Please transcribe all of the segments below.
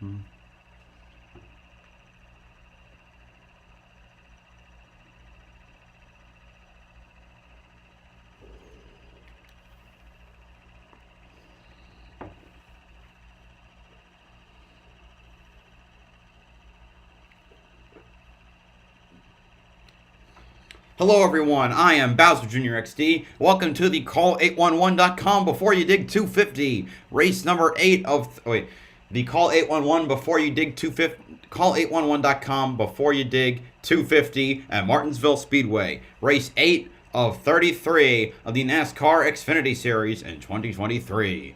Hello everyone, I am BowserJrXD. Welcome to the Call811.com Before You Dig 250. Race number 8 of... the Call811 Before You Dig 250... Call811.com Before You Dig 250 at Martinsville Speedway. Race 8 of 33 of the NASCAR Xfinity Series in 2023.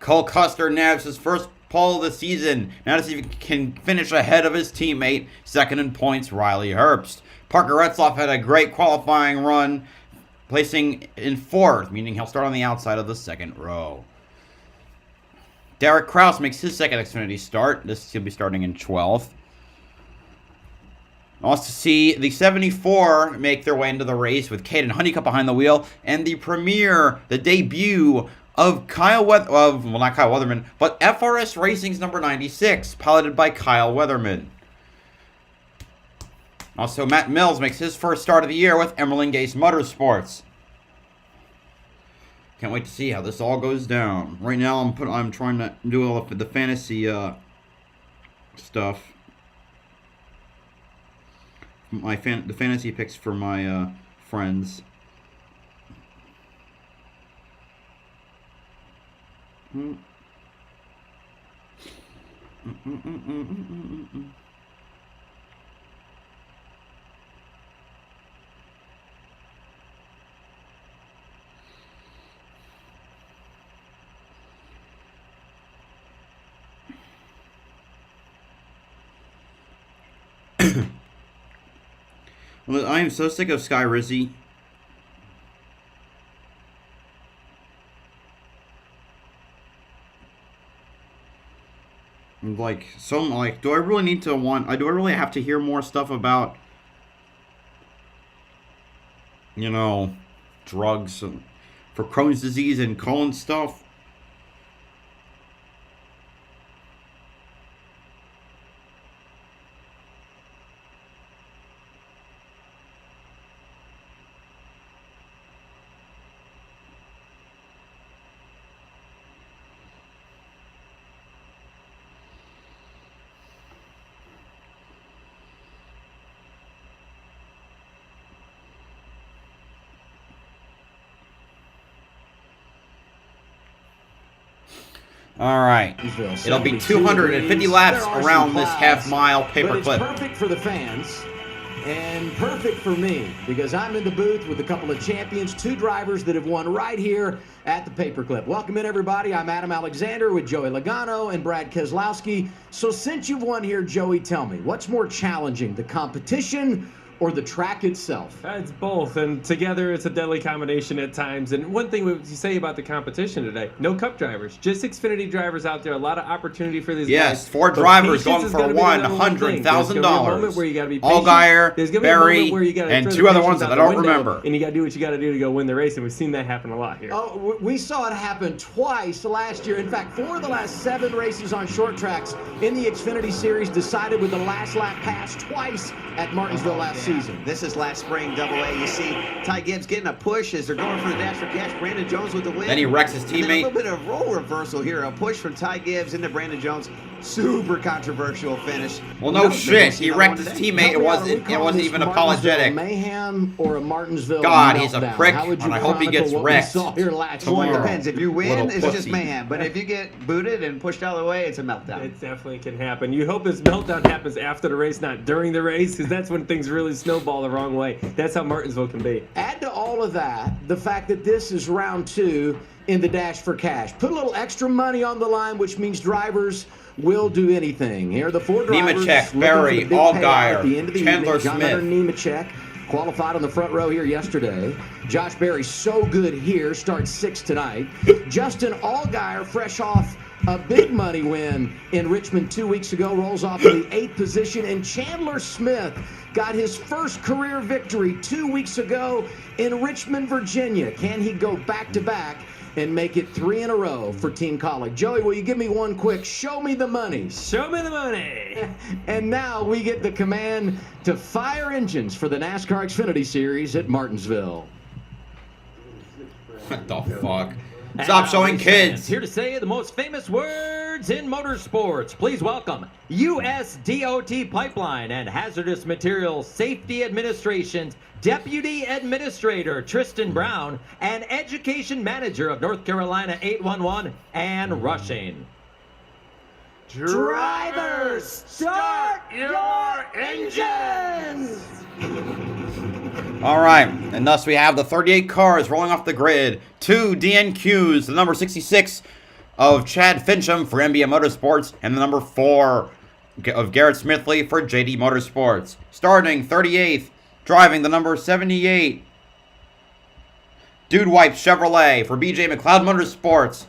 Cole Custer nabs his first pole of the season. Now to see if he can finish ahead of his teammate, second in points, Riley Herbst. Parker Retzlaff had a great qualifying run, placing in 4th, meaning he'll start on the outside of the second row. Derek Kraus makes his second Xfinity start. This will be starting in 12th. Also see the 74 make their way into the race with Caden Honeycutt behind the wheel, and the premiere, the debut of not Kyle Weatherman, but FRS Racing's number 96, piloted by Kyle Weatherman. Also, Matt Mills makes his first start of the year with Emerald Gase Motorsports. Can't wait to see how this all goes down. Right now, I'm trying to do all of the fantasy stuff. The fantasy picks for my friends. I am so sick of Sky Rizzy. Do I really need to do I really have to hear more stuff about, drugs for Crohn's disease and colon stuff? All right. It'll be 250 laps around this half-mile paperclip. But it's perfect for the fans and perfect for me because I'm in the booth with a couple of champions, 2 drivers that have won right here at the paperclip. Welcome in, everybody. I'm Adam Alexander with Joey Logano and Brad Keselowski. So since you've won here, Joey, tell me, what's more challenging, the competition or the track itself? It's both, and together it's a deadly combination at times. And one thing we say about the competition today, no Cup drivers, just Xfinity drivers out there. A lot of opportunity for these guys. Yes, 4 drivers going for $100,000. Allgaier, Barry, and 2 other ones that I don't remember. And you got to do what you got to do to go win the race, and we've seen that happen a lot here. Oh, we saw it happen twice last year. In fact, 4 of the last 7 races on short tracks in the Xfinity Series decided with the last lap pass twice at Martinsville last season. This is last spring Double-A. You see Ty Gibbs getting a push as they're going for the dash for cash. Brandon Jones with the win. Then he wrecks his teammate. And then a little bit of role reversal here. A push from Ty Gibbs into Brandon Jones. Super controversial finish. Well, no shit. He wrecked his teammate. It wasn't even apologetic. Mayhem or a Martinsville God, he's a prick, and I hope he gets wrecked. Well, it depends. If you win, it's just mayhem. But if you get booted and pushed out of the way, it's a meltdown. It definitely can happen. You hope this meltdown happens after the race, not during the race, because that's when things really snowball the wrong way. That's how Martinsville can be. Add to all of that the fact that this is round 2 in the dash for cash. Put a little extra money on the line, which means drivers will do anything. Here are the 4 drivers. Nemechek, Barry, Allgaier, Chandler Smith. Nemechek qualified on the front row here yesterday. Josh Berry, so good here, starts 6th tonight. Justin Allgaier, fresh off a big money win in Richmond 2 weeks ago, rolls off to the 8th position. And Chandler Smith got his first career victory 2 weeks ago in Richmond, Virginia. Can he go back-to-back and make it 3 in a row for Team Colleague. Joey, will you give me one quick show me the money? Show me the money. And now we get the command to fire engines for the NASCAR Xfinity Series at Martinsville. What the fuck? Stop showing kids. Here to say the most famous words in motorsports. Please welcome USDOT Pipeline and Hazardous Materials Safety Administration's Deputy Administrator Tristan Brown and Education Manager of North Carolina 811 Ann Rushing. Drivers, start your engines! All right, and thus we have the 38 cars rolling off the grid. 2 DNQs, the number 66 of Chad Fincham for MBM Motorsports, and the number 4 of Garrett Smithley for JD Motorsports. Starting 38th, driving the number 78, Dude Wipe Chevrolet for BJ McLeod Motorsports,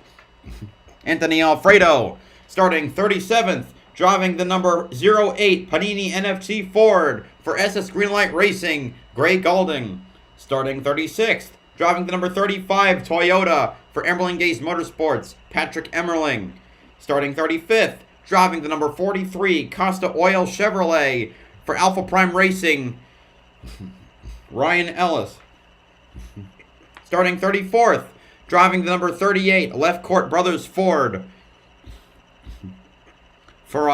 Anthony Alfredo. Starting 37th, driving the number 08 Panini NFT Ford for SS Greenlight Racing, Gray Galding. Starting 36th, driving the number 35 Toyota for Emerling Gaze Motorsports, Patrick Emerling. Starting 35th, driving the number 43 Costa Oil Chevrolet for Alpha Prime Racing, Ryan Ellis. Starting 34th, driving the number 38 Left Court Brothers Ford for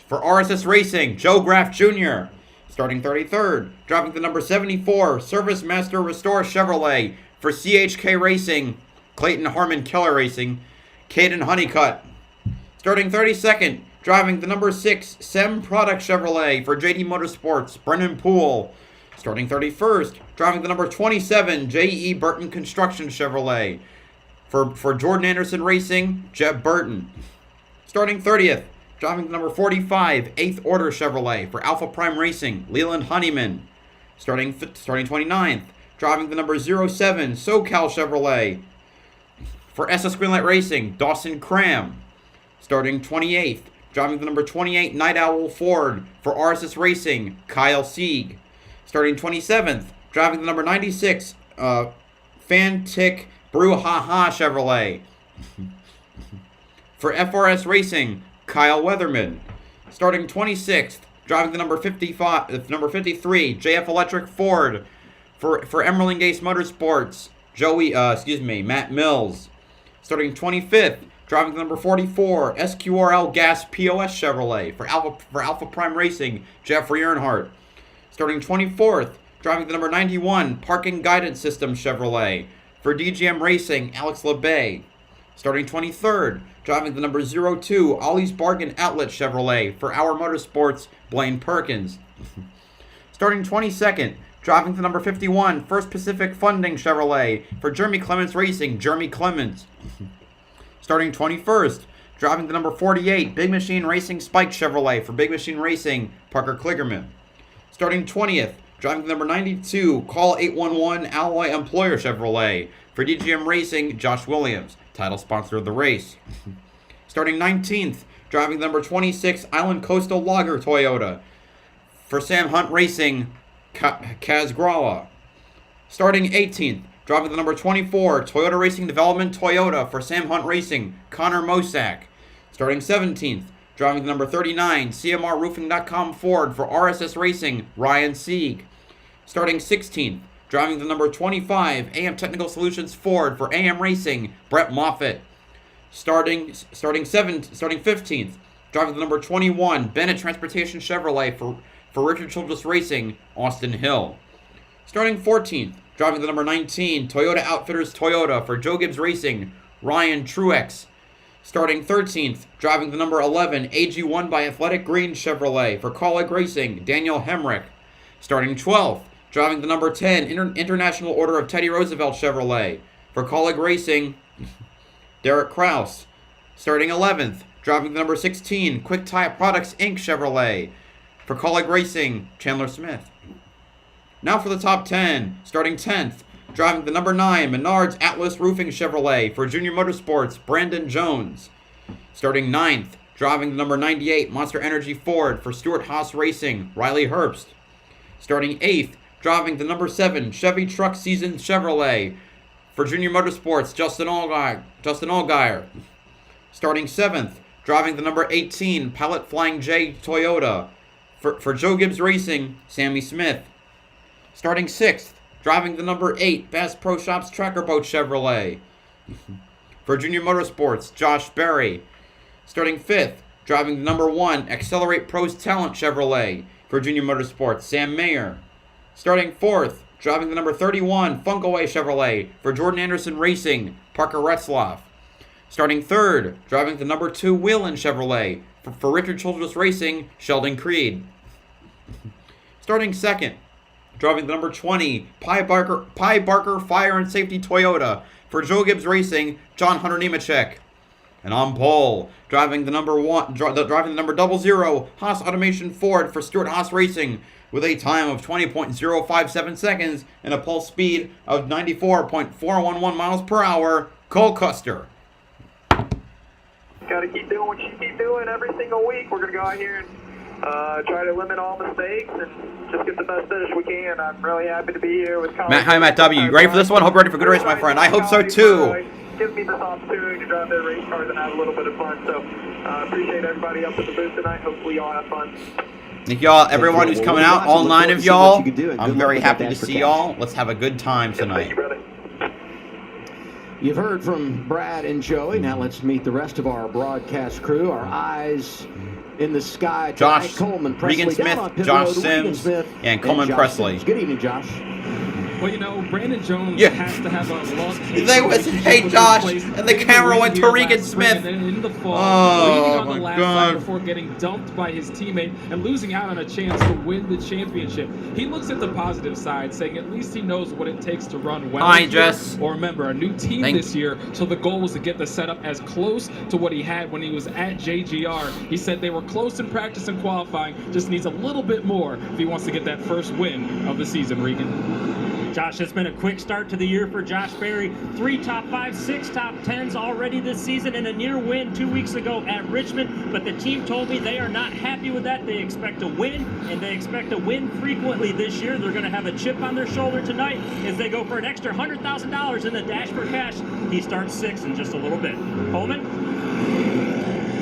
RSS Racing, Joe Graff Jr. Starting 33rd, driving the number 74 Service Master Restore Chevrolet for CHK Racing, Clayton Harmon Keller Racing, Caden Honeycutt. Starting 32nd, driving the number 6 Sem Product Chevrolet for JD Motorsports, Brennan Poole. Starting 31st, driving the number 27 J.E. Burton Construction Chevrolet for Jordan Anderson Racing, Jeb Burton. Starting 30th, driving the number 45 8th Order Chevrolet for Alpha Prime Racing, Leland Honeyman. Starting 29th, driving the number 07 SoCal Chevrolet for SS Greenlight Racing, Dawson Cram. Starting 28th, driving the number 28 Night Owl Ford for RSS Racing, Kyle Sieg. Starting 27th, driving the number 96 Fantic Brouhaha Chevrolet for FRS Racing, Kyle Weatherman. Starting 26th, driving the number 53 JF Electric Ford for Emerling Gaze Motorsports, Matt Mills. Starting 25th, driving the number 44 SQRL Gas POS Chevrolet for Alpha Prime Racing, Jeffrey Earnhardt. Starting 24th, driving the number 91 Parking Guidance System Chevrolet for DGM Racing, Alex LeBay. Starting 23rd, driving the number 02 Ollie's Bargain Outlet Chevrolet for Our Motorsports, Blaine Perkins. Starting 22nd, driving the number 51 First Pacific Funding Chevrolet for Jeremy Clements Racing, Jeremy Clements. Starting 21st, driving the number 48 Big Machine Racing Spike Chevrolet for Big Machine Racing, Parker Kligerman. Starting 20th, driving the number 92 Call 811 Alloy Employer Chevrolet for DGM Racing, Josh Williams, title sponsor of the race. Starting 19th, driving the number 26 Island Coastal Lager Toyota for Sam Hunt Racing, Kaz Grala. Starting 18th, driving the number 24 Toyota Racing Development Toyota for Sam Hunt Racing, Connor Mosak. Starting 17th, driving the number 39 CMRRoofing.com Ford for RSS Racing, Ryan Sieg. Starting 16th, driving the number 25 AM Technical Solutions Ford for AM Racing, Brett Moffitt. Starting 15th, driving the number 21 Bennett Transportation Chevrolet for Richard Childress Racing, Austin Hill. Starting 14th, driving the number 19 Toyota Outfitters Toyota for Joe Gibbs Racing, Ryan Truex. Starting 13th, driving the number 11 AG1 by Athletic Green Chevrolet for Colleague Racing, Daniel Hemrick. Starting 12th, driving the number 10 International Order of Teddy Roosevelt Chevrolet for Colleague Racing, Derek Kraus. Starting 11th, driving the number 16 Quick Tire Products Inc. Chevrolet for Colleague Racing, Chandler Smith. Now for the top 10. Starting 10th, driving the number 9 Menards Atlas Roofing Chevrolet for Junior Motorsports, Brandon Jones. Starting 9th, driving the number 98 Monster Energy Ford for Stuart Haas Racing, Riley Herbst. Starting 8th, driving the number 7 Chevy Truck Seasons Chevrolet For Junior Motorsports, Justin Allgaier. Starting 7th, driving the number 18 Pilot Flying J Toyota. For Joe Gibbs Racing, Sammy Smith. Starting 6th, driving the number 8 Bass Pro Shops Tracker Boat Chevrolet. For Junior Motorsports, Josh Berry. Starting 5th, driving the number 1 Accelerate Pros Talent Chevrolet. For Junior Motorsports, Sam Mayer. Starting 4th, driving the number 31 Funkaway Chevrolet. For Jordan Anderson Racing, Parker Retzlaff. Starting 3rd, driving the number 2 Whelen Chevrolet. For Richard Childress Racing, Sheldon Creed. Starting 2nd, driving the number 20 Pie Barker Fire and Safety Toyota. For Joe Gibbs Racing, John Hunter Nemechek. And on pole, driving the number 00 Haas Automation Ford for Stuart Haas Racing with a time of 20.057 seconds and a pole speed of 94.411 miles per hour, Cole Custer. Got to keep doing what you keep doing every single week. We're going to go out here and try to limit all mistakes and just get the best finish we can. I'm really happy to be here with Matt W. You ready for this one? Hope you're ready for a good race, my friend. I hope so too. Give me this opportunity to drive their race cars and have a little bit of fun. So appreciate everybody up at the booth tonight. Hopefully y'all have fun. Thank y'all, everyone who's coming out, all 9 of y'all. I'm very happy to see y'all. Let's have a good time tonight. You've heard from Brad and Joey. Now let's meet the rest of our broadcast crew. Our eyes in the sky. Josh, Coleman, Regan Smith, Josh Sims, and Coleman Presley. Good evening, Josh. Well, you know, Brandon Jones has to have a long They was, hey, Josh, and the camera went to Regan Smith. In the fall, oh, on the last lap before getting dumped by his teammate and losing out on a chance to win the championship. He looks at the positive side, saying at least he knows what it takes to run well. Hi, Jess. Or remember, a new team this year, so the goal was to get the setup as close to what he had when he was at JGR. He said they were close in practice and qualifying, just needs a little bit more if he wants to get that first win of the season, Regan. Josh, it's been a quick start to the year for Josh Berry. 3 top 5, 6 top 10s already this season, and a near win 2 weeks ago at Richmond. But the team told me they are not happy with that. They expect to win, and they expect to win frequently this year. They're going to have a chip on their shoulder tonight as they go for an extra $100,000 in the Dash for Cash. He starts 6th in just a little bit. Coleman?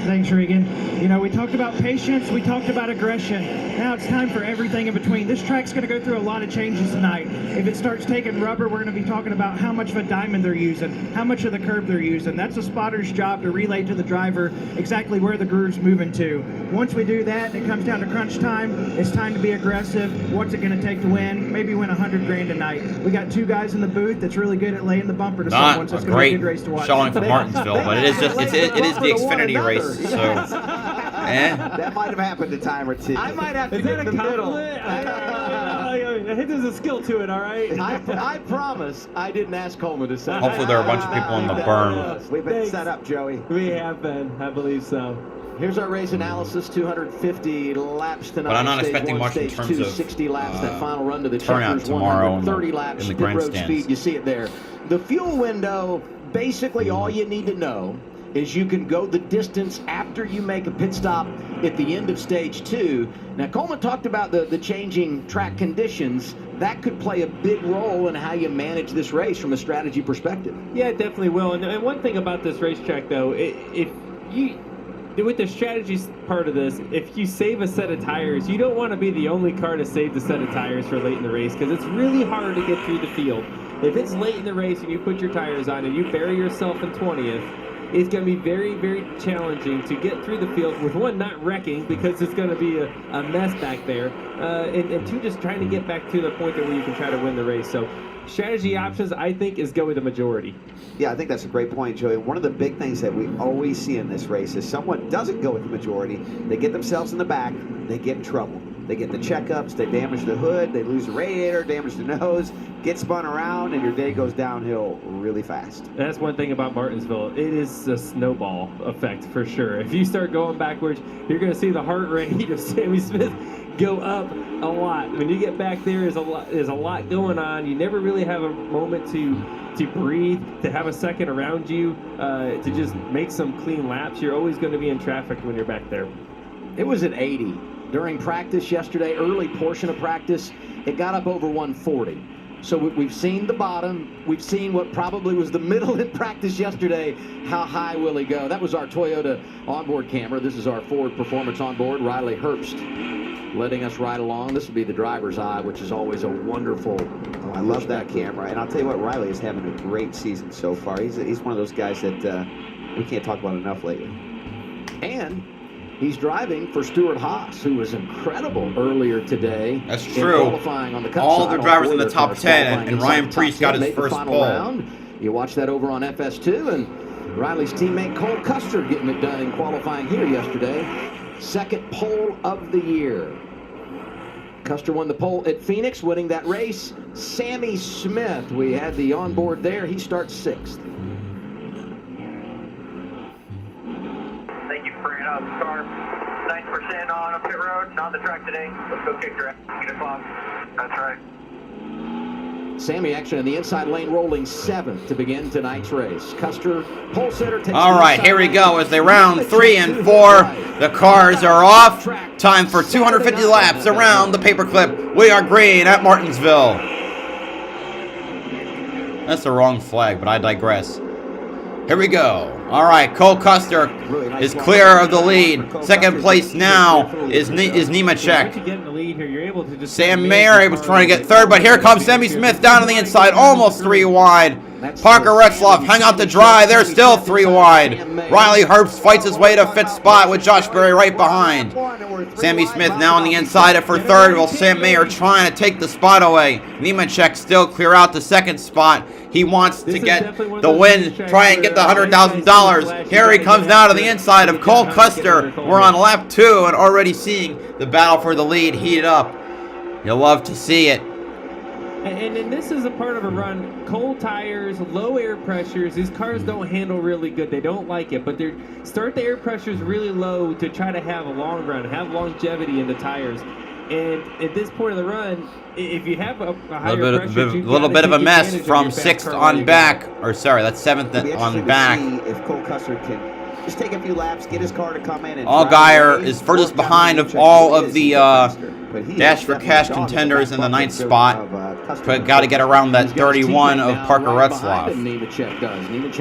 Thanks, Regan. You know, we talked about patience, we talked about aggression. Now it's time for everything in between. This track's going to go through a lot of changes tonight. If it starts taking rubber, we're going to be talking about how much of a diamond they're using, how much of the curb they're using. That's a spotter's job to relay to the driver exactly where the groove's moving to. Once we do that, and it comes down to crunch time, it's time to be aggressive. What's it going to take to win? Maybe win $100,000 tonight. We got 2 guys in the booth that's really good at laying the bumper to someone, so it's going to be a good race to watch. Showing for Martinsville, but it is the Xfinity race. So, that might have happened a time or two. I might have to get in the middle. I think there's a skill to it, all right? I promise I didn't ask Coleman to say. Hopefully there are a bunch of people in the berm. We've been set up, Joey. We have been, I believe so. Here's our race analysis. 250 laps tonight. But I'm not expecting one, much in stage terms 2, of 60 laps. That final run to the turnout checkers, tomorrow 130 laps. in the Pit road grandstands. speed. You see it there. The fuel window. Basically, all you need to know is you can go the distance after you make a pit stop at the end of stage 2. Now, Coleman talked about the changing track conditions. That could play a big role in how you manage this race from a strategy perspective. Yeah, it definitely will. And one thing about this racetrack, though, if you... with the strategy part of this, if you save a set of tires, you don't want to be the only car to save the set of tires for late in the race, because it's really hard to get through the field. If it's late in the race and you put your tires on and you bury yourself in 20th, it's going to be very, very challenging to get through the field with, 1, not wrecking because it's going to be a mess back there, and 2, just trying to get back to the point where you can try to win the race. So strategy options, I think, is go with the majority. Yeah, I think that's a great point, Joey. One of the big things that we always see in this race is someone doesn't go with the majority. They get themselves in the back, they get in trouble. They get the checkups, they damage the hood, they lose the radiator, damage the nose, get spun around, and your day goes downhill really fast. That's one thing about Martinsville. It is a snowball effect for sure. If you start going backwards, you're going to see the heart rate of Sammy Smith go up a lot. When you get back there, there's a lot going on. You never really have a moment to breathe, to have a second around you, to just make some clean laps. You're always going to be in traffic when you're back there. It was at 80 during practice yesterday, early portion of practice. It got up over 140. So we've seen the bottom. We've seen what probably was the middle in practice yesterday. How high will he go? That was our Toyota onboard camera. This is our Ford Performance onboard. Riley Herbst letting us ride along. This would be the driver's eye, which is always a wonderful. Oh, I love that camera. And I'll tell you what, Riley is having a great season so far. He's one of those guys that we can't talk about enough lately. And he's driving for Stuart Haas, who was incredible earlier today. That's true. Qualifying on the cup All side. the drivers in the All top cars 10, qualifying and inside Ryan the top Preece got 10, his made the first final pole. round. You watch that over on FS2, and Riley's teammate Cole Custer getting it done in qualifying here yesterday. Second pole of the year. Custer won the pole at Phoenix, winning that race. Sammy Smith, we had the onboard there. He starts 6th. Thank you for bringing up the car. 9% on a pit road, not the track today. Let's go kick your ass. Get a clock. That's right. Sammy actually in the inside lane rolling 7th to begin tonight's race. Custer, pole setter, takes All the right, inside here we lane. go as they round 3 and 4. The cars are off. Time for 250 laps around the paperclip. We are green at Martinsville. That's the wrong flag, but I digress. Here we go. All right, Cole Custer is clear of the lead. Second place now is Once Nemechek. you get in the lead here, you're able to just Sam Mayer was trying to get third, but here comes Sammy Smith down on the inside, almost 3 wide. Parker Retzloff hung out to dry. They're still 3 wide. Riley Herbst fights his way to 5th spot with Josh Berry right behind. Sammy Smith now on the inside for 3rd, while Sam Mayer trying to take the spot away. Nemechek still clear out the 2nd spot. He wants to get the win, try and get the $100,000. Here he comes now to the inside of Cole Custer. We're on lap 2 and already seeing the battle for the lead heated up. You'll love to see it. And then this is a part of a run. Cold tires, low air pressures. These cars don't handle really good. They don't like it, but they start the air pressures really low to try to have a long run, have longevity in the tires. And at this point of the run, if you have a higher pressure, little bit of a mess from 6th on back, or sorry, that's 7th on back. If Cole Custer can just take a few laps, get his car to come in. And Allgaier is furthest behind of all of the Dash for Cash contenders in the 9th spot. But got to get around that 31 of Parker Retzloff.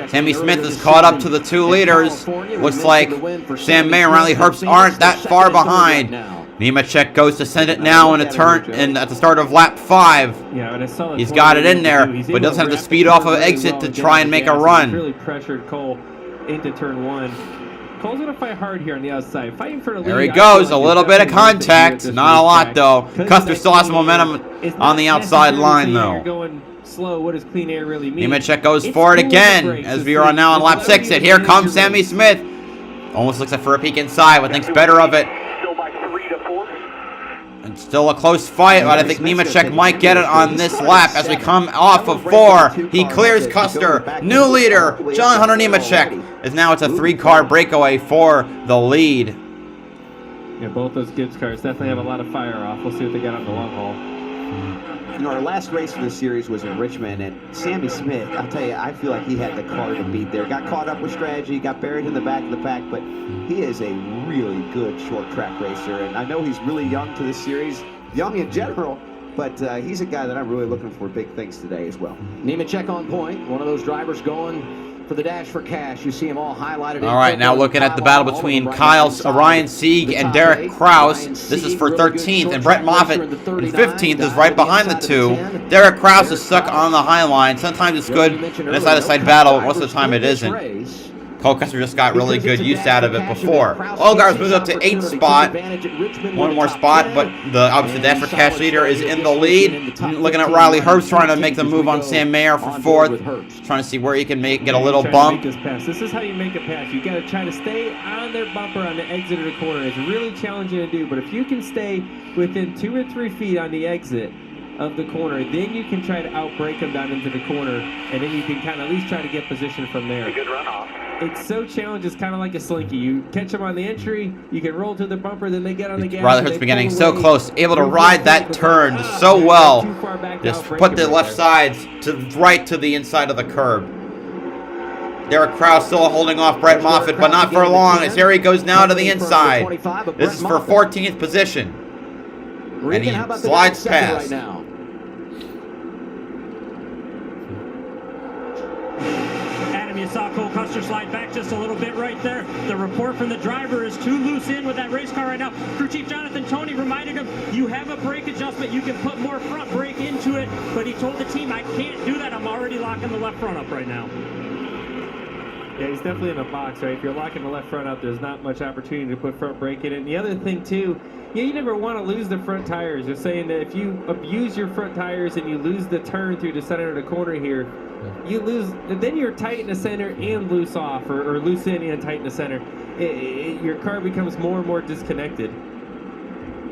Sammy Smith is caught up to the 2 leaders. Looks like Sam Mayer and Riley Herbst aren't that far behind. Nemechek goes to send it now in a turn and at the start of lap 5. Yeah, he's got it in there, but doesn't have the speed off of exit to try and make a run. Really pressured Cole into turn 1. Cole's going to fight hard here on the outside, fighting for the lead. There he goes, a little bit of contact, not a lot though. Custer still has some momentum on the outside line though. Going slow. What does clean air really mean? Nemechek goes forward again as we are now on lap 6. And here comes Sammy Smith. Almost looks like for a peek inside, but thinks better of it. And still a close fight, but I think Nemechek might get it on this lap as we come off of 4. He clears Custer. New leader, John Hunter Nemechek, as now it's a 3-car breakaway for the lead. Yeah, both those Gibbs cars definitely have a lot of fire off. We'll see what they got on the long haul. You know, our last race of the series was in Richmond, and Sammy Smith, I'll tell you, I feel like he had the car to beat there. Got caught up with strategy, got buried in the back of the pack, but he is a really good short track racer, and I know he's really young to this series, young in general, but he's a guy that I'm really looking for big things today as well. Nemechek on point, one of those drivers going for the Dash for Cash. You see them all highlighted. All right, now looking at the battle between Ryan Sieg and Derek Kraus. This is for 13th, and Brett Moffitt in 15th is right behind the 2. Derek Kraus is stuck on the high line. Sometimes it's good in a side-to-side battle, most of the time it isn't. Cole Custer just got really good use out of it before. Allgaier moved up to 8th spot. One more spot, but the obviously Dash for Cash leader is in the lead. Looking at Riley Herbst trying to make the move on Sam Mayer for 4th. Trying to see where he can get a little bump. This is how you make a pass. You got to try to stay on their bumper on the exit of the corner. It's really challenging to do, but if you can stay within 2 or 3 feet on the exit of the corner, then you can try to outbrake them down into the corner, and then you can kind of at least try to get position from there. A good runoff. It's so challenging. It's kind of like a slinky. You catch them on the entry, you can roll to the bumper, then they get on the gas. Riley Herbst getting so close, able to ride that turn so well. Just put the left sides to right to the inside of the curb. Derek Kraus still holding off Brett Moffitt, but not for long, as here he goes now to the inside. This is for 14th position. And he slides past. you saw Cole Custer slide back just a little bit right there. The report from the driver is too loose in with that race car right now. Crew Chief Jonathan Toney reminded him, you have a brake adjustment, you can put more front brake into it, but he told the team, I can't do that, I'm already locking the left front up right now. Yeah, he's definitely in a box, right? If you're locking the left front up, there's not much opportunity to put front brake in it. And the other thing, too, you never want to lose the front tires. They're saying that if you abuse your front tires and you lose the turn through the center of the corner here, you lose, then you're tight in the center and loose off, or loose in and tight in the center. Your car becomes more and more disconnected.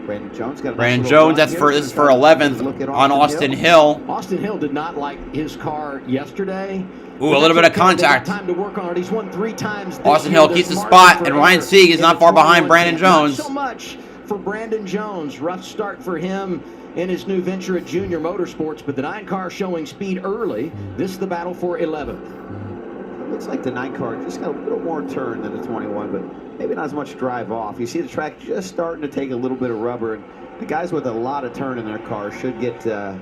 Brandon Jones got a Brandon nice Jones, little this run is here. for 11th on Austin Hill. Austin Hill did not like his car yesterday. Ooh, a little bit of contact. Time to work on it. He's won 3 times. Austin Hill keeps the spot, and Ryan Sieg is not far behind Brandon Jones. Not so much for Brandon Jones. Rough start for him in his new venture at Junior Motorsports, but the 9 car showing speed early. This is the battle for 11th. It looks like the 9 car just got a little more turn than the 21, but maybe not as much drive off. You see the track just starting to take a little bit of rubber, and the guys with a lot of turn in their car should get a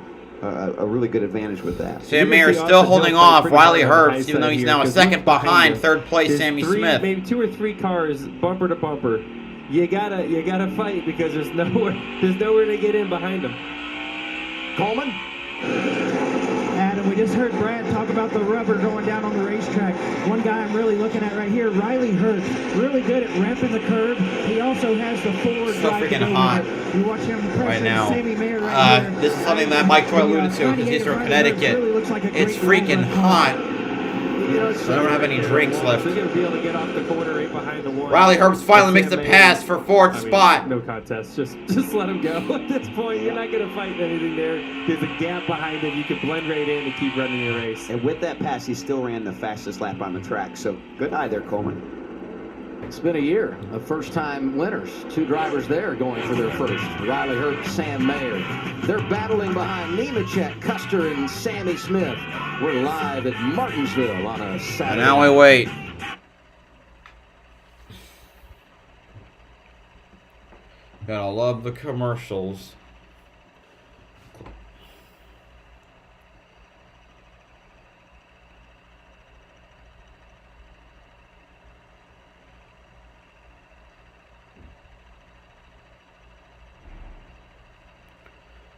really good advantage with that. Sam Mayer still holding off Riley Herbst, even though he's now a second behind third place Sammy Smith. Maybe 2 or 3 cars bumper to bumper. You gotta fight because there's nowhere to get in behind them. Coleman. Adam, we just heard Brad talk about the rubber going down on the racetrack. One guy I'm really looking at right here, Riley Herbst, really good at ramping the curb. He also has the forward Still drive. freaking hot You watch him pressure right now. Sammy Mayer right here. This is something that Mike Troy alluded to because he's from Connecticut. It's freaking hot. So I don't have any drinks left. They're going to be able to get off the corner right behind the one. Riley Herbst finally makes the pass for 4th spot. No contest. Just let him go at this point. You're not going to fight anything there. There's a gap behind him. You can blend right in and keep running your race. And with that pass, he still ran the fastest lap on the track. So good eye there, Coleman. It's been a year of first-time winners. 2 drivers there going for their first. Riley Herbst, Sam Mayer. They're battling behind Nemechek, Custer, and Sammy Smith. We're live at Martinsville on a Saturday. And now we wait. Gotta love the commercials.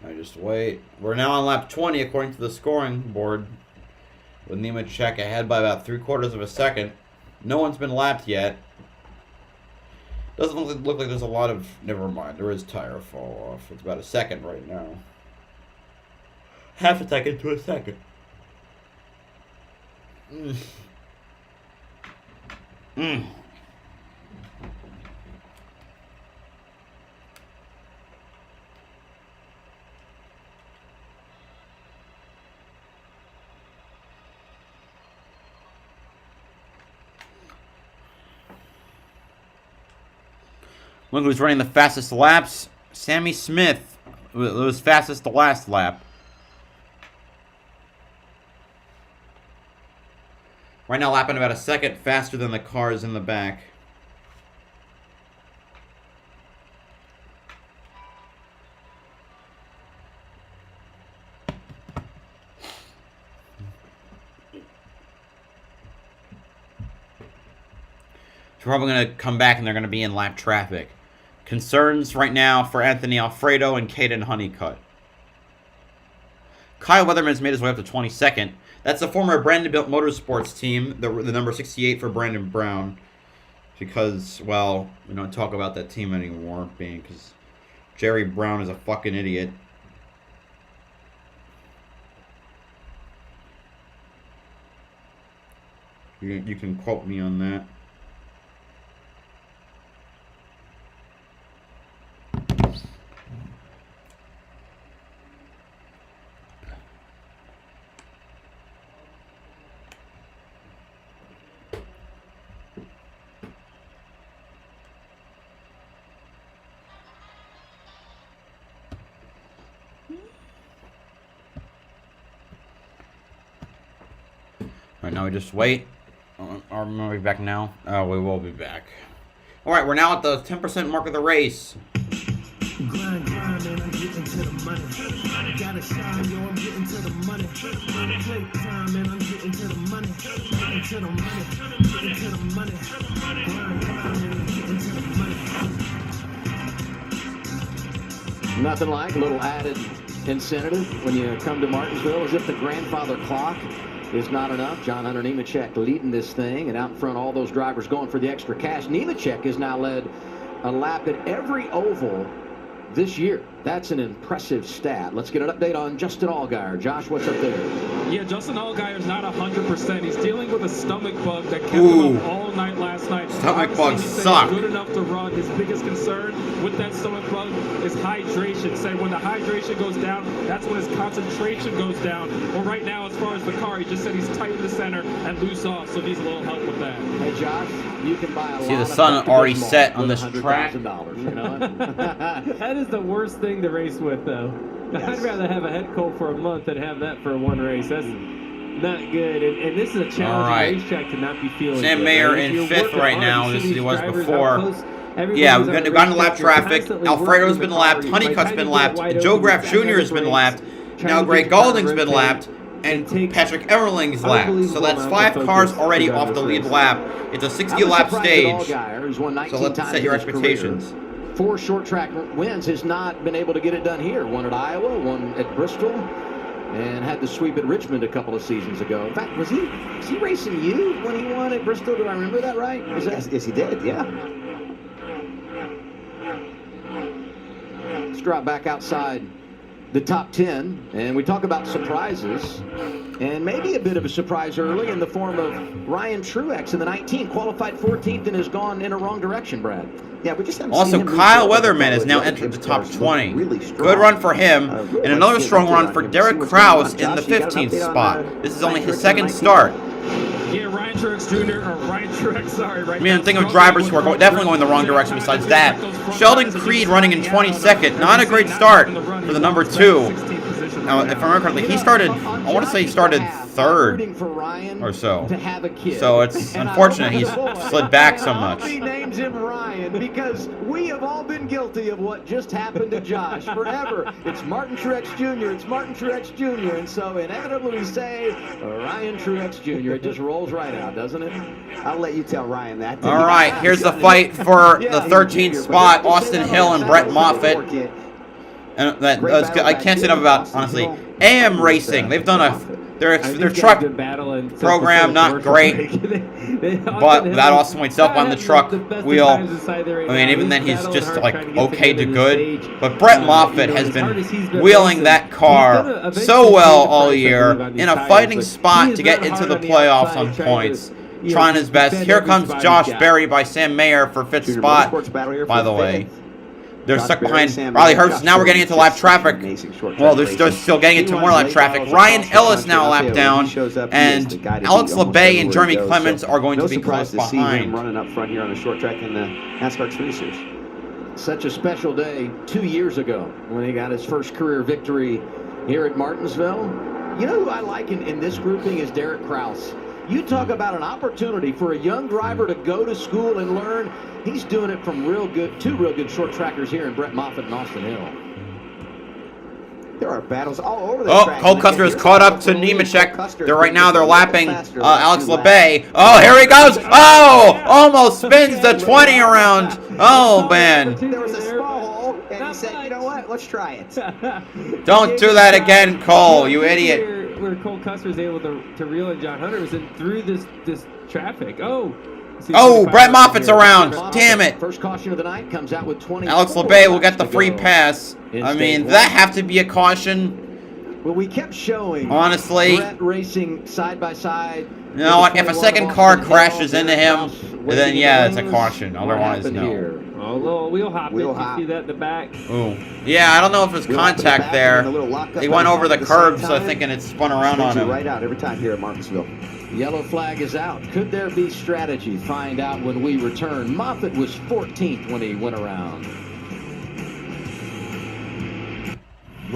I just wait. We're now on lap 20 according to the scoring board, with Nemechek ahead by about 3/4 of a second. No one's been lapped yet. Doesn't look like there's a lot of... Never mind, there is tire fall off. It's about a second right now. Half a second to a second. Look who's running the fastest laps. Sammy Smith was fastest the last lap. Right now lapping about a second faster than the cars in the back. Probably going to come back and they're going to be in lap traffic. Concerns right now for Anthony Alfredo and Caden Honeycutt. Kyle Weatherman's made his way up to 22nd. That's the former Brandon-built Motorsports team, the number 68 for Brandon Brown. Because, well, we don't talk about that team anymore, because Jerry Brown is a fucking idiot. You can quote me on that. Alright, now we just wait. Are we back now? Oh, we will be back. Alright, we're now at the 10% mark of the race. Grind, man, I'm getting to to the money. Gotta shine, yo, I'm getting to the money. Play time, and I'm getting to the money. Getting to the money. Getting to the money. Grind, and I'm getting to the money. Nothing like a little added incentive when you come to Martinsville, as if the grandfather clock is not enough. John Hunter Nemechek leading this thing, and out in front all those drivers going for the extra cash. Nemechek has now led a lap at every oval this year. That's an impressive stat. Let's get an update on Justin Allgaier. Josh, what's up there? Yeah, Justin Allgaier is not 100%. He's dealing with a stomach bug that kept him up all night last night. Stomach bugs suck. Good enough to run. His biggest concern with that stomach bug is hydration. Say when the hydration goes down, that's when his concentration goes down. Well, right now, as far as the car, he just said he's tight in the center and loose off, so needs a little help with that. Hey, Josh, you can buy a lot. See the sun already set on this track. You know? That is the worst thing to race with, though. Yes. I'd rather have a head cold for a month than have that for one race. That's not good. And this is a challenging racetrack to not be feeling Sam good. Mayer Right? If in you're 5th working right hard, now. you This see is he these was drivers before. out close. Yeah, we've Everybody's on gone to the lap racetrack. You're traffic. constantly Alfredo's working been the lapped. car. Honeycutt's By the time been you get lapped. wide Joe open, Graff you Jr. got has been race, lapped. trying Now to Greg get the car Golding's been rotating. lapped. And Patrick Everling's lapped. So unbelievable that's amount 5 of cars focus already to off run the this lead race. lap. It's a I was 60-lap surprised stage. at Allgaier, who's won 19 So let's times set your in his expectations. career. 4 short track wins, has not been able to get it done here. One at Iowa, one at Bristol, and had the sweep at Richmond a couple of seasons ago. In fact, was he racing you when he won at Bristol? Do I remember that right? Yes, he did, yeah. Let's drop back outside the top 10, and we talk about surprises, and maybe a bit of a surprise early in the form of Ryan Truex in the 19, qualified 14th and has gone in a wrong direction, Brad. Yeah, we just haven't Also, seen him Kyle move Weatherman has now forward. entered the His top cars look 20. really strong. Good run for him, Really and like another to get strong an update run on for him, Derek see what's going on. Kraus in the Josh, you got an 15th update on, spot. This is only Ryan his Truex second in the 19? start. Yeah, Ryan Truex Jr. or Ryan Truex, sorry, right I mean, now, think of struggling drivers who are with definitely going the wrong direction besides that. Sheldon Creed running in 22nd. Not a great start for the number 2. Now, if I remember correctly, he started, I want to say he started 3rd or so. So it's unfortunate he's slid back so much. He names him Ryan because we have all been guilty of what just happened to Josh forever. It's Martin Truex Jr., it's Martin Truex Jr., and so inevitably we say Ryan Truex Jr. It just rolls right out, doesn't it? I'll let you tell Ryan that. All right, here's the fight for the 13th spot. Austin Hill and Brett Moffitt. And I can't say enough about, honestly, AM Racing. They've done their truck program not great, but that Austin itself on the truck wheel. I mean, even then he's just like okay to good. But Brett Moffitt has been wheeling that car so well all year in a fighting spot to get into the playoffs on points. Trying his best. Here comes Josh Berry by Sam Mayer for 5th spot, by the way. They're stuck behind Riley Herbst. Now we're getting into lap traffic. Well, they're still getting into more lap traffic. Ryan Ellis now lap down, and Alex LeBay and Jeremy Clements are going to be close behind. Running up front here on the short track in the NASCAR Xfinity Series. Such a special day 2 years ago when he got his first career victory here at Martinsville. You know who I like in this grouping is Derek Kraus. You talk about an opportunity for a young driver to go to school and learn. He's doing it from two real good short trackers here in Brett Moffitt and Austin Hill. There are battles all over the track. Cole Custer is caught up to Nemechek. They're lapping Alex LeBay. Oh, here he goes. Oh, almost spins the 20 around. Oh, man. There was a small hole, and he said, you know what, let's try it. Don't do that again, Cole, you idiot. Where Cole Custer was able to reel in John Hunter was through this traffic. Oh, Brett Moffitt's around. Damn it. First caution of the night comes out with 20. Alex LeBay will get the free pass. I mean, does that have to be a caution? Well, we kept showing. Honestly. Brett racing side by side. You know what? If a second car crashes into him, then yeah, it's a caution. Otherwise, no. Oh, a little wheel hop. Did you see that in the back? Ooh. Yeah, I don't know if there's contact there. He went over the curb, so thinking it spun around on him. Right out every time here at Martinsville. Yellow flag is out. Could there be strategy? Find out when we return. Moffitt was 14th when he went around.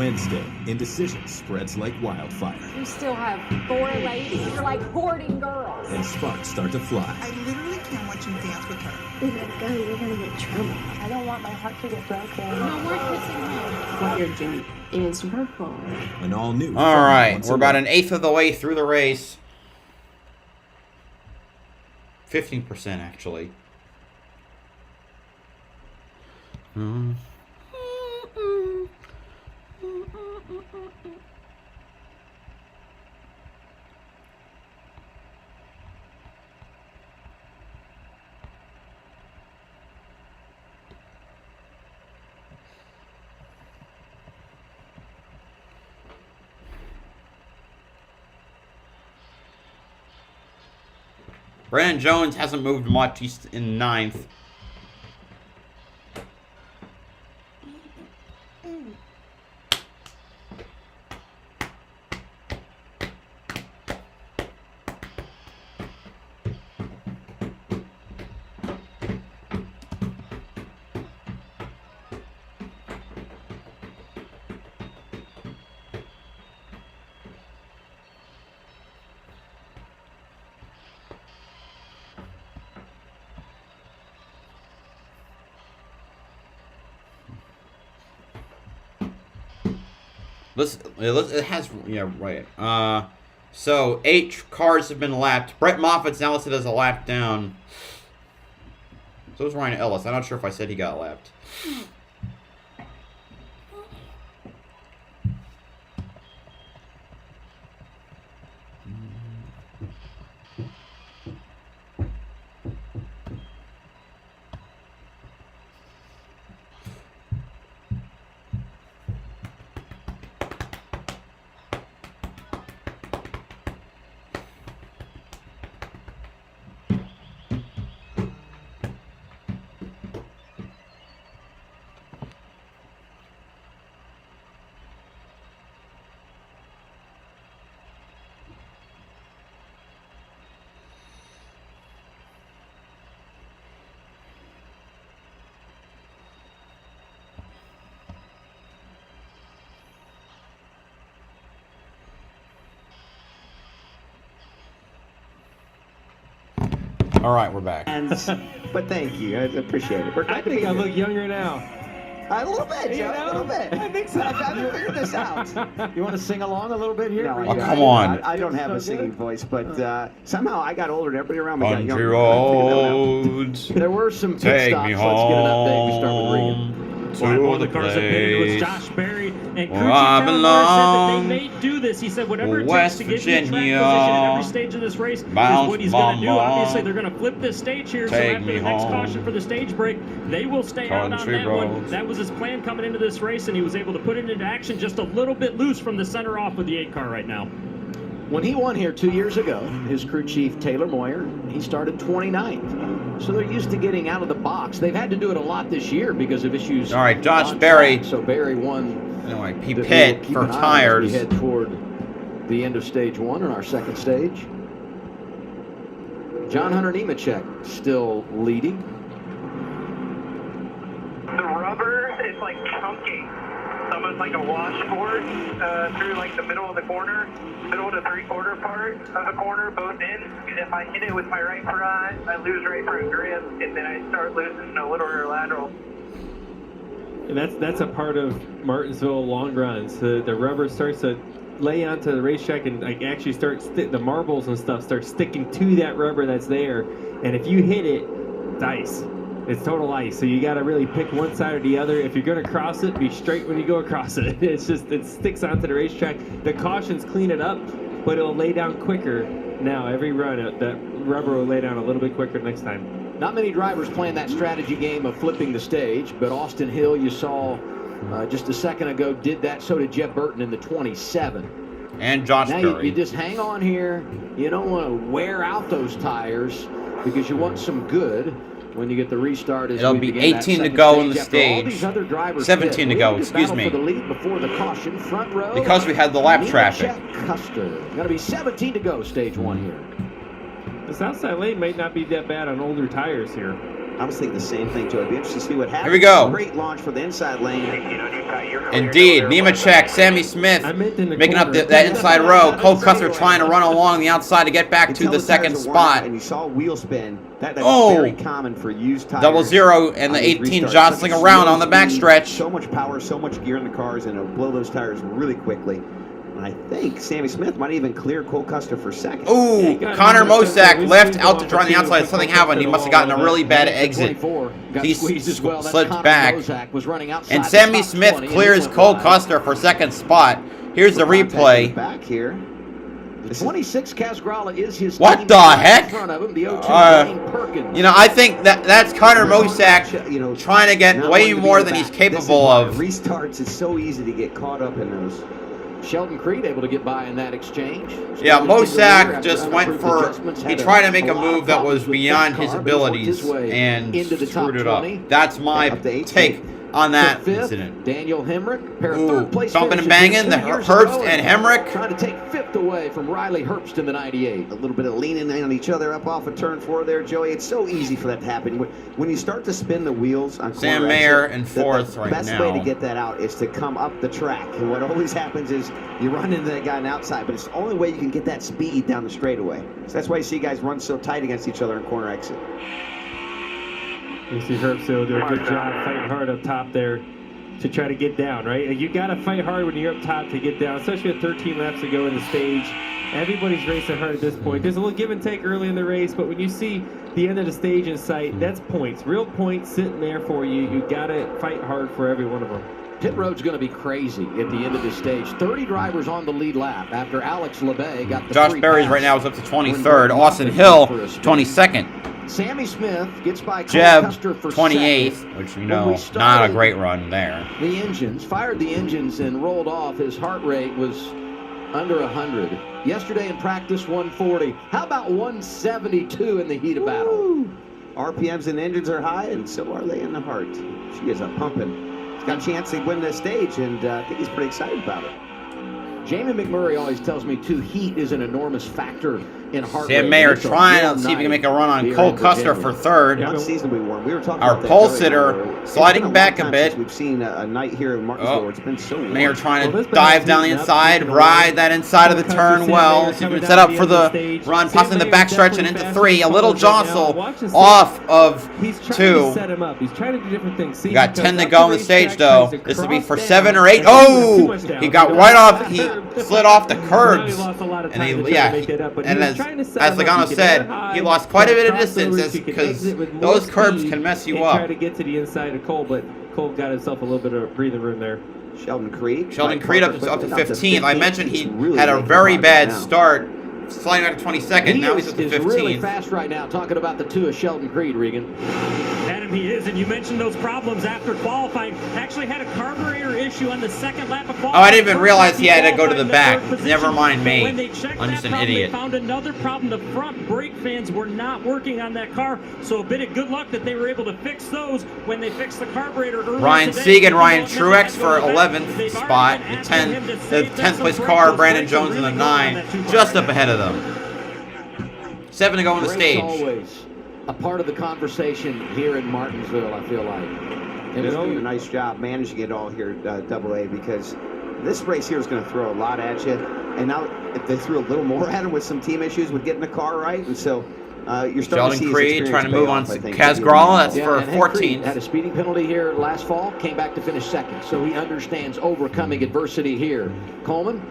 Wednesday, indecision spreads like wildfire. You still have 4 ladies. You're like hoarding girls. And sparks start to fly. I literally can't watch you dance with her. You better go. You're going to get in trouble. I don't want my heart to get broken. No, we're kissing him. What you're doing is your fault. An all new. All right, we're about an eighth of the way through the race. 15% actually. Brandon Jones hasn't moved much. He's in 9th. It has, yeah, right. So 8 cars have been lapped. Brett Moffitt's now listed as a lap down. So is Ryan Ellis. I'm not sure if I said he got lapped. All right, we're back. But thank you. I appreciate it. I think I look younger now. A little bit, Joe. A little bit. I think so. I've figured this out. You want to sing along a little bit here? No, Oh, come on. I don't have a singing voice, but somehow I got older and everybody around me got Country younger. roads, There were some pit take stops. me Let's get an update. We start with Regan. home One to of the the cars that pitted was place Josh Berry, and crew where chief I Taylor Moore said that belong. they may do this. He said whatever it West takes to get you track Virginia, position at every stage of this race is bounce what he's going to do. mama, Obviously, they're going to flip this stage here, so take after me the next home. caution for the stage break, they will stay out on Country that one. roads. That was his plan coming into this race, and he was able to put it into action just a little bit loose from the center off with the 8 car right now. When he won here 2 years ago, his crew chief, Taylor Moyer, he started 29th. So they're used to getting out of the box. They've had to do it a lot this year because of issues. All right, Josh on Berry. track. So Berry won. Anyway, he that pit we'll keep for an eye on tires. as we head toward the end of stage 1 in our second stage. John Hunter Nemechek still leading. The rubber is like chunky. It's almost like a washboard through like the middle of the corner, middle to 3/4 part of the corner, both ends. And if I hit it with my right front, I lose right front grip, and then I start losing a little rear lateral. And that's a part of Martinsville long runs. The rubber starts to lay onto the racetrack and like actually start the marbles and stuff start sticking to that rubber that's there. And if you hit it, it's ice. It's total ice. So you got to really pick one side or the other. If you're going to cross it, be straight when you go across it. It's just it sticks onto the racetrack. The cautions clean it up, but it'll lay down quicker. Now every run, that rubber will lay down a little bit quicker next time. Not many drivers playing that strategy game of flipping the stage, but Austin Hill, you saw just a second ago, did that. So did Jeff Burton in the 27. And Josh Now Berry. you just hang on here. You don't want to wear out those tires because you want some good when you get the restart. It'll be 18 to go in the stage. 17 to go, excuse me. For the lead before the caution, front row. Because we had the lap traffic. Custer. Going to be 17 to go, stage 1 here. The south side lane might not be that bad on older tires here. I was thinking the same thing, Joe. It'd be interesting to see what happens. Here we go. Great launch for the inside lane. Indeed, Nemechek, Sammy Smith making up that inside row. Cole Custer trying to run along the outside to get back to the second spot. And you saw wheel spin. That's Oh. very common for used tires. 00 and the 18 jostling around on the backstretch. So much power, so much gear in the cars, and it'll blow those tires really quickly. And I think Sammy Smith might even clear Cole Custer for second. Ooh, Connor Mosack left out to try on the outside. Something happened. He must have gotten a really bad exit. He slipped back. And Sammy Smith clears Cole Custer for second spot. Here's the replay. Back here. The 26 Casgrala is his What the heck? in front of him, the 02 Wayne Perkins. You know, I think that's Connor Mosack trying to get way more than he's capable of. Restarts, it's so easy to get caught up in those. Sheldon Creed able to get by in that exchange. Yeah, Mosack just went for, he tried to make a move that was beyond his abilities and screwed it up. That's my take on that incident. Daniel Hemrick, pair of Ooh, third-place bumping and finishes banging, the 2 years Herbst ago, and Hemrick. Trying to take fifth away from Riley Herbst in the 98. A little bit of leaning on each other up off of turn 4 there, Joey. It's so easy for that to happen. When you start to spin the wheels on Sam corner Mayer exit, in fourth right now. The best way to get that out is to come up the track. And what always happens is you run into that guy on the outside, but it's the only way you can get that speed down the straightaway. So that's why you see guys run so tight against each other in corner exit. You see Herbst do a good job fighting hard up top there to try to get down, right? You got to fight hard when you're up top to get down, especially with 13 laps to go in the stage. Everybody's racing hard at this point. There's a little give and take early in the race, but when you see the end of the stage in sight, that's points, real points sitting there for you. You got to fight hard for every one of them. Pit road's going to be crazy at the end of this stage. 30 drivers on the lead lap after Alex LeBay got the Josh Berry's right now is up to 23rd. Austin Hill, 22nd. Sammy Smith gets by Cole Jeb, Custer for 28th, second. which you know, not a great run there. The engines, fired the engines and rolled off. His heart rate was under 100. Yesterday in practice, 140. How about 172 in the heat of battle? RPMs and engines are high, and so are they in the heart. She is a pumping. He's got a chance to win this stage, and I think he's pretty excited about it. Jamie McMurray always tells me, too, heat is an enormous factor in heart rate. Sam Mayer trying to see if he can make a run on Cole Custer for third. Unseasonably warm. We were talking Our about that pole earlier. sitter sliding back a bit. We've seen a night here in Martinsville. It's been so warm. Mayer trying to dive down the inside, ride that inside of the turn well. So you can set up for the run, passing the backstretch and into 3. A little jostle off of 2. He's trying to set him up. He's trying to do different things. We got 10 to go on the stage, though. This will be for 7 or 8. Oh! He got right off. He slid off the curbs. And as Logano said, he lost quite a bit of distance because those curbs can mess you up. Try to get to the inside of Cole, but Cole got himself a little bit of breathing room there. Sheldon Creed up to 15th. I mentioned he had a very bad start, sliding out to 22nd. Now he's up to 15th. He's really fast right now, talking about the 2 of Sheldon Creed, Regan. Adam, he is, and you mentioned those problems after qualifying. Actually had a carburetor issue on the second lap of qualifying. Oh, I didn't even realize he had to go to the back. Never mind me. When they checked I'm just an problem, idiot. They found another problem. The front brake fans were not working on that car, so a bit of good luck that they were able to fix those when they fixed the carburetor earlier Ryan today. Sieg and Ryan Truex for 11th spot. The 10th place car, Brandon Jones in the 9, just up ahead of them. 7 to go on the stage. Always a part of the conversation here in Martinsville, I feel like. And it's doing a nice job managing it all here, AA, because this race here is going to throw a lot at you. And now, if they threw a little more at him with some team issues with getting the car right, and so you're starting to see Sheldon Creed trying to move on to Casgrala. That's for 14th. Had a speeding penalty here last fall, came back to finish second, so he understands overcoming adversity here. Coleman?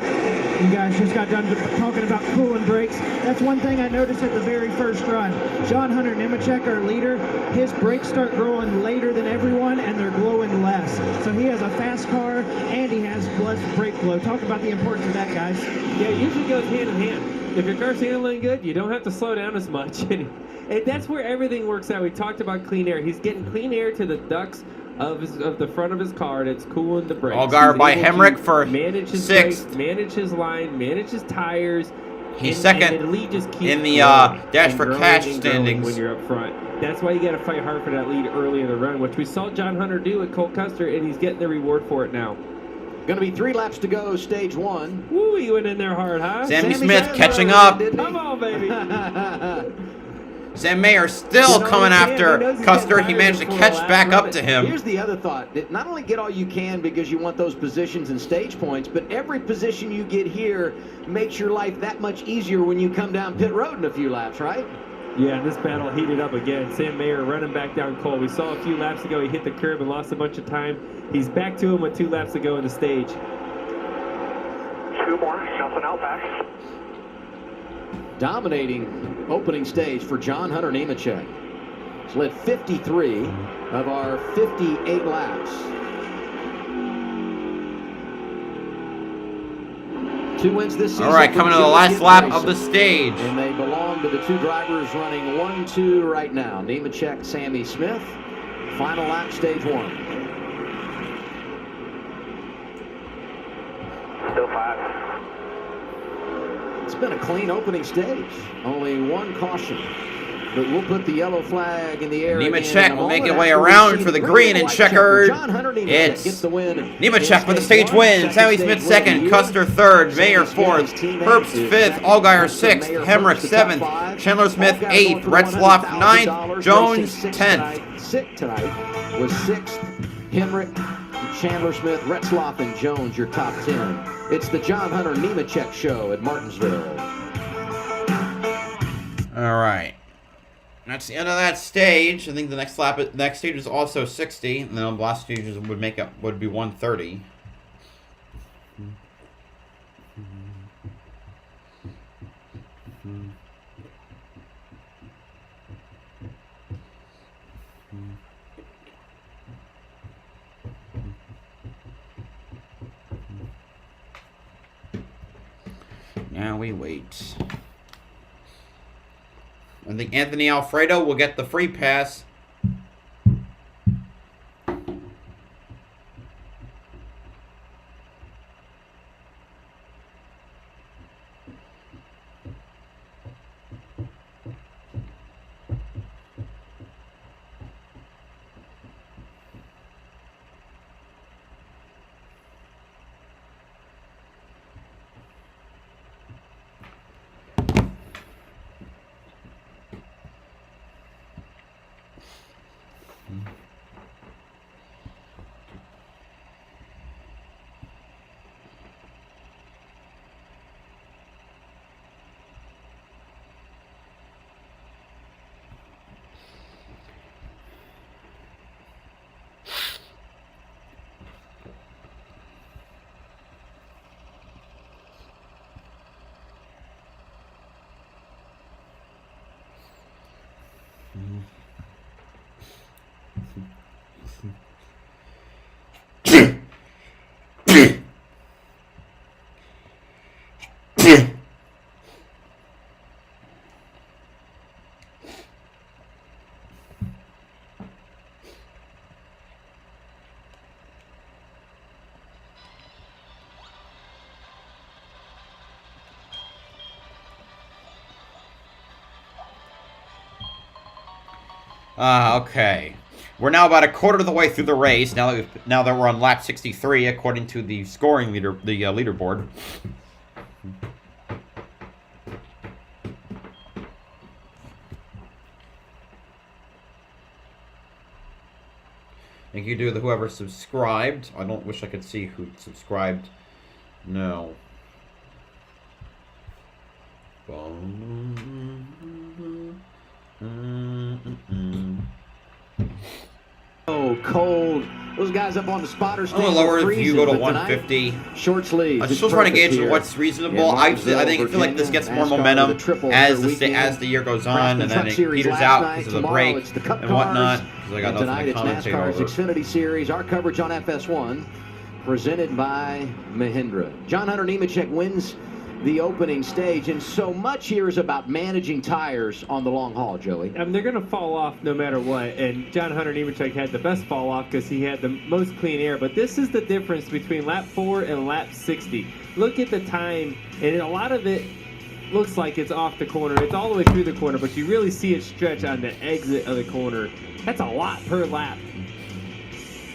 You guys just got done talking about cooling brakes. That's one thing I noticed at the very first run. John Hunter Nemechek, our leader, his brakes start growing later than everyone, and they're glowing less. So he has a fast car, and he has less brake flow. Talk about the importance of that, guys. Yeah, it usually goes hand in hand. If your car's handling good, you don't have to slow down as much. And that's where everything works out. We talked about clean air. He's getting clean air to the ducts of the front of his car that's cooling the brakes. Allgaier by Hemrick for manage his 6th. brakes, manage his line, manage his tires. He's second in the Dash for Cash standings. When you're up front. That's why you got to fight hard for that lead early in the run, which we saw John Hunter do with Cole Custer, and he's getting the reward for it now. Going to be 3 laps to go, stage 1. Woo, he went in there hard, huh? Sammy Smith catching up. Come on, baby. Sam Mayer still coming after Custer. He managed to catch back up to him. Here's the other thought. Not only get all you can because you want those positions and stage points, but every position you get here makes your life that much easier when you come down pit road in a few laps, right? Yeah, this battle heated up again. Sam Mayer running back down Cole. We saw a few laps ago he hit the curb and lost a bunch of time. He's back to him with 2 laps to go in the stage. 2 more, nothing out back. Dominating opening stage for John Hunter Nemechek. He's led 53 of our 58 laps. 2 wins this season. All right, coming to the last lap of the stage. And they belong to the 2 drivers running 1-2 right now. Nemechek, Sammy Smith. Final lap, stage 1. Still 5. It's been a clean opening stage. Only 1 caution. But we'll put the yellow flag in the air. Nemechek will make his way around for the green and checkered. It's Nemechek for the stage win. Sammy Smith second, Custer third, Mayer fourth, Herbst fifth, Allgaier sixth, Hemrick seventh, Chandler Smith eighth, Retzloff ninth, Jones 10th. Sick tonight was 6th. Hemrick, Chandler Smith, Retzloff, and Jones, your top 10. It's the John Hunter Nemechek Show at Martinsville. All right. That's the end of that stage. I think the next stage is also 60, and then the last stage would be 130. Now we wait. I think Anthony Alfredo will get the free pass. Okay. We're now about a quarter of the way through the race. Now that we're on lap 63, according to the scoring leaderboard. Thank you to whoever subscribed. I don't wish I could see who subscribed. No. Oh, cold. Those guys up on the spotter stand. I'm gonna lower if you go to 150. Short sleeves. I'm still trying to gauge what's reasonable. I feel like this gets more momentum as the year goes on, and then it peters out because of the break and whatnot. Because I got nothing tonight to it's commentate NASCAR's over. Xfinity Series. Our coverage on FS1, presented by Mahindra. John Hunter Nemechek wins the opening stage, and so much here is about managing tires on the long haul, Joey. I mean, they're going to fall off no matter what, and John Hunter Nemechek had the best fall off because he had the most clean air, but this is the difference between lap 4 and lap 60. Look at the time, and a lot of it looks like it's off the corner. It's all the way through the corner, but you really see it stretch on the exit of the corner. That's a lot per lap.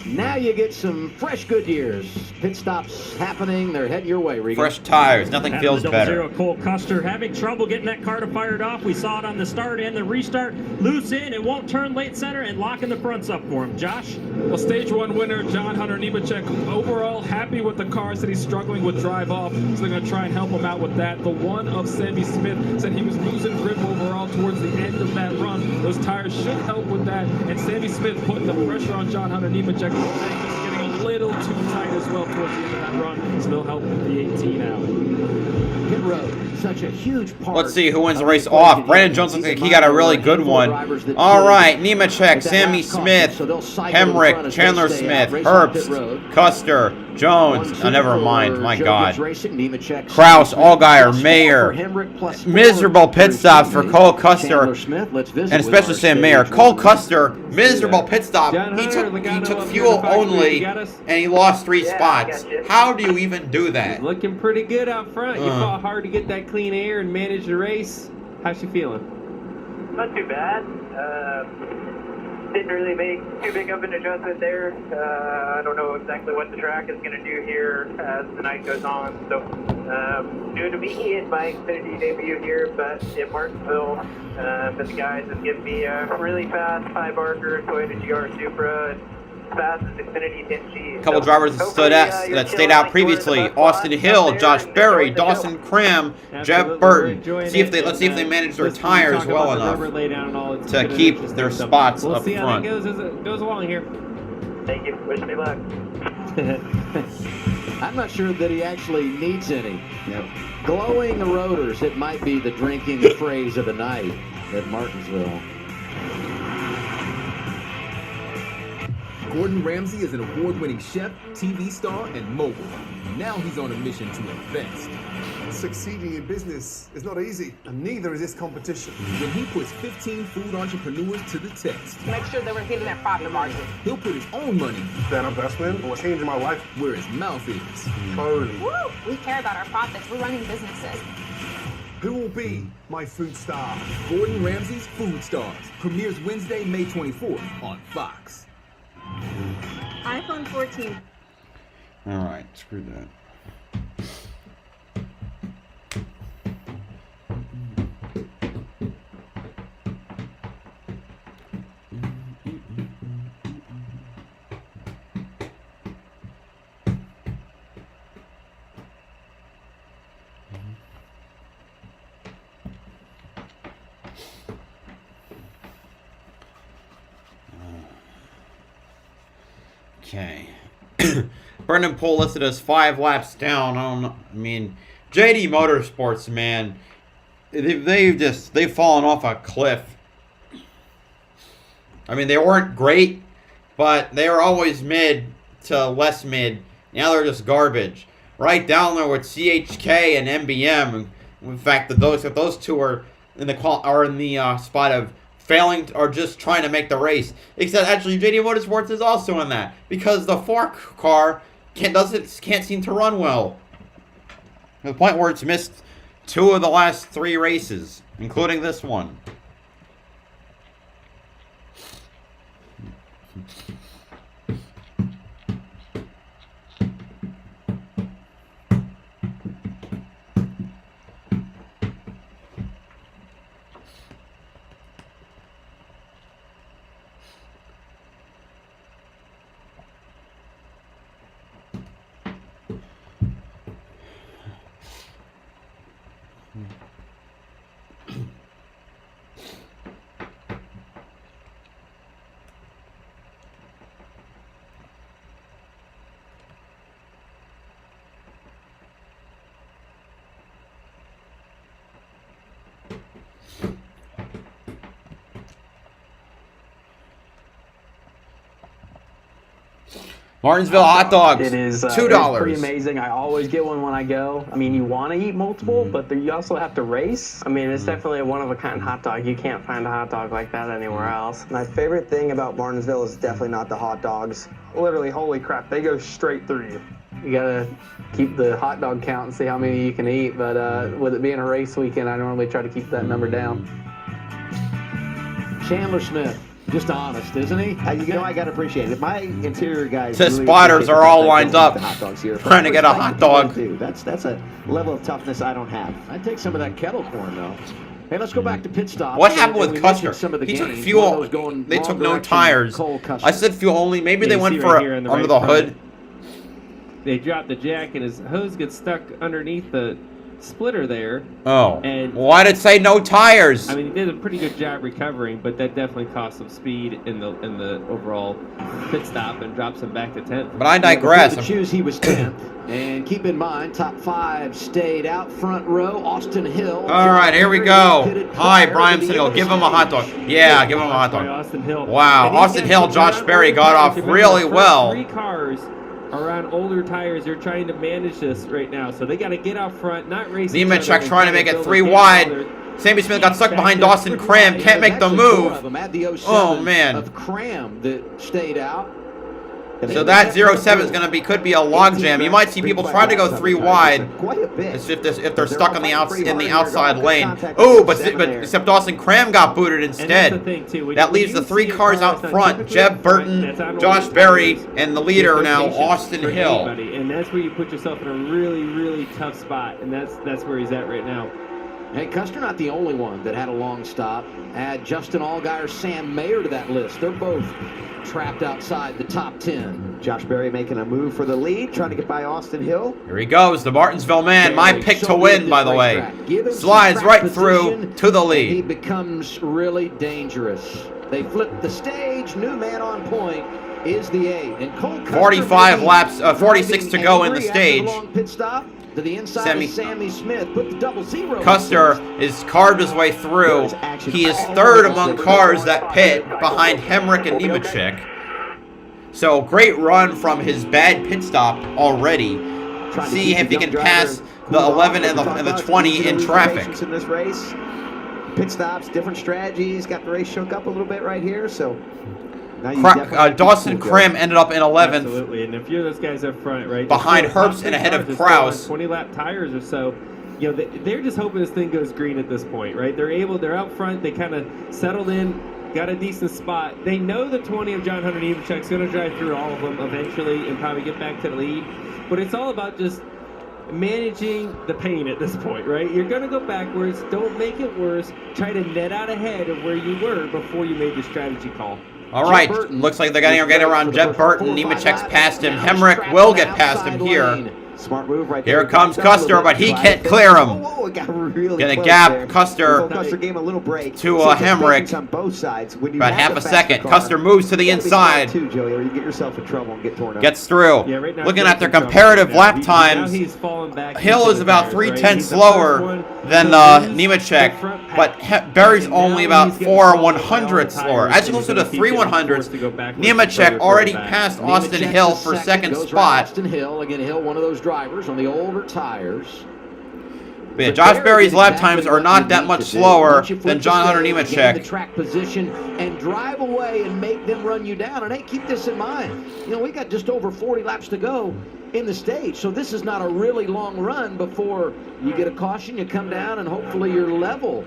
Now you get some fresh Goodyears. Pit stops happening. They're heading your way, Regan. Fresh tires. Nothing feels better. Cole Custer having trouble getting that car to fire it off. We saw it on the start and the restart. Loose in, it won't turn late center, and locking the fronts up for him. Josh? Well, stage 1 winner, John Hunter Nemechek, overall happy with the car, said he's struggling with drive off, so they're going to try and help him out with that. The one of Sammy Smith said he was losing grip overall towards the end of that run. Those tires should help with that, and Sammy Smith putting the pressure on John Hunter Nemechek, saying it's getting a little too tight as well towards the end of that run, so they'll help with the 18 out. Pit road, such a huge part. Let's see who wins the race off. Brandon Jones looks like he got a really good one. All right, Nemechek, Sammy Smith, Hemrick, Chandler Smith, Herbst, Custer, Jones. Oh, never mind. My God. Kraus, Allgaier, Mayer. Miserable pit stops for Cole Custer, and especially Sam Mayer. Cole Custer, miserable pit stop. He took fuel only, and he lost 3 spots. How do you even do that? Looking pretty good out front. You fought hard to get that clean air and manage the race. How's she feeling? Not too bad. Didn't really make too big of an adjustment there. I don't know exactly what the track is going to do here as the night goes on. So, new to me in my Xfinity debut here, but in Martinsville. But the guys have given me a really fast 5-barker Toyota GR Supra. And fastest Xfinity 10G. A couple drivers that stayed out previously: Austin Hill, Josh Berry, Dawson Cram, Jeff Burton. Let's see if they manage their tires well enough to keep their spots up front. We'll see how that goes as it goes along here. Thank you. Wish me luck. I'm not sure that he actually needs any. Glowing rotors, it might be the drinking phrase of the night at Martinsville. Gordon Ramsay is an award-winning chef, TV star, and mogul. Now he's on a mission to invest. Succeeding in business is not easy, and neither is this competition. When he puts 15 food entrepreneurs to the test, Make sure that we're hitting that profit margin. he'll put his own money That investment was changing my life. where his mouth is. Totally. Woo! We care about our profits. We're running businesses. Who will be my food star? Gordon Ramsay's Food Stars premieres Wednesday, May 24th on Fox. iPhone 14. All right, screw that. Okay. Brendan Poole listed as 5 laps down. I mean, JD Motorsports, man, they've fallen off a cliff. I mean, they weren't great, but they were always mid to less mid. Now they're just garbage. Right down there with CHK and MBM. In fact, if those two are in the spot of failing or just trying to make the race. Except actually JD Motorsports is also in that because the fork car can't seem to run well. To the point where it's missed 2 of the last 3 races, including this one. Martinsville hot dogs. It is $2. It's pretty amazing. I always get one when I go. I mean, you want to eat multiple, but you also have to race. I mean, it's definitely a one-of-a-kind hot dog. You can't find a hot dog like that anywhere else. My favorite thing about Martinsville is definitely not the hot dogs. Literally, holy crap, they go straight through you. You gotta keep the hot dog count and see how many you can eat. But with it being a race weekend, I normally try to keep that number down. Chandler Smith Just honest, isn't he? You know, I got to appreciate it. My interior guys. The really spotters appreciate are the all fact lined that up, the hot dogs here. trying to get a Respect hot people dog. too. That's a level of toughness I don't have. I'd take some of that kettle corn, though. Hey, let's go back to pit stop. What happened with we Custer? mentioned some of the He took games. fuel. One of those going They wrong took no direction, tires. Cole Custer. I said fuel only. Maybe Yeah, they you went see for right here in the under right the front. hood. They dropped the jack and his hose gets stuck underneath the splitter there. Oh. And Why did it say no tires? I mean, he did a pretty good job recovering, but that definitely cost some speed in the overall pit stop and drops him back to 10th. But I digress. Before the choose, he was 10th. And keep in mind, top 5 stayed out front row. Austin Hill. All right, here we go. Hi, Brian Siegel. Give him a hot dog. Yeah, give him a hot By dog. Austin Hill. Wow, And these Austin guys Hill, are Josh not Berry old got off tires. Remember, really the first well. 3 cars are on older tires. They're trying to manage this right now, so they got to get out front, not race. each other Nemechek and trying to kinda make it build 3 a gap wide. while they're- Sammy Smith got stuck Back behind there, Dawson pretty Cram. wide. Can't make the Actually, 4 move. of them. Add the 07 Oh, man. of Cram that stayed out. So that 07 is going to be, could be a logjam. You might see people trying to go 3 wide. Quite a bit. If they're stuck on the in the outside lane. Oh, but except Dawson Cram got booted And that's the instead. thing, too. When That you leaves the 3 see a cars car out that's front. typically Jeb up front, Burton, that's on Josh older Berry, tires, and the leader there's now, no patience Austin for Hill. anybody, and that's where you put yourself in a really, really tough spot, and that's where he's at right now. Hey, Custer not the only one that had a long stop. Add Justin Allgaier, Sam Mayer to that list. They're both trapped outside the top 10. Josh Berry making a move for the lead, trying to get by Austin Hill. Here he goes, the Martinsville man. My pick So to good win, at by this the way. racetrack. Give him some Slides track right through position, to the and he lead. becomes really dangerous. They flip the stage. New man on point is the 8. And Cole Custer 45 maybe laps, 46 to driving go in the angry after stage. long pit stop. To the inside Sammy- of Sammy Smith. Put the double zero. Custer is carved his way through. He is third among cars that pit behind Hemrick and Nemechek. So great run from his bad pit stop already. See if he can pass the 11 and the 20 in traffic. In this race, pit stops, different strategies, got the race shook up a little bit right here. So now you definitely Dawson Cram ended up in 11th. Absolutely, and if you're those guys up front, right? Behind the top Herbst 10 and ahead of cars are still on Kraus. 20-lap tires or so. You know, they're just hoping this thing goes green at this point, right? They're out front. They kind of settled in, got a decent spot. They know the 20 of John Hunter Nemechek's going to drive through all of them eventually and probably get back to the lead. But it's all about just managing the pain at this point, right? You're going to go backwards. Don't make it worse. Try to net out ahead of where you were before you made the strategy call. All right, looks like they're getting around Jeb Burton. Nemechek's past him. Hemrick will get past him here. Smart move right there. Here comes Custer, but he can't clear him. Whoa, it got really Gonna close gap there. Custer Custer gave him a little break. to So just Hemrick. patience on both sides. When you About have half the a faster second. car, Custer moves to the you gotta be smart inside. too, Joey, or you get yourself in trouble and get torn up. Gets through. Yeah, right now Looking he's at their in trouble comparative right now. lap Now times, he's fallen back Hill into is the about tires, 3 right? tenths He's the first slower one than to lose the Nemechek, front but pack. Berry's And only now about he's getting 4 followed by all the 100ths slower. tires, As you and close to he's the gonna 3 keep getting 100s, forced to go backwards Nemechek further already back. passed Austin Nemechek's Hill the for second goes spot. Austin Hill. Again, Hill, one of those drivers on the older tires. But yeah, Josh Berry's lap times are not that much slower than John Hunter Gain the Nemechek. track position and drive away and make them run you down. And hey, keep this in mind. You know, we got just over 40 laps to go in the stage, so this is not a really long run before you get a caution, you come down, and hopefully you're level.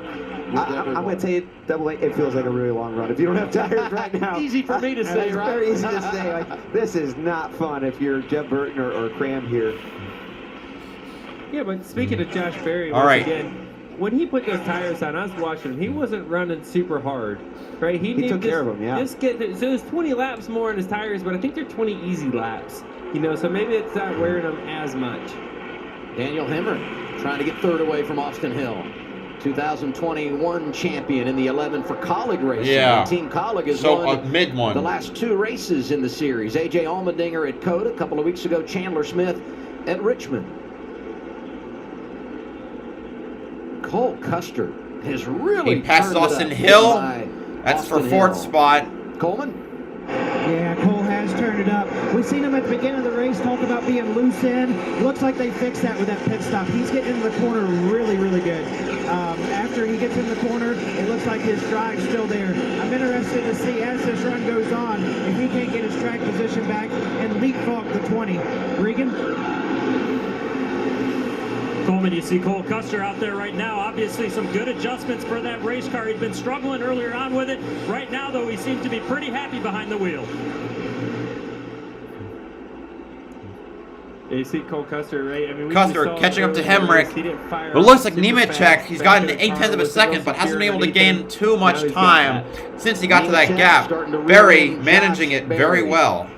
I'm going to tell you, Double A, it feels like a really long run. If you don't have tires right now. Easy for me to say, it's right? very easy to say. Like, this is not fun if you're Jeb Burton or Cram here. Yeah, but speaking of Josh Berry, All once right. again, when he put those tires on, I was watching him. He wasn't running super hard, right? He took care of them, yeah. Just get so there's 20 laps more on his tires, but I think they're 20 easy laps. You know, so maybe it's not wearing them as much. Daniel Hemrick trying to get third away from Austin Hill. 2021 champion in the 11 for Colleague Racing. Yeah. And Team Colleague has So won a mid one. the last 2 races in the series. A.J. Allmendinger at Coda a couple of weeks ago. Chandler Smith at Richmond. Cole Custer has really He passed turned it Austin up. Hill. By That's for Austin 4th Hill. spot. Coleman? Yeah, Cole has turned it up. We've seen him at the beginning of the race talk about being loose in. Looks like they fixed that with that pit stop. He's getting in the corner really, really good. After he gets in the corner, it looks like his drive's still there. I'm interested to see as this run goes on if he can't get his track position back and leapfrog the 20. Regan? Coleman, you see Cole Custer out there right now. Obviously some good adjustments for that race car. He'd been struggling earlier on with it. Right now, though, he seems to be pretty happy behind the wheel. You see Cole Custer, right? I mean, Custer catching up to Hemrick. It looks like Nemechek, he's gotten 8/10 of a second, but hasn't been able to gain too much time since he got to that gap. Berry managing it very well.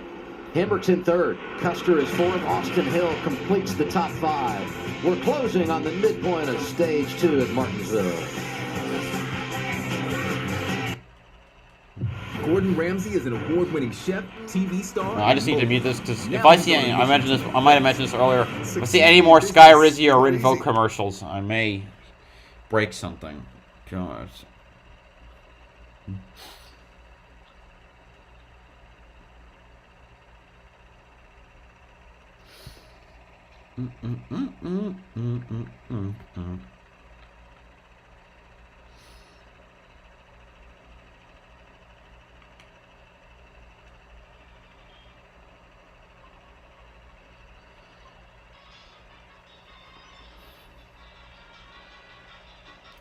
Hemrick's in third. Custer is fourth. Austin Hill completes the top 5. We're closing on the midpoint of stage 2 at Martinsville. Gordon Ramsay is an award-winning chef, TV star. I just need to mute this because if I see any, I might have mentioned this earlier. If I see any more Sky Rizzi or Rinvolt commercials, I may break something. God.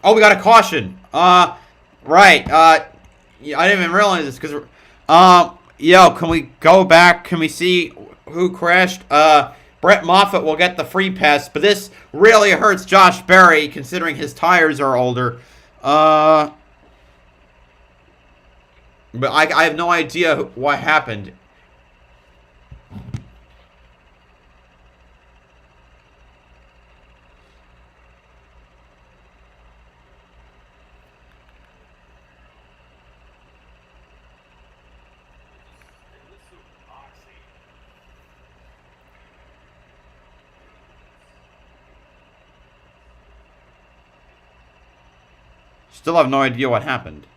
Oh, we got a caution. Right. Yeah, I didn't even realize this because, yo, can we go back? Can we see who crashed? Brett Moffitt will get the free pass, but this really hurts Josh Berry considering his tires are older. But I have no idea what happened. Still have no idea what happened.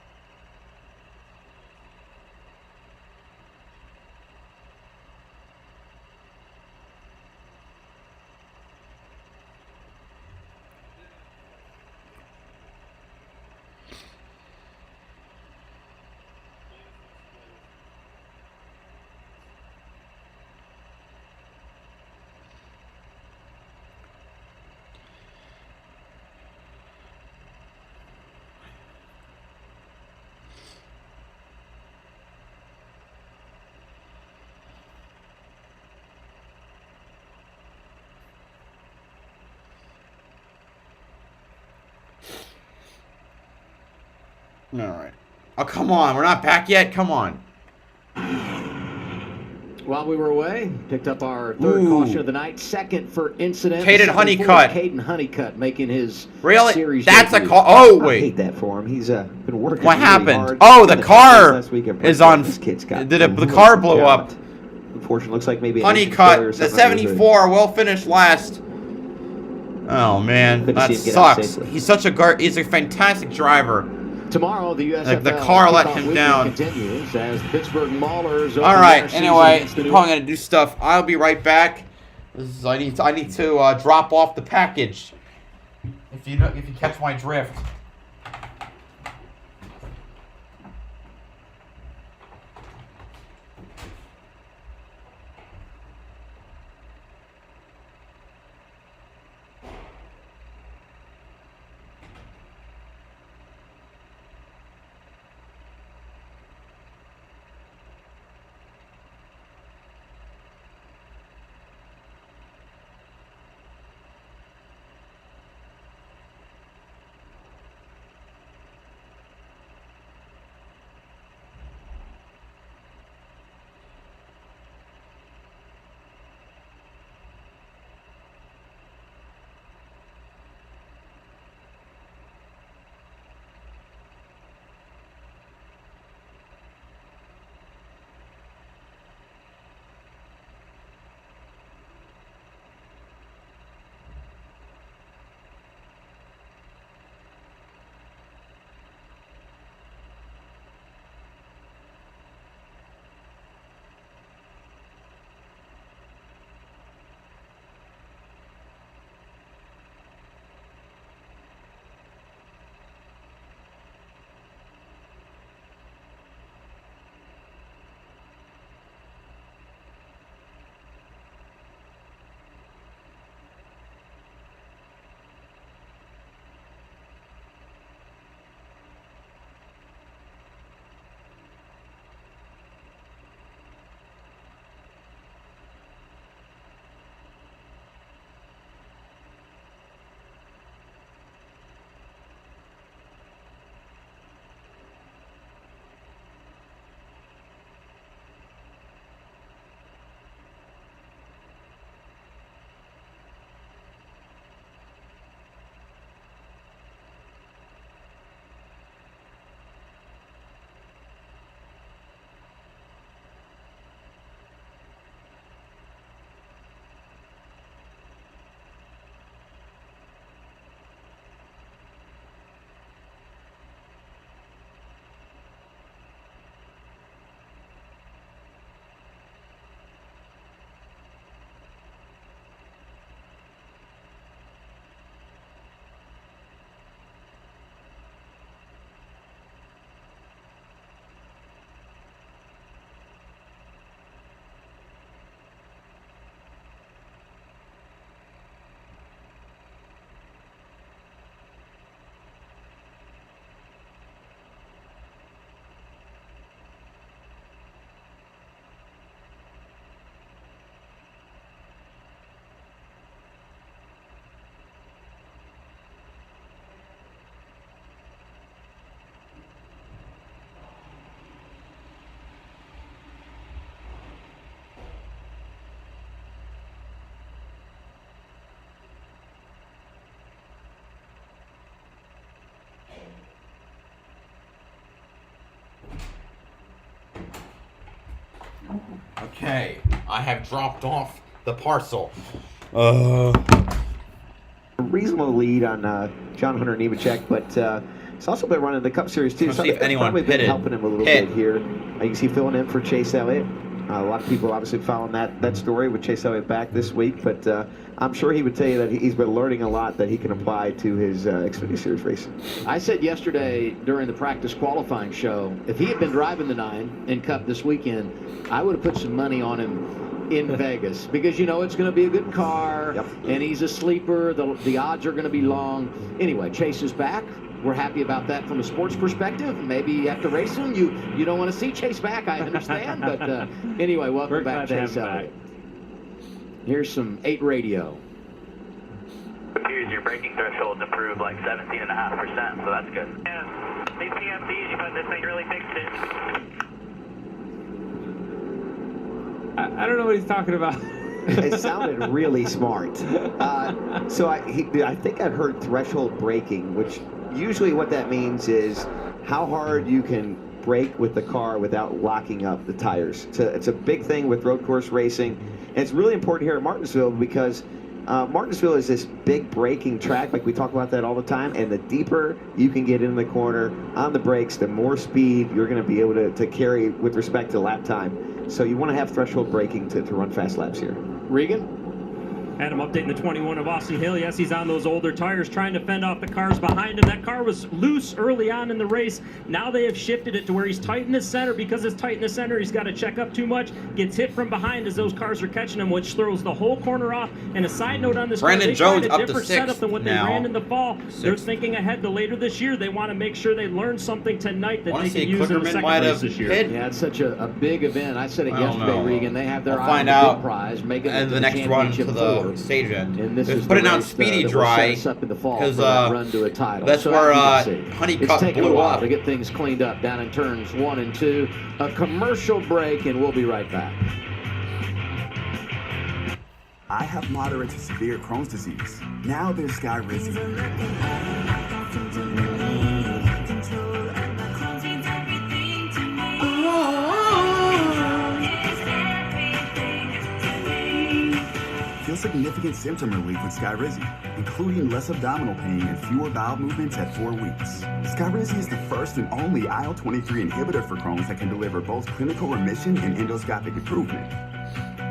All right. Oh, come on. We're not back yet? Come on. While we were away, picked up our third caution of the night. Second for incident. Caden Honeycutt. Caden Honeycutt making his Really? That's a call. Oh, wait. I hate that for him. He's been working What really happened? hard. Oh, the car Last week at is on. This kid's got The car blew up. Unfortunately, looks like maybe Honeycutt, the 74 will finish last. Oh man, that sucks. He's such a he's a fantastic driver. Tomorrow, the USFL like the car let him down. Continues as Pittsburgh Maulers. All right. Anyway, I'm probably gonna do stuff. I'll be right back. I need to drop off the package. If you catch my drift. Okay, I have dropped off the parcel. Reasonable lead on John Hunter Nemechek, but he's also been running the Cup Series too. Let's So see if that's anyone probably been pitted. helping him a little bit here. You can see filling in for Chase Elliott. A lot of people obviously following that story with Chase Elliott back this week, but I'm sure he would tell you that he's been learning a lot that he can apply to his Xfinity Series racing. I said yesterday during the practice qualifying show, if he had been driving the 9 in Cup this weekend, I would have put some money on him in Vegas, because you know it's going to be a good car, and he's a sleeper. The odds are going to be long. Anyway, Chase is back. We're happy about that from a sports perspective. Maybe you have to race him. You don't want to see Chase back, I understand. But anyway, welcome back, Chase Elliott. Here's some 8 radio. It appears your braking threshold's improved like 17.5%, so that's good. Yeah, these PMCs, but this thing really fixed it. I don't know what he's talking about. It sounded really smart. So I think I've heard threshold braking, which usually what that means is how hard you can brake with the car without locking up the tires. It's a big thing with road course racing, and it's really important here at Martinsville because Martinsville is this big braking track, like we talk about that all the time, and the deeper you can get in the corner on the brakes, the more speed you're going to be able to carry with respect to lap time. So you want to have threshold braking to run fast laps here. Regan? Adam updating the 21 of Austin Hill. Yes, he's on those older tires trying to fend off the cars behind him. That car was loose early on in the race. Now they have shifted it to where he's tight in the center. Because it's tight in the center, he's got to check up too much. Gets hit from behind as those cars are catching him, which throws the whole corner off. And a side note on this car, they tried a different setup than what they ran in the fall. They're thinking ahead to later this year. They want to make sure they learn something tonight that they can use in the second race this year. Yeah, it's such a big event. I said it yesterday, Regan. They have their eye on the big prize, making it to the next run to the stage end. Let's put it on speedy dry because that's where Honeycutt taking a blew while up. to get things cleaned up down in turns 1 and 2. A commercial break, and we'll be right back. I have moderate to severe Crohn's disease. Now there's Skyrizi. Feel significant symptom relief with Skyrizi, including less abdominal pain and fewer bowel movements at 4 weeks. Skyrizi is the first and only IL-23 inhibitor for Crohn's that can deliver both clinical remission and endoscopic improvement.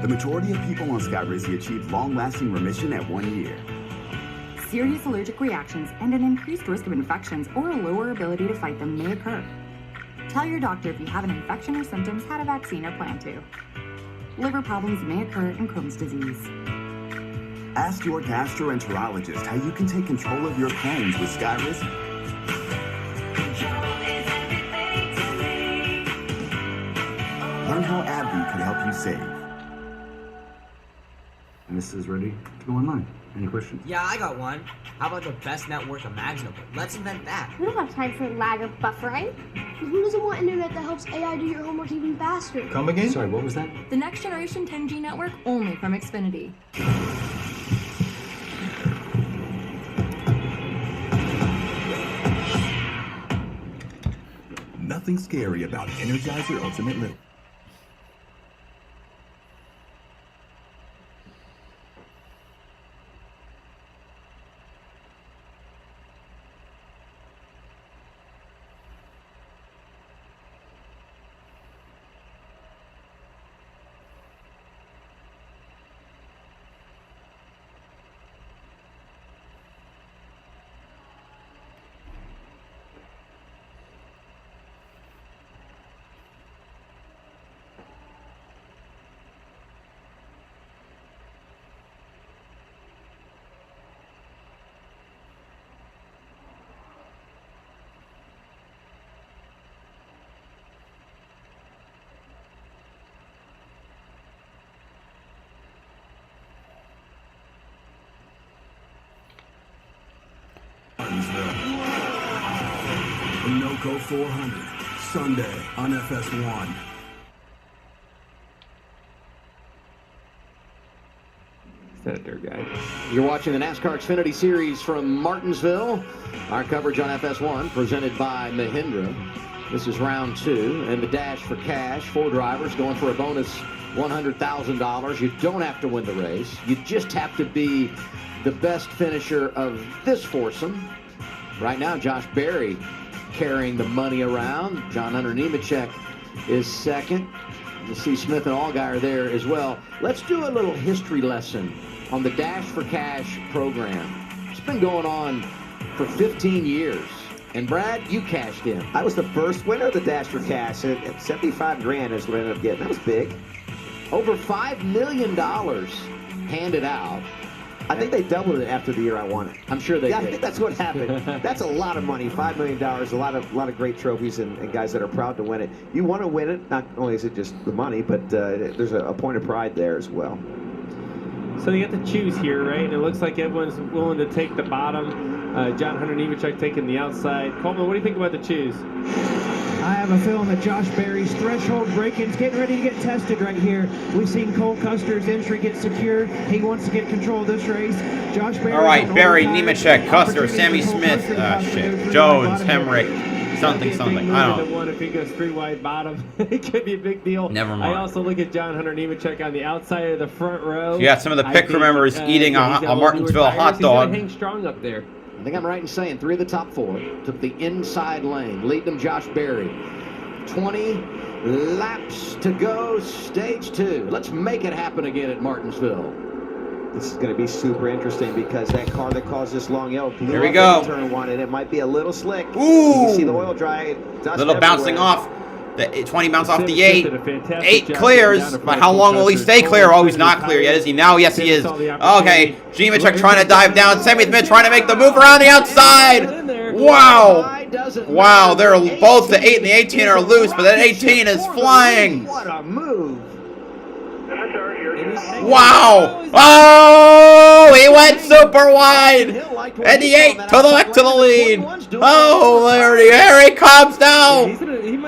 The majority of people on Skyrizi achieve long-lasting remission at 1 year. Serious allergic reactions and an increased risk of infections or a lower ability to fight them may occur. Tell your doctor if you have an infection or symptoms, had a vaccine, or plan to. Liver problems may occur in Crohn's disease. Ask your gastroenterologist how you can take control of your Crohn's with Skyrizi. Learn how AbbVie could help you save. And this is ready to go online. Any questions? Yeah, I got one. How about the best network imaginable? Let's invent that. We don't have time for lag or buffering. Who doesn't want internet that helps AI do your homework even faster? Come again? Sorry, what was that? The next generation 10G network only from Xfinity. Nothing scary about Energizer Ultimate Living. Martinsville. Sunoco 400, Sunday on FS1. Senator guy. You're watching the NASCAR Xfinity Series from Martinsville. Our coverage on FS1 presented by Mahindra. This is round 2 and the dash for cash. 4 drivers going for a bonus $100,000. You don't have to win the race. You just have to be the best finisher of this foursome. Right now, Josh Berry carrying the money around. John Hunter Nemechek is second. You see Smith and Allgaier there as well. Let's do a little history lesson on the Dash for Cash program. It's been going on for 15 years. And Brad, you cashed in. I was the first winner of the Dash for Cash. At 75 grand is what I ended up getting. That was big. Over $5 million handed out. I think they doubled it after the year I won it. I'm sure they did. I think that's what happened. That's a lot of money, $5 million, a lot of great trophies and guys that are proud to win it. You want to win it, not only is it just the money, but there's a point of pride there as well. So you have to choose here, right? And it looks like everyone's willing to take the bottom. John Hunter Nemechek taking the outside. Coleman, what do you think about the choose? I have a feeling that Josh Berry's threshold break-in's getting ready to get tested right here. We've seen Cole Custer's entry get secured. He wants to get control of this race. Josh Berry. All right, Berry, Nemechek, Custer, Sammy Smith, Jones, Hemrick, something. I don't know. If he goes 3 wide bottom, it could be a big deal. Never mind. I also look at John Hunter Nemechek on the outside of the front row. You got some of the pit crew members eating a Martinsville hot dog. He's gonna hang strong up there. I think I'm right in saying 3 of the top 4 took the inside lane. Lead them Josh Berry. 20 laps to go, stage 2. Let's make it happen again at Martinsville. This is going to be super interesting because that car that caused this long yellow blew Here we up go. in turn 1, and it might be a little slick. Ooh. You can see the oil dry. Little bouncing off. The 20 bounce off the 8. 8 clears. But how long will he stay clear? Oh, he's not clear yet, is he? Now, yes, he is. Okay. Nemechek trying to dive down. Sammy Smith trying to make the move around the outside. Wow. Wow, they're both the 8 and the 18 are loose, but that 18 is flying. What a move. Wow. Oh, he went super wide. And the 8 to the lead. Oh, there he comes now.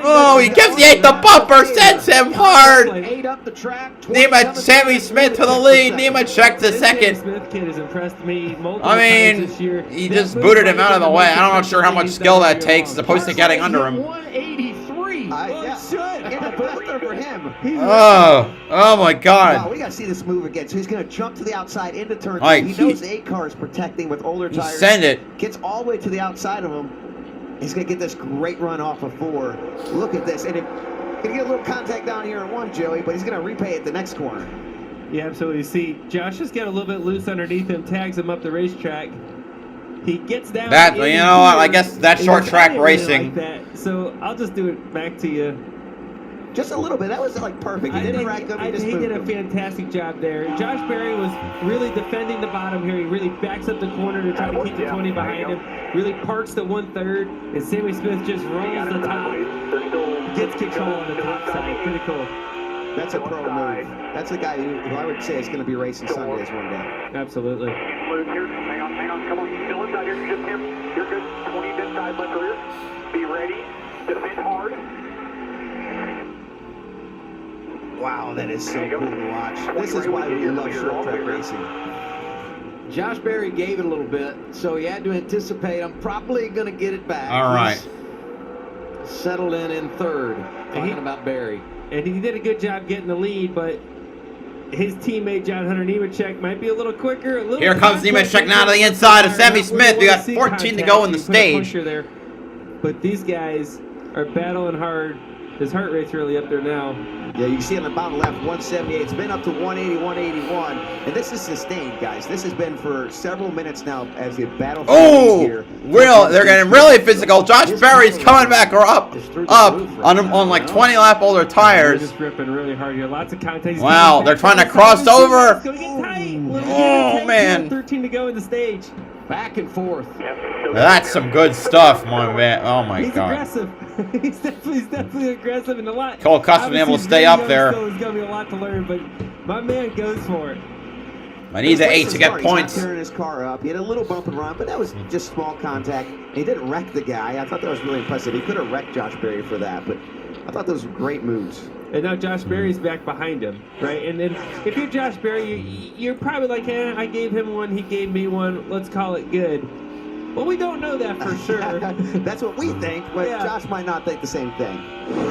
Oh, he gives the 8 the bumper, sends him hard. Sammy Smith to the lead. Nemechek to second. I mean, he just booted him out of the way. I'm not sure how much skill that takes as opposed to getting under him. 183. For him. Oh my God. Wow, we got to see this move again. So he's going to jump to the outside into turn 2. Right, he knows the 8 car is protecting with older tires. Send it. Gets all the way to the outside of him. He's going to get this great run off of 4. Look at this. And he's going to get a little contact down here at 1, Joey, but he's going to repay at the next corner. Yeah, absolutely. See, Josh has got a little bit loose underneath him, tags him up the racetrack. He gets down. That, you know what? I guess that's short track racing. Like that. So I'll just do it back to you. Just a little bit. That was like perfect. He didn't rack up. He did a fantastic job there. Josh Berry was really defending the bottom here. He really backs up the corner to try to keep the 20 behind him. Really parks the 1/3, and Sammy Smith just rolls the top, gets control on the top side. Pretty cool. That's a pro move. That's a guy who I would say is going to be racing Sundays one day. Absolutely. Hang on, come on. Still inside here. Just him. You're good. 20 inside left rear. Be ready. Defend hard. Wow, that is so cool to watch. This is why we love short track racing. Josh Berry gave it a little bit, so he had to anticipate. I'm probably going to get it back. All right. He's settled in 3rd. Talking about Berry. And he did a good job getting the lead, but his teammate John Hunter Nemechek might be a little quicker. Here comes Nemechek now to the inside of Sammy Smith. We got 14 to go in the stage. There. But these guys are battling hard. His heart rate's really up there now. Yeah, you can see on the bottom left, 178. It's been up to 180, 181. And this is sustained, guys. This has been for several minutes now as they battle for here. They're getting really physical. Josh Berry's coming back or up on like 20 lap older tires. Just ripping really hard here. Lots of contact. Wow, they're trying to cross over. It's going to get tight. Oh, man. 13 to go in the stage. Back and forth. That's some good stuff, my man. Oh, my God. Aggressive. He's definitely aggressive and a lot. Cole Custer been able to stay up there. There's going to be a lot to learn, but my man goes for it. I need the 8 to get points. He's not tearing his car up. He had a little bump and run, but that was just small contact. He didn't wreck the guy. I thought that was really impressive. He could have wrecked Josh Berry for that, but I thought those were great moves. And now Josh Berry's back behind him, right? And then if you're Josh Berry, you're probably like, I gave him one, he gave me one, let's call it good. Well, we don't know that for sure. That's what we think, but Josh might not think the same thing.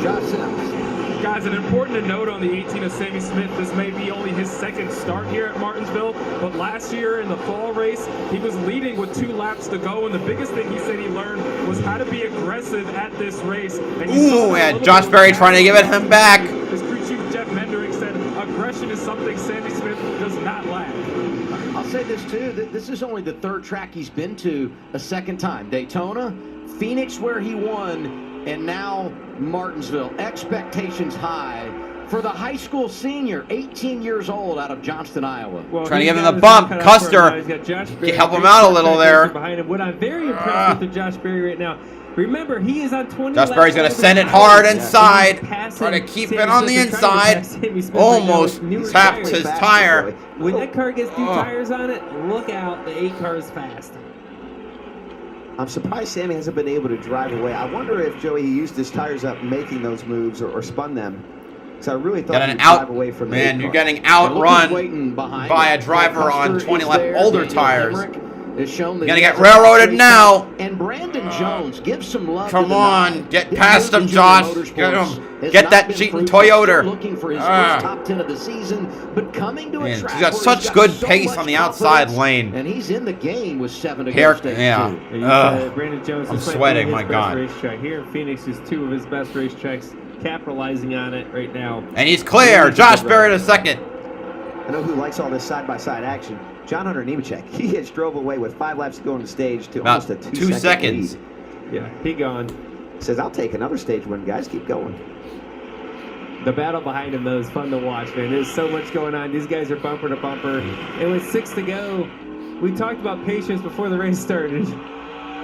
Josh Sims. Guys, and important to note on the 18 of Sammy Smith, this may be only his second start here at Martinsville, but last year in the fall race, he was leading with 2 laps to go, and the biggest thing he said he learned was how to be aggressive at this race. And Ooh, and Josh Berry trying to give it him back. His crew chief Jeff Menderick said aggression is something Sammy Smith does not lack. I'll say this too, this is only the 3rd track he's been to a second time. Daytona, Phoenix where he won, and now Martinsville. Expectations high for the high school senior, 18 years old, out of Johnston, Iowa. Well, trying to give him the bump. Custer, help him out a little there. Behind him. What I'm very impressed with Josh Berry right now, remember, he is on 20 Josh Berry's going to send it hard inside. Try to keep it on the inside. Almost tapped his tire. When that car gets 2 tires on it, look out. The 8 car is fast. I'm surprised Sammy hasn't been able to drive away. I wonder if Joey used his tires up making those moves or spun them. So I really thought he would drive away from man, you're getting outrun by a driver on 20 lap older tires. Gonna get railroaded now. And Brandon Jones gives some love. Come on, get past him, Josh. Get him. Get that cheating Toyota. Looking for his first top 10 of the season, but coming to a track he's got such good pace on the outside lane. And he's in the game with 7 to Here, go. Brandon Jones. I'm sweating. My God. Racetrack. Here in Phoenix is 2 of his best racetracks, capitalizing on it right now. And he's clear. Josh Berry to second. I know who likes all this side-by-side action. John Hunter Nemechek. He has drove away with 5 laps to go on the stage to about almost a 2 seconds. Lead. Yeah, he gone. Says, I'll take another stage win, guys. Keep going. The battle behind him, though, is fun to watch, man. There's so much going on. These guys are bumper to bumper. And with 6 to go, we talked about patience before the race started.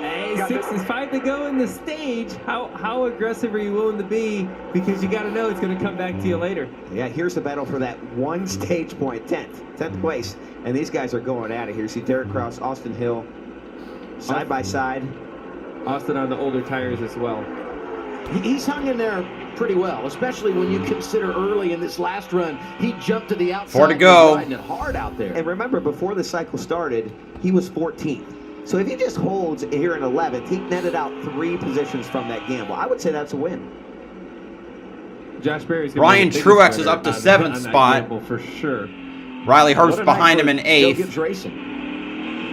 Hey, 5 to go in the stage. How aggressive are you willing to be? Because you got to know it's going to come back to you later. Yeah, here's the battle for that 1 stage point, 10th place. And these guys are going at it here. See Derek Kraus, Austin Hill, side by side. Austin on the older tires as well. He's hung in there pretty well, especially when you consider early in this last run, he jumped to the outside. 4 to go. Riding it hard out there. And remember, before the cycle started, he was 14th. So if he just holds here in 11th, he netted out 3 positions from that gamble. I would say that's a win. Josh Berry's Ryan Truex is up to 7th spot. For sure. Riley Herbst behind him in 8th. Gibbs Racing.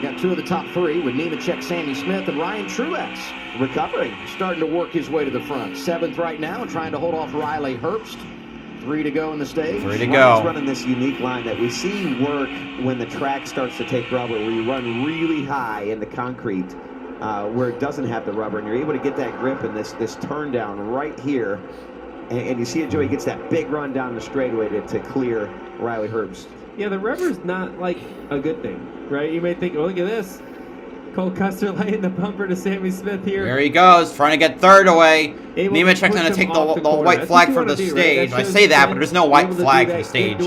Got 2 of the top 3 with Nemechek, Sammy Smith, and Ryan Truex recovering, starting to work his way to the front. 7th right now, trying to hold off Riley Herbst. 3 to go in the stage. 3 to go. Ryan's running this unique line that we see work when the track starts to take rubber, where you run really high in the concrete, where it doesn't have the rubber, and you're able to get that grip and this turn down right here. And you see it, Joey gets that big run down the straightaway to clear Riley Herbst. Yeah, the rubber's not like a good thing, right? You may think, oh, look at this. Cole Custer laying the bumper to Sammy Smith here. There he goes, trying to get 3rd away. Nemechek's going to take the white flag for the stage. I say that, but there's no white flag for the stage.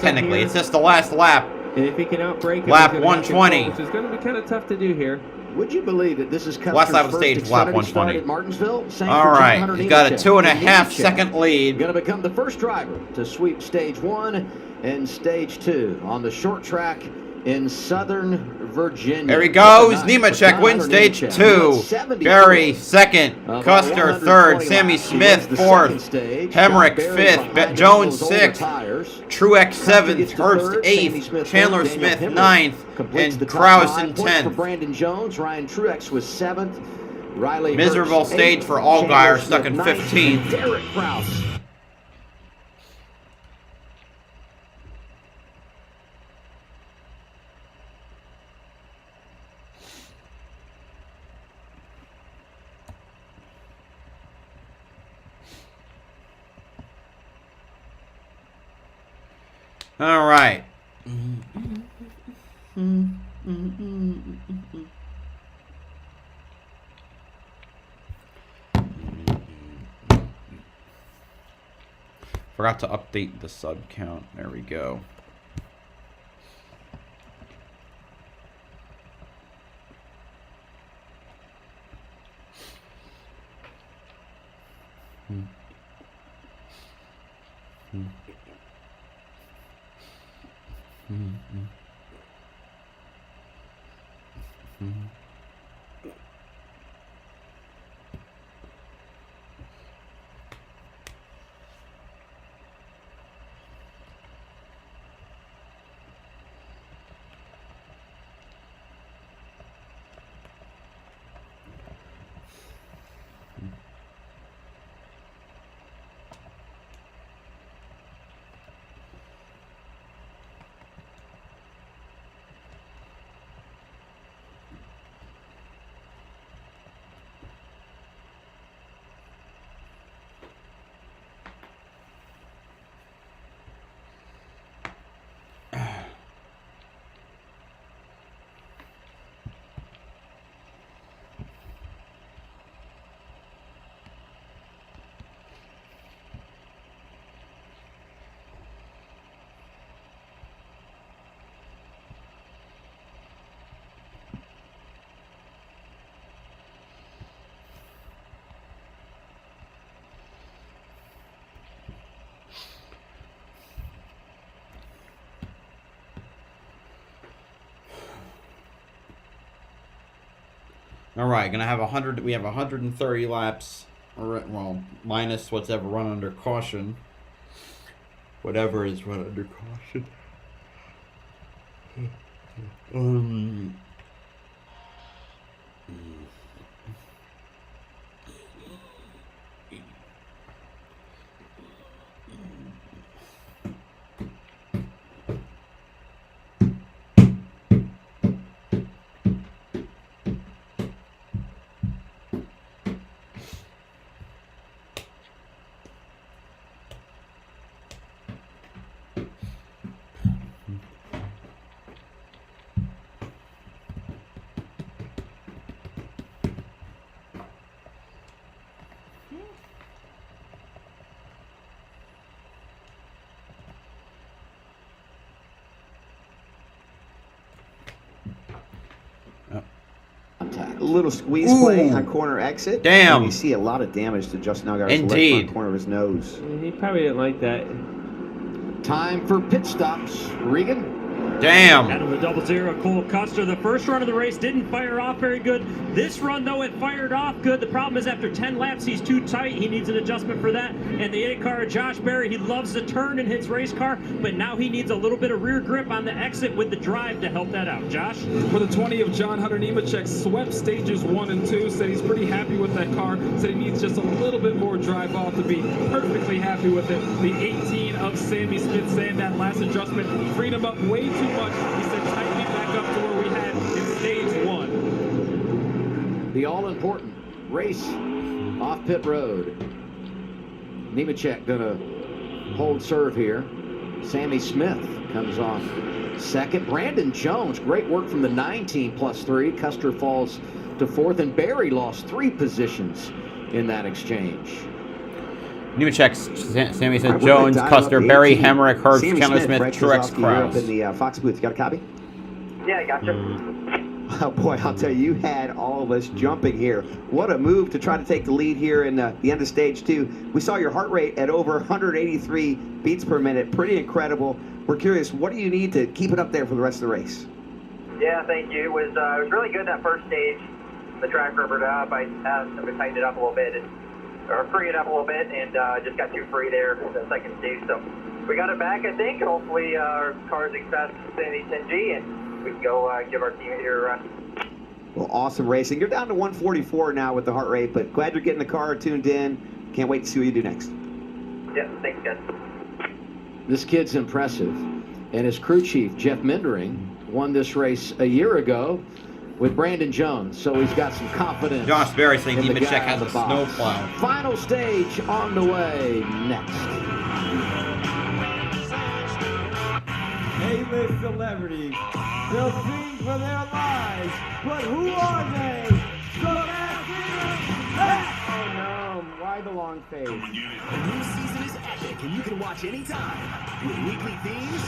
Technically, it's just the last lap. And if he can outbreak him, lap 120. Which is going to be kind of tough to do here. Would you believe that this is Custer's last lap of the stage, first lap Xfinity start 120. at Martinsville? All right, he's got a 2.5 second lead. Going to become the first driver to sweep stage 1 and stage 2 on the short track in Southern Virginia. There he goes. Nemechek wins stage 2. Berry 2nd. Custer 3rd. Sammy Smith 4th. Hemrick 5th. Jones 6th. Truex 7th. Herbst 8th. Chandler Smith 9th. And Kraus in 10th. Brandon Jones. Ryan Truex was 7th. Riley Miserable Herbst, stage 8th. for Allgaier, Chandler stuck in Smith, 15th. 9th. Derek Kraus. All right. Forgot to update the sub count. There we go. All right, gonna have 100. We have 130 laps. Well, minus whatever run under caution. Whatever is run under caution. A little squeeze play on corner exit. Damn. And you see a lot of damage to Justin Allgaier's left front corner of his nose. He probably didn't like that. Time for pit stops. Regan. Damn. Out of the 0-0, Cole Custer. The first run of the race didn't fire off very good. This run, though, it fired off good. The problem is after 10 laps, he's too tight. He needs an adjustment for that. And the 8 car, Josh Berry, he loves to turn in his race car, but now he needs a little bit of rear grip on the exit with the drive to help that out. Josh? For the 20 of John Hunter Nemechek, swept stages 1 and 2, said he's pretty happy with that car, said he needs just a little bit more drive off to be perfectly happy with it. The 18 of Sammy Smith saying that last adjustment freed him up way too much. He said tightening back up to where we had in stage 1. The all-important race off pit road. Nemechek gonna hold serve here. Sammy Smith comes on second. Brandon Jones, great work from the 9 plus 3. Custer falls to 4th, and Berry lost 3 positions in that exchange. Nemechek, Sammy said Jones, Custer, Berry, Hemrick, Herbst, Chandler Smith, Truex, Krause. Up in the Fox booth. You got a copy? Yeah, I gotcha. Oh boy, I'll tell you, you had all of us jumping here. What a move to try to take the lead here in the end of stage 2. We saw your heart rate at over 183 beats per minute. Pretty incredible. We're curious, what do you need to keep it up there for the rest of the race? Yeah, thank you. It was really good that first stage. The track rubbered up. I asked them to tighten it up a little bit, or free it up a little bit, and just got too free there in the second stage. So we got it back, I think. Hopefully our car's as fast as Xfinity 10G, and we can go give our team here a run. Well, awesome racing. You're down to 144 now with the heart rate, but glad you're getting the car tuned in. Can't wait to see what you do next. Yeah, thanks, guys. This kid's impressive, and his crew chief, Jeff Mindering, won this race a year ago with Brandon Jones, so he's got some confidence. Josh Berry saying in the Nemechek guy has on a the box. snowplow. Final stage on the way next. A-list celebrities. They'll sing for their lives, but who are they? Oh no, why the long face? The new season is epic, and you can watch anytime. With weekly themes,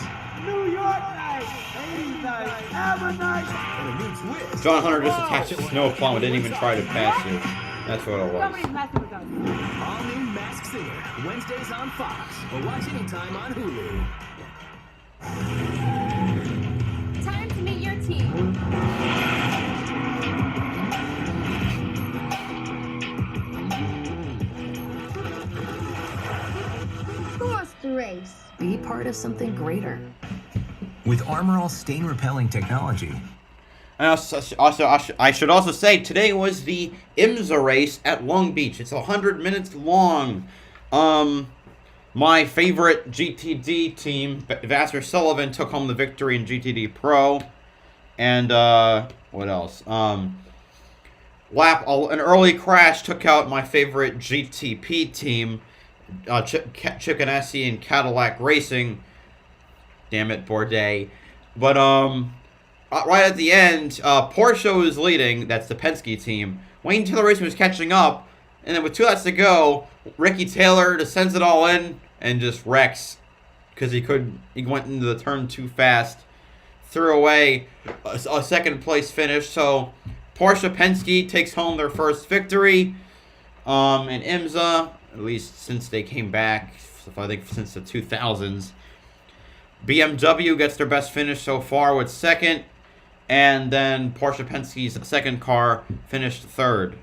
New York night, 80s night, Abba night, and a new twist. John Hunter just attached a snowplow and didn't even try to pass it. That's what it was. Somebody's messing with us. All new Masked Singer, Wednesdays on Fox, or watch anytime on Hulu. Time to meet your team. Who wants to race? Be part of something greater. With Armor All stain repelling technology. And I should also say today was the IMSA race at Long Beach. It's 100 minutes long. My favorite GTD team, Vassar Sullivan, took home the victory in GTD Pro. And what else? An early crash took out my favorite GTP team, Chip Ganassi and Cadillac Racing. Damn it, Bourdais. But right at the end, Porsche was leading. That's the Penske team. Waiting until the race was catching up, and then with 2 laps to go, Ricky Taylor just sends it all in and just wrecks because he went into the turn too fast, threw away a second place finish. So Porsche Penske takes home their first victory, and IMSA, at least since they came back, I think since the 2000s. BMW gets their best finish so far with second. And then Porsche Penske's second car finished third.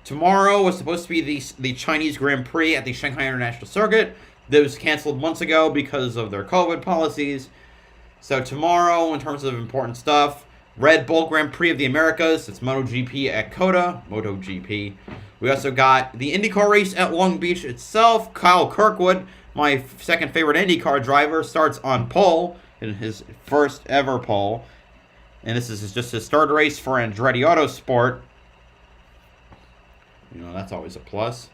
Tomorrow was supposed to be the Chinese Grand Prix at the Shanghai International Circuit. That was canceled months ago because of their COVID policies. So tomorrow, in terms of important stuff, Red Bull Grand Prix of the Americas. It's MotoGP at COTA. MotoGP. We also got the IndyCar race at Long Beach itself. Kyle Kirkwood, my second favorite IndyCar driver, starts on pole in his first ever pole. And this is just his third race for Andretti Autosport. You know, that's always a plus.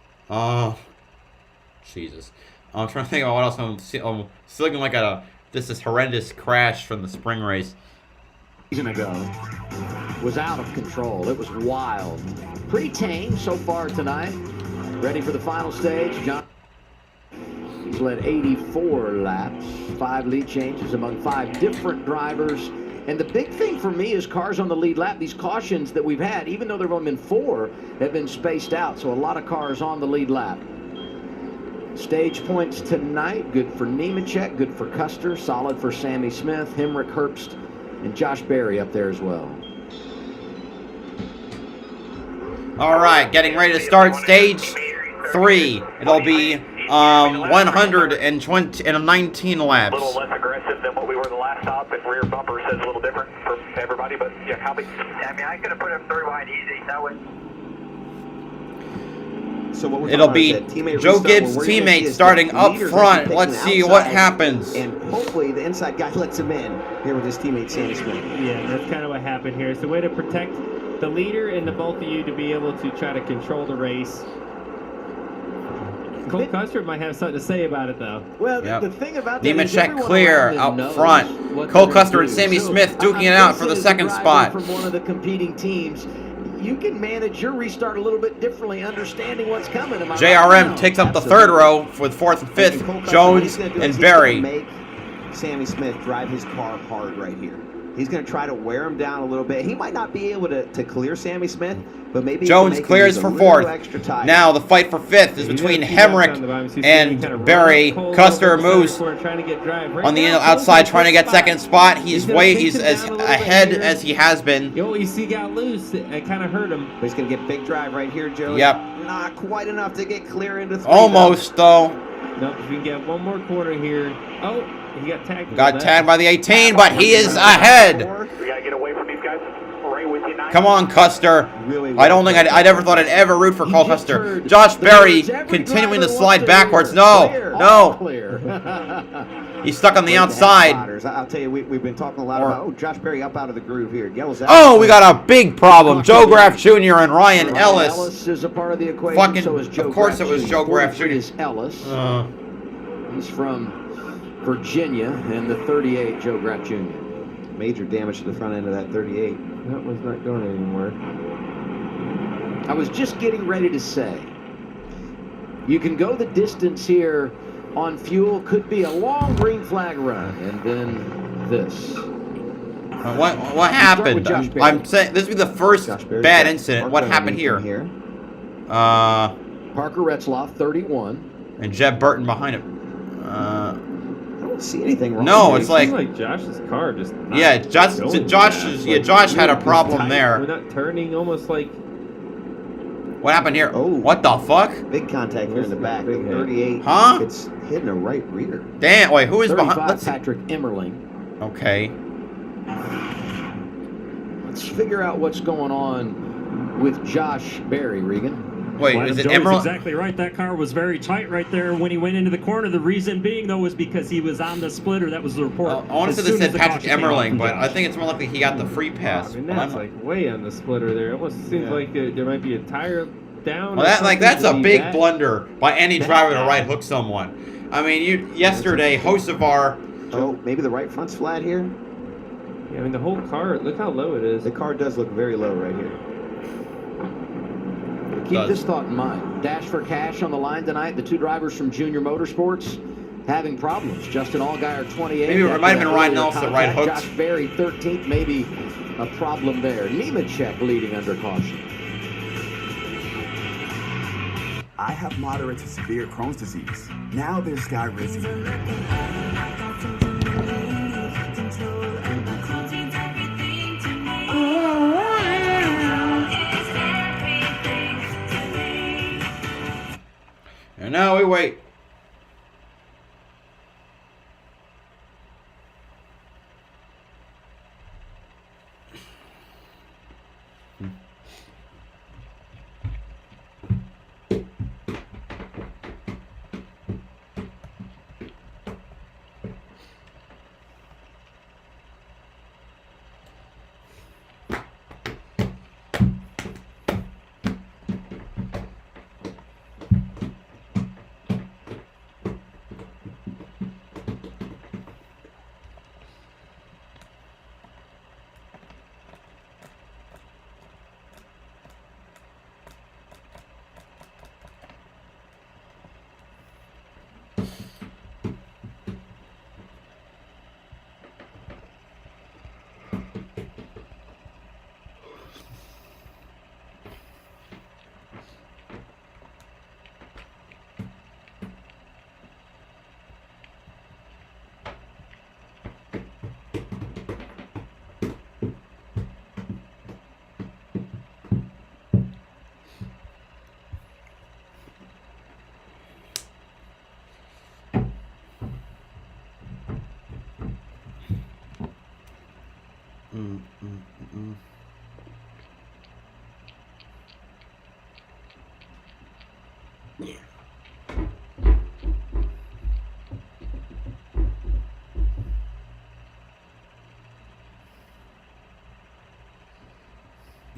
Jesus. I'm trying to think about what else. I'm still looking like this is horrendous crash from the spring race. Season ago was out of control. It was wild. Pretty tame so far tonight. Ready for the final stage. John, he's led 84 laps, 5 lead changes among 5 different drivers. And the big thing for me is cars on the lead lap. These cautions that we've had, even though there have only been 4, have been spaced out. So a lot of cars on the lead lap. Stage points tonight. Good for Nemechek, good for Custer, solid for Sammy Smith, Hemrick, Herbst, and Josh Berry up there as well. All right, getting ready to start stage 3. It'll be 119 laps. A little less aggressive than what we were the last stop, and rear bumper says a little different for everybody, but yeah, copy. I mean, I could have put him 3 wide easy, that would. So what it'll be Joe Gibbs' teammate starting up front. Let's see what happens. And hopefully the inside guy lets him in here with his teammate Sammy Smith. Yeah, that's kind of what happened here. It's a way to protect the leader and the both of you to be able to try to control the race. Cole Custer might have something to say about it, though. Well, the thing about that is Nemechek clear out front. Cole Custer and Sammy Smith duking it out for the second spot. From one of the competing teams, you can manage your restart a little bit differently, understanding what's coming. JRM takes up the third row with 4th and 5th. Jones and Berry. Make Sammy Smith drive his car hard right here. He's going to try to wear him down a little bit. He might not be able to clear Sammy Smith, but maybe Jones clears for 4th. Now the fight for 5th is between Hemrick and Berry. Custer moves on the outside trying to get 2nd spot. He's as ahead as he has been. The OEC got loose. It kind of hurt him. But he's going to get big drive right here, Joey. Yep. Not quite enough to get clear into 3. Almost, though. Nope, if we can get one more corner here. Oh, he got tagged. Got tagged by the 18, but he is ahead. We gotta get away from these guys. Right with you now. Come on, Custer. I don't think I never thought I'd ever root for Cole Custer. Josh Berry continuing to slide backwards. No. He's stuck on the outside. I'll tell you, we've been talking a lot about Josh Berry up out of the groove here. Yellows out. Oh, we got a big problem. Joe Graff Jr. and Ryan Ellis. Ellis is a part of the equation. Fucking, so is Joe of course Graff it was Joe Graff Jr. is Ellis. He's from Virginia, and the 38, Joe Graff Jr. Major damage to the front end of that 38. That was not going anywhere. I was just getting ready to say, you can go the distance here on fuel, could be a long green flag run, and then this. What happened? I'm saying this would be the first bad incident. What happened here? Parker Retzloff, 31. And Jeb Burton behind him. I don't see anything wrong. No, it's like Josh's car just. Josh had a problem there. We're not turning, almost like. What happened here? Oh, what the fuck? Big contact here in the back. 38. Huh? It's hitting a right rear. Damn. Wait, who is behind? Let's Patrick Emmerling. Okay. Let's figure out what's going on with Josh Berry, Regan. Wait, is it Joey's Emerald? Exactly right. That car was very tight right there when he went into the corner. The reason being, though, was because he was on the splitter. That was the report. I want to say they said Patrick Emmerling, but I think it's more likely he got the free pass. I mean, that's like way on the splitter there. It almost seems like there might be a tire down. Well, that's a big blunder by any driver to right hook someone. I mean, yesterday, Hocevar. Oh, maybe the right front's flat here. Yeah, I mean the whole car. Look how low it is. The car does look very low right here. Keep this thought in mind. Dash for cash on the line tonight. The 2 drivers from Junior Motorsports having problems. Justin Allgaier, 28. Maybe it might have been Ryan Nelson that right hooked. Josh Berry, 13th. Maybe a problem there. Nemechek leading under caution. I have moderate to severe Crohn's disease. Now there's Sky Rizzy.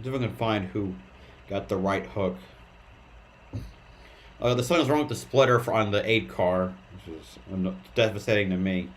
See if I can find who got the right hook. The something's wrong with the splitter on the 8 car, which is devastating to me.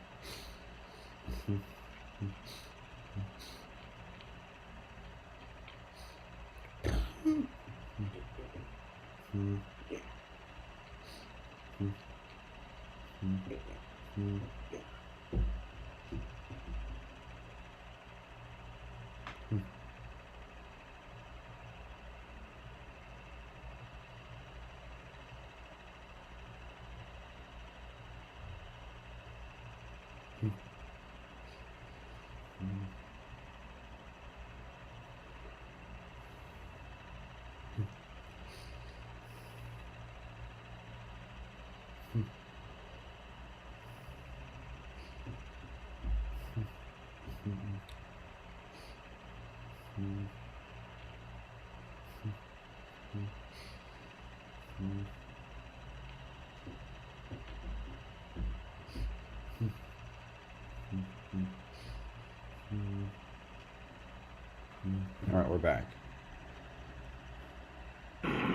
All right, we're back.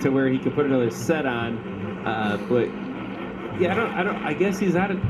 To where he could put another set on, but yeah, I guess he's out of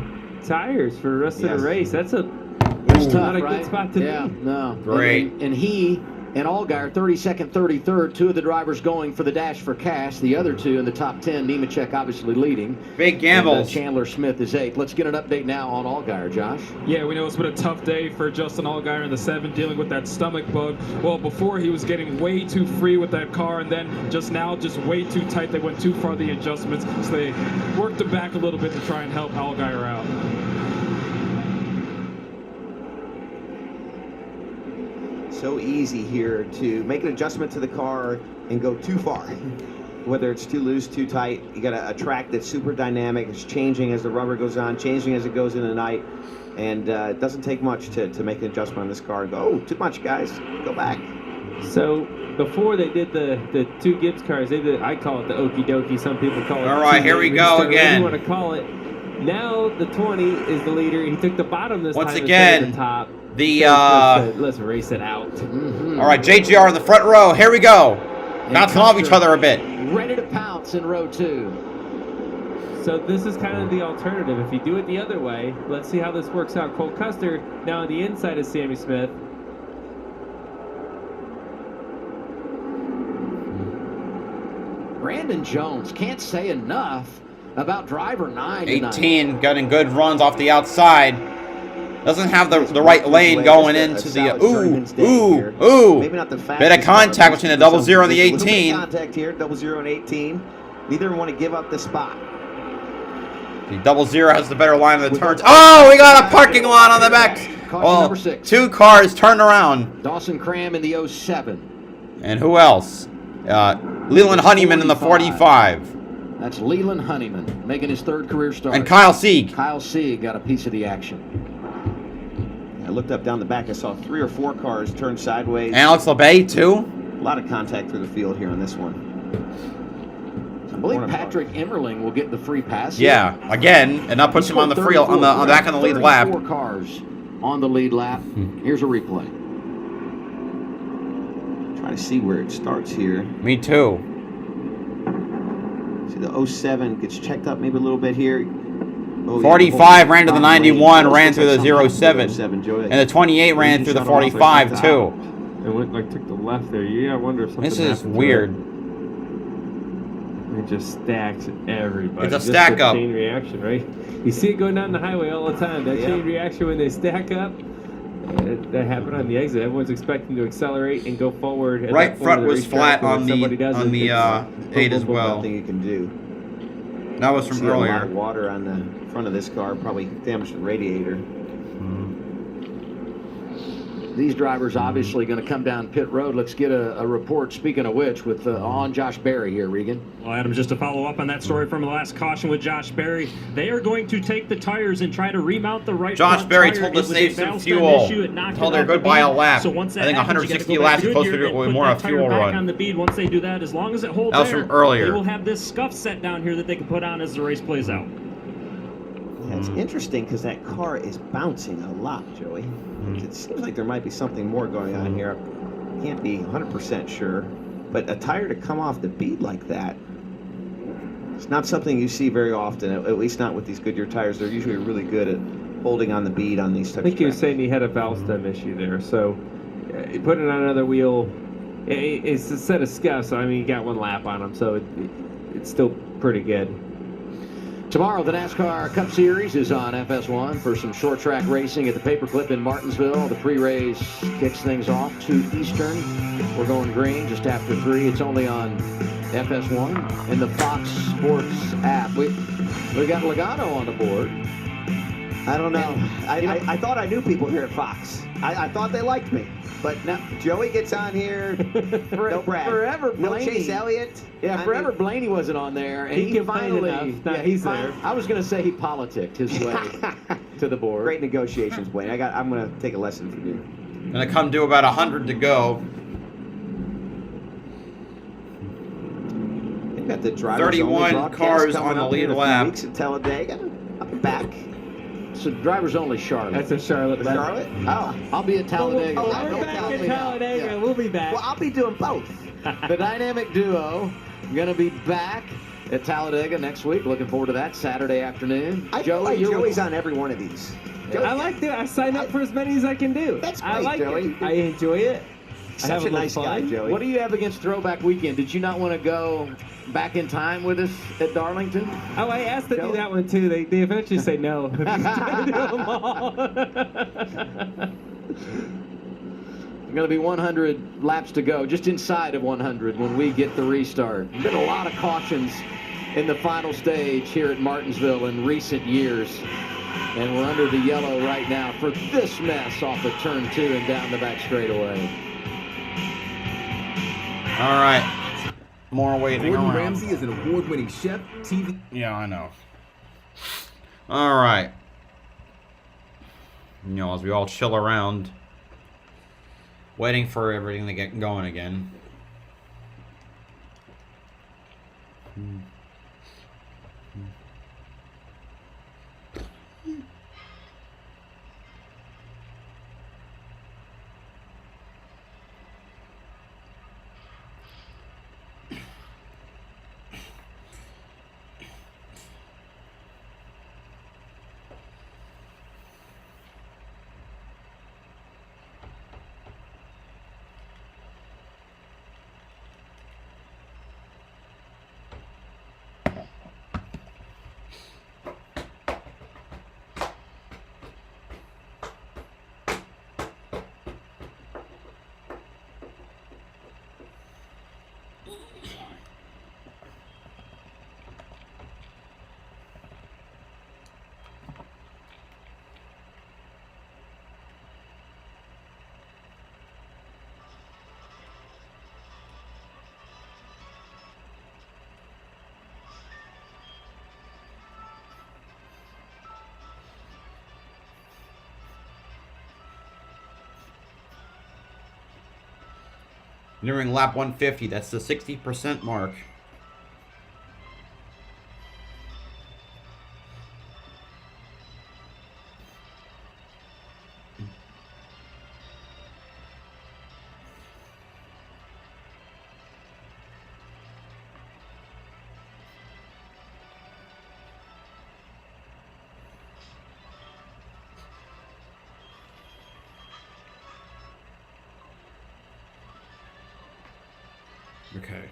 tires for the rest of the race. That's Tough, not a right? good spot to be. No. Great. And he and Allgaier, 32nd, 33rd, 2 of the drivers going for the dash for cash. The other 2 in the top 10. Nemechek obviously leading. Big gambles. And, Chandler Smith is 8th. Let's get an update now on Allgaier, Josh. Yeah, we know it's been a tough day for Justin Allgaier in the 7, dealing with that stomach bug. Well, before he was getting way too free with that car, and then just now just way too tight. They went too far the adjustments, so they worked him back a little bit to try and help Allgaier out. So easy here to make an adjustment to the car and go too far. Whether it's too loose, too tight, you got a track that's super dynamic. It's changing as the rubber goes on, changing as it goes in the night. And it doesn't take much to make an adjustment on this car and go, oh, too much, guys, go back. So before they did the 2 Gibbs cars, they did, I call it the okie dokie. Some people call it. All right, here we go again. Whatever you want to call it. Now the 20 is the leader. He took the bottom this Once time again, instead of the top. Let's race it out. All right, JGR in the front row. Here we go. Bouncing off each other a bit. Ready to pounce in row 2. So this is kind of the alternative. If you do it the other way, let's see how this works out. Cole Custer now on the inside of Sammy Smith. Brandon Jones, can't say enough about driver 9 18, getting good runs off the outside. Doesn't have the right lane going into the Maybe not the fastest, bit of contact between the 00 and the 18. Contact here, 00 and 18. Neither want to give up the spot. The 00 has the better line of the turns. Oh, we got a parking lot on the back. Well, 2 cars turned around. Dawson Cram in the 07. And who else? Leland Honeyman in the 45. That's Leland Honeyman making his 3rd career start. And Kyle Sieg. Kyle Sieg got a piece of the action. I looked up down the back. I saw 3 or 4 cars turn sideways. Alex LeBay, too. A lot of contact through the field here on this one. I believe Patrick Emmerling will get the free pass. Yeah, again, and that puts him on the free on the back on the lead lap. 4 cars on the lead lap. Here's a replay. Try to see where it starts here. Me too. See the 07 gets checked up maybe a little bit here. Oh, 45 ran to the 91, ran through the 07. And the 28 ran through the 45 too. It went like took the left there. Yeah, I wonder if something. This is weird. It just stacks everybody. It's a stack up. Chain reaction, right? You see it going down the highway all the time. That chain reaction when they stack up. That happened on the exit. Everyone's expecting to accelerate and go forward. Right front was flat on the 8 as well. Nothing you can do. That was from earlier. A lot of water on the front of this car, probably damaged the radiator. These drivers obviously going to come down pit road. Let's get a report, speaking of which, with on Josh Berry here, Regan. Well, Adam, just to follow up on that story from the last caution with Josh Berry, they are going to take the tires and try to remount the right Josh front Berry tire. told to It was save a some valve fuel. stem issue. It knocked Told it her off the goodbye bead. a lap. So once that I think happens, you 160 gotta go laps back is supposed to Goodyear do and with more put of that fuel tire back run. on the bead. Once they do that, as long as it holds That was there, from earlier. they will have this scuff set down here that they can put on as the race plays out. Yeah, it's interesting because that car is bouncing a lot, Joey. It seems like there might be something more going on here. Can't be 100% sure, but a tire to come off the bead like that, it's not something you see very often, at least not with these Goodyear tires. They're usually really good at holding on the bead on these types of I think he was tracks. saying he had a valve stem issue there, so putting it on another wheel, it's a set of scuffs. So I mean, he got 1 lap on him, so it's still pretty good. Tomorrow, the NASCAR Cup Series is on FS1 for some short track racing at the Paperclip in Martinsville. The pre-race kicks things off 2 Eastern. We're going green just after 3. It's only on FS1 and the Fox Sports app. We got Logano on the board. I don't know. I thought I knew people here at Fox. I thought they liked me. But now Joey gets on here. No Brad. Forever No Blaney. Chase Elliott. Yeah, forever Blaney wasn't on there. And he finally. Now he's there. I was going to say he politicked his way to the board. Great negotiations, Blaine. I'm going to take a lesson from you. Gonna come to about 100 to go. They've got the drivers 31 only cars coming on the up lead in a few lap. weeks at Talladega. I'll be back. So drivers only Charlotte. That's a Charlotte. Charlotte? Oh. I'll be at Talladega. We're back at Talladega. Yeah. We'll be back. Well, I'll be doing both. The dynamic duo going to be back at Talladega next week. Looking forward to that Saturday afternoon. I feel like Joey's on every one of these. I like it. I sign up for as many as I can do. That's I great, like Joey. it. I enjoy it. I have Such a little nice fun. guy, Joey. What do you have against Throwback Weekend? Did you not want to go back in time with us at Darlington? Oh, I asked to do that one too. They eventually say no. If you try to do them all. Going to be 100 laps to go, just inside of 100 when we get the restart. Been a lot of cautions in the final stage here at Martinsville in recent years. And we're under the yellow right now for this mess off of turn 2 and down the back straightaway. All right. More waiting Gordon around. Ramsay is an award-winning chef, TV. Yeah, I know. All right. You know, as we all chill around, waiting for everything to get going again. Nearing lap 150. That's the 60% mark. Okay.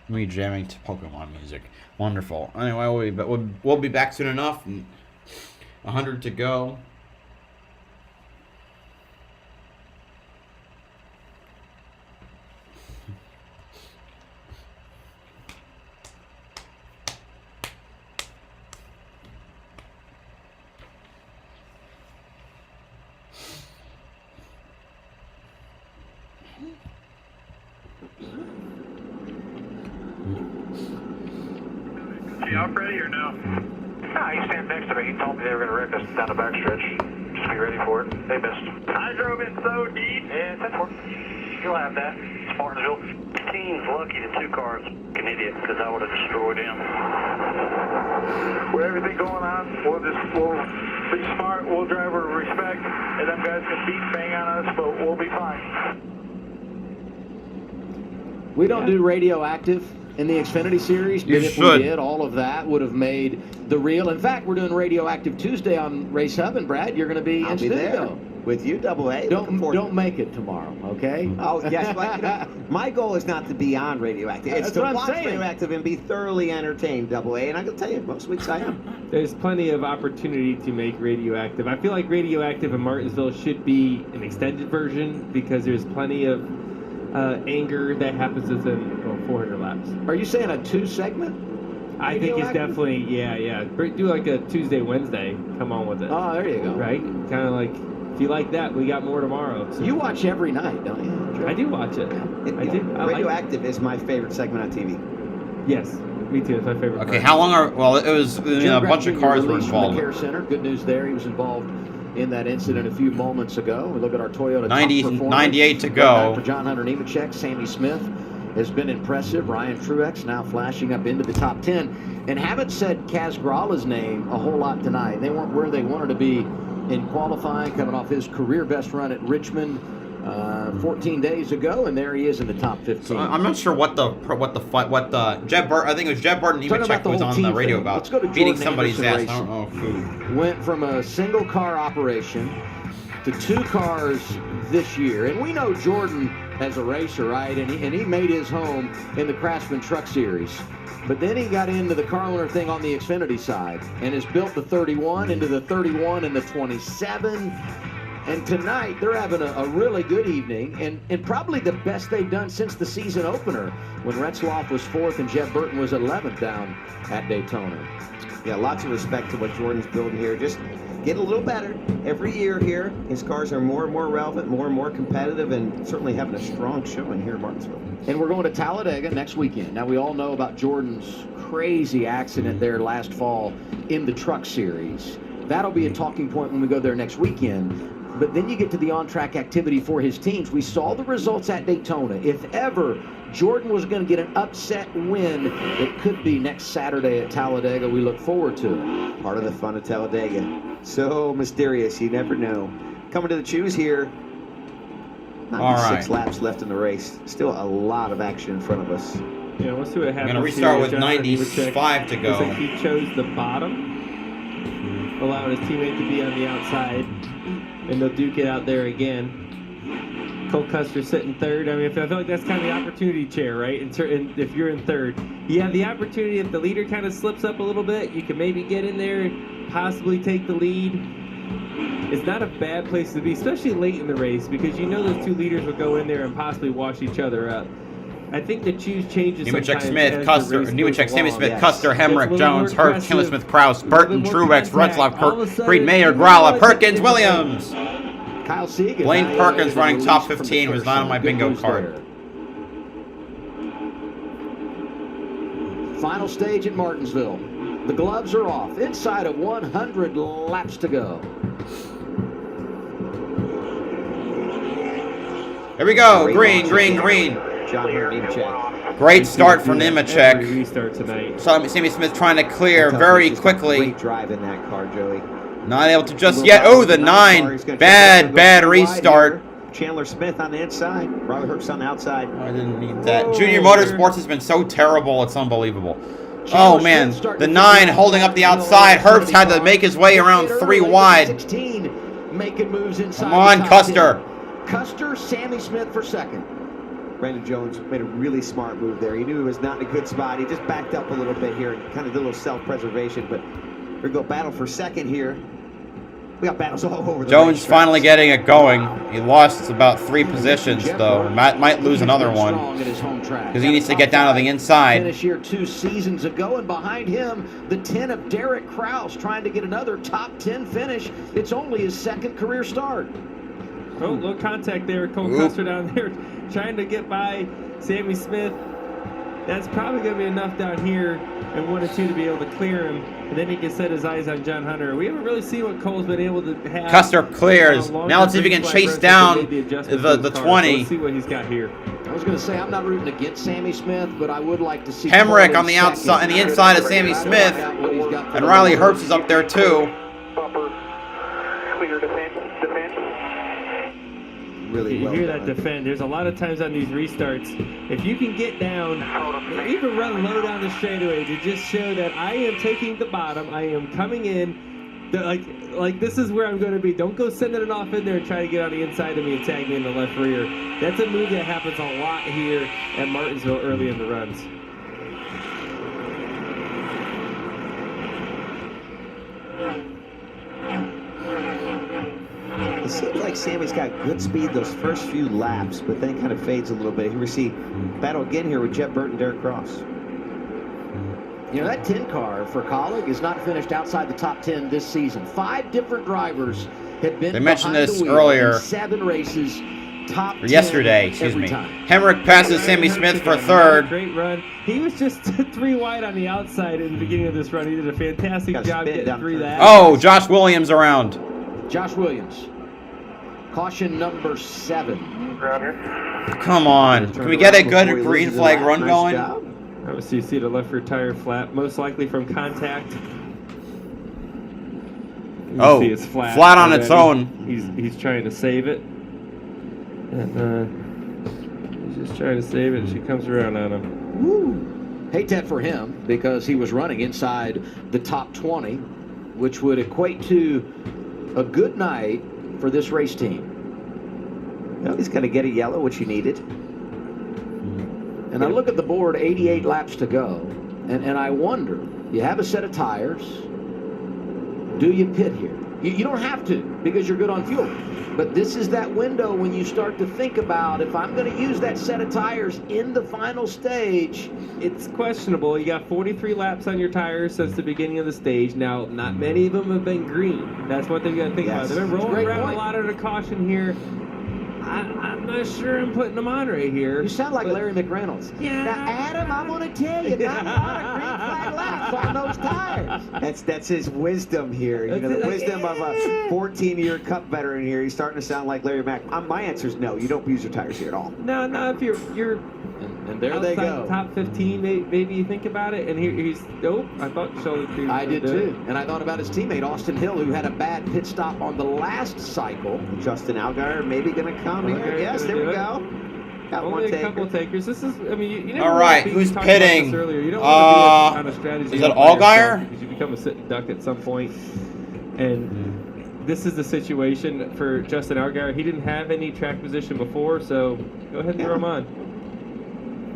Me jamming to Pokemon music. Wonderful. Anyway, we'll be back soon enough. 100 to go. Y'all ready or no? Nah, he stands next to me. He told me they were going to wreck us down the backstretch. Just be ready for it. They missed. I drove in so deep. Yeah, 10-4. You'll have that. It's Martinsville. The team's lucky the 2 cars an idiot, because I would have destroyed him. With everything going on, we'll be smart, we'll drive with respect, and them guys can beat bang on us, but we'll be fine. We don't do radioactive in the Xfinity series, but if we did, all of that would have made the reel. In fact, we're doing Radioactive Tuesday on Race Hub, and Brad, you're going to be in studio. There with you, Double A. Don't make it tomorrow, okay? Oh, yes. But, my goal is not to be on Radioactive. It's That's to what I'm watch saying. Radioactive and be thoroughly entertained, Double A. And I can tell you, most weeks I am. There's plenty of opportunity to make Radioactive. I feel like Radioactive in Martinsville should be an extended version because there's plenty of anger that happens within 400 laps. Are you saying a 2-segment? I think it's definitely, yeah. Do like a Tuesday, Wednesday. Come on with it. Oh, there you go. Right? Kind of like, if you like that, we got more tomorrow. So. You watch every night, don't you, Joe? I do watch it. I do. Radioactive is my favorite segment on TV. Yes, me too. It's my favorite. Okay, how long are... Well, it was... a bunch of cars were released from involved. the Care Center. Good news there. He was involved in that incident a few moments ago. We look at our Toyota 98 to Going go. back for John Hunter Nemechek. Sammy Smith has been impressive. Ryan Truex now flashing up into the top 10. And haven't said Kaz Grala's name a whole lot tonight. They weren't where they wanted to be in qualifying, coming off his career best run at Richmond 14 days ago, and there he is in the top 15. So I'm not sure what the Jeb Burton. I think it was Jeb Burton. Nemechek was on the radio about beating somebody's ass. I don't know who. Went from a single car operation to 2 cars this year, and we know Jordan as a racer, right? And he made his home in the Craftsman Truck Series. But then he got into the car owner thing on the Xfinity side and has built the 31 into the 31 and the 27. And tonight, they're having a really good evening and probably the best they've done since the season opener when Retzloff was 4th and Jeff Burton was 11th down at Daytona. Yeah, lots of respect to what Jordan's building here. Just getting a little better every year here. His cars are more and more relevant, more and more competitive, and certainly having a strong showing here in Martinsville. And we're going to Talladega next weekend. Now, we all know about Jordan's crazy accident there last fall in the Truck Series. That'll be a talking point when we go there next weekend. But then you get to the on-track activity for his teams. We saw the results at Daytona. If ever Jordan was going to get an upset win, it could be next Saturday at Talladega. We look forward to it. Part of the fun of Talladega. So mysterious, you never know. Coming to the choose here. 96 laps left in the race. Still a lot of action in front of us. Yeah, we'll see what happens. I'm going to restart with John 95 to go. Looks like he chose the bottom, allowing his teammate to be on the outside, and they'll duke it out there again. Cole Custer sitting third. I mean, I feel like that's kind of the opportunity chair, right? And if you're in third, you have the opportunity, if the leader kind of slips up a little bit, you can maybe get in there, possibly take the lead. It's not a bad place to be, especially late in the race, because you know those 2 leaders will go in there and possibly wash each other up. I think the choose changes sometimes. Nemechek, Sammy Smith, Custer, Hemrick, Jones, Hurt, Chandler Smith, Kraus, Burton, Truex, Retzloff, Green, Mayer, Grala, Perkins, Williams. Kyle Sieg. Blaine Perkins running top 15 was not on my bingo card. Final stage at Martinsville. The gloves are off. Inside of 100 laps to go. Here we go. Green, green, green. John here, Nemechek. Great start for Nemechek. Restart tonight. Sammy Smith trying to clear very quickly. Great drive in that car, Joey. Not able to just yet. Oh, the 9. Bad restart. Chandler Smith on the inside. Riley Herbst on the outside. I didn't need that. Junior Motorsports has been so terrible. It's unbelievable. Oh, man. The 9 holding up the outside. Herbst had to make his way around 3 wide. 16 making moves inside. Come on, Custer. Custer, Sammy Smith for second. Brandon Jones made a really smart move there. He knew he was not in a good spot. He just backed up a little bit here and kind of did a little self-preservation. But we go battle for second here. We got battles all over the Jones finally getting it going. He lost about 3 positions, though. Might lose another one because he needs to get down to the inside. Finished here 2 seasons ago, and behind him, the 10 of Derek Kraus trying to get another top 10 finish. It's only his 2nd career start. Oh, little contact there. Cole Custer down there trying to get by Sammy Smith. That's probably going to be enough down here and 1 or 2 to be able to clear him. And then he can set his eyes on John Hunter. We haven't really seen what Cole's been able to have. Custer clears. Now let's see if he can chase down the 20. Let's see what he's got here. I was going to say I'm not rooting against Sammy Smith, but I would like to see Hemrick on the outside, on the inside of Sammy Smith, and Riley Herbst is up there too. Clear defense. Really you well hear done. that defend. There's a lot of times on these restarts, if you can get down, even run low down the straightaway to just show that I am taking the bottom, I am coming in, like this is where I'm going to be. Don't go sending it off in there and try to get on the inside of me and tag me in the left rear. That's a move that happens a lot here at Martinsville early in the runs. It seems like Sammy's got good speed those first few laps, but then kind of fades a little bit. Here we see battle again here with Jet Burton, Derek Cross. You know, that 10 car for Colleague is not finished outside the top 10 this season. 5 different drivers have been They mentioned behind this the wheel earlier. in 7 races. Top 10 Yesterday, excuse me. time. Hemrick passes Sammy Smith for 3rd. Great run. He was just 3 wide on the outside in the beginning of this run. He did a fantastic job getting through that. Oh, Josh Williams around. Josh Williams. Caution number 7. Come on. Can we get a good green flag run going? Obviously, you see the left rear tire flat, most likely from contact. Oh, see it's flat on already. its own. He's trying to save it. And he's just trying to save it, and she comes around on him. Woo. Hate that for him because he was running inside the top 20, which would equate to a good night for this race team. Well, he's going to get a yellow, which he needed. And I look at the board, 88 laps to go, and I wonder, you have a set of tires, do you pit here? You don't have to because you're good on fuel. But this is that window when you start to think about, if I'm going to use that set of tires in the final stage. It's questionable. You got 43 laps on your tires since the beginning of the stage. Now, not many of them have been green. That's what they've got to think about. They've been rolling around a lot under caution here. I'm not sure I'm putting them on right here. You sound like Larry McReynolds. Yeah. Now, Adam, I'm going to tell you, not a lot of green flag laps on those tires. That's his wisdom here. You know, the wisdom of a 14-year Cup veteran here. He's starting to sound like Larry Mack. My answer is no. You don't use your tires here at all. No, if you're and there they go. The top 15, maybe you think about it. And he's I thought Sheldon. I did too. And I thought about his teammate Austin Hill, who had a bad pit stop on the last cycle. Justin Allgaier maybe going to come here. Yes, there we go. Got only one a couple takers. This is, I mean, you never all right, who's pitting? You don't want to be on a strategy. Is it Allgaier? Because you become a sitting duck at some point. And this is the situation for Justin Allgaier. He didn't have any track position before, so go ahead and throw him on.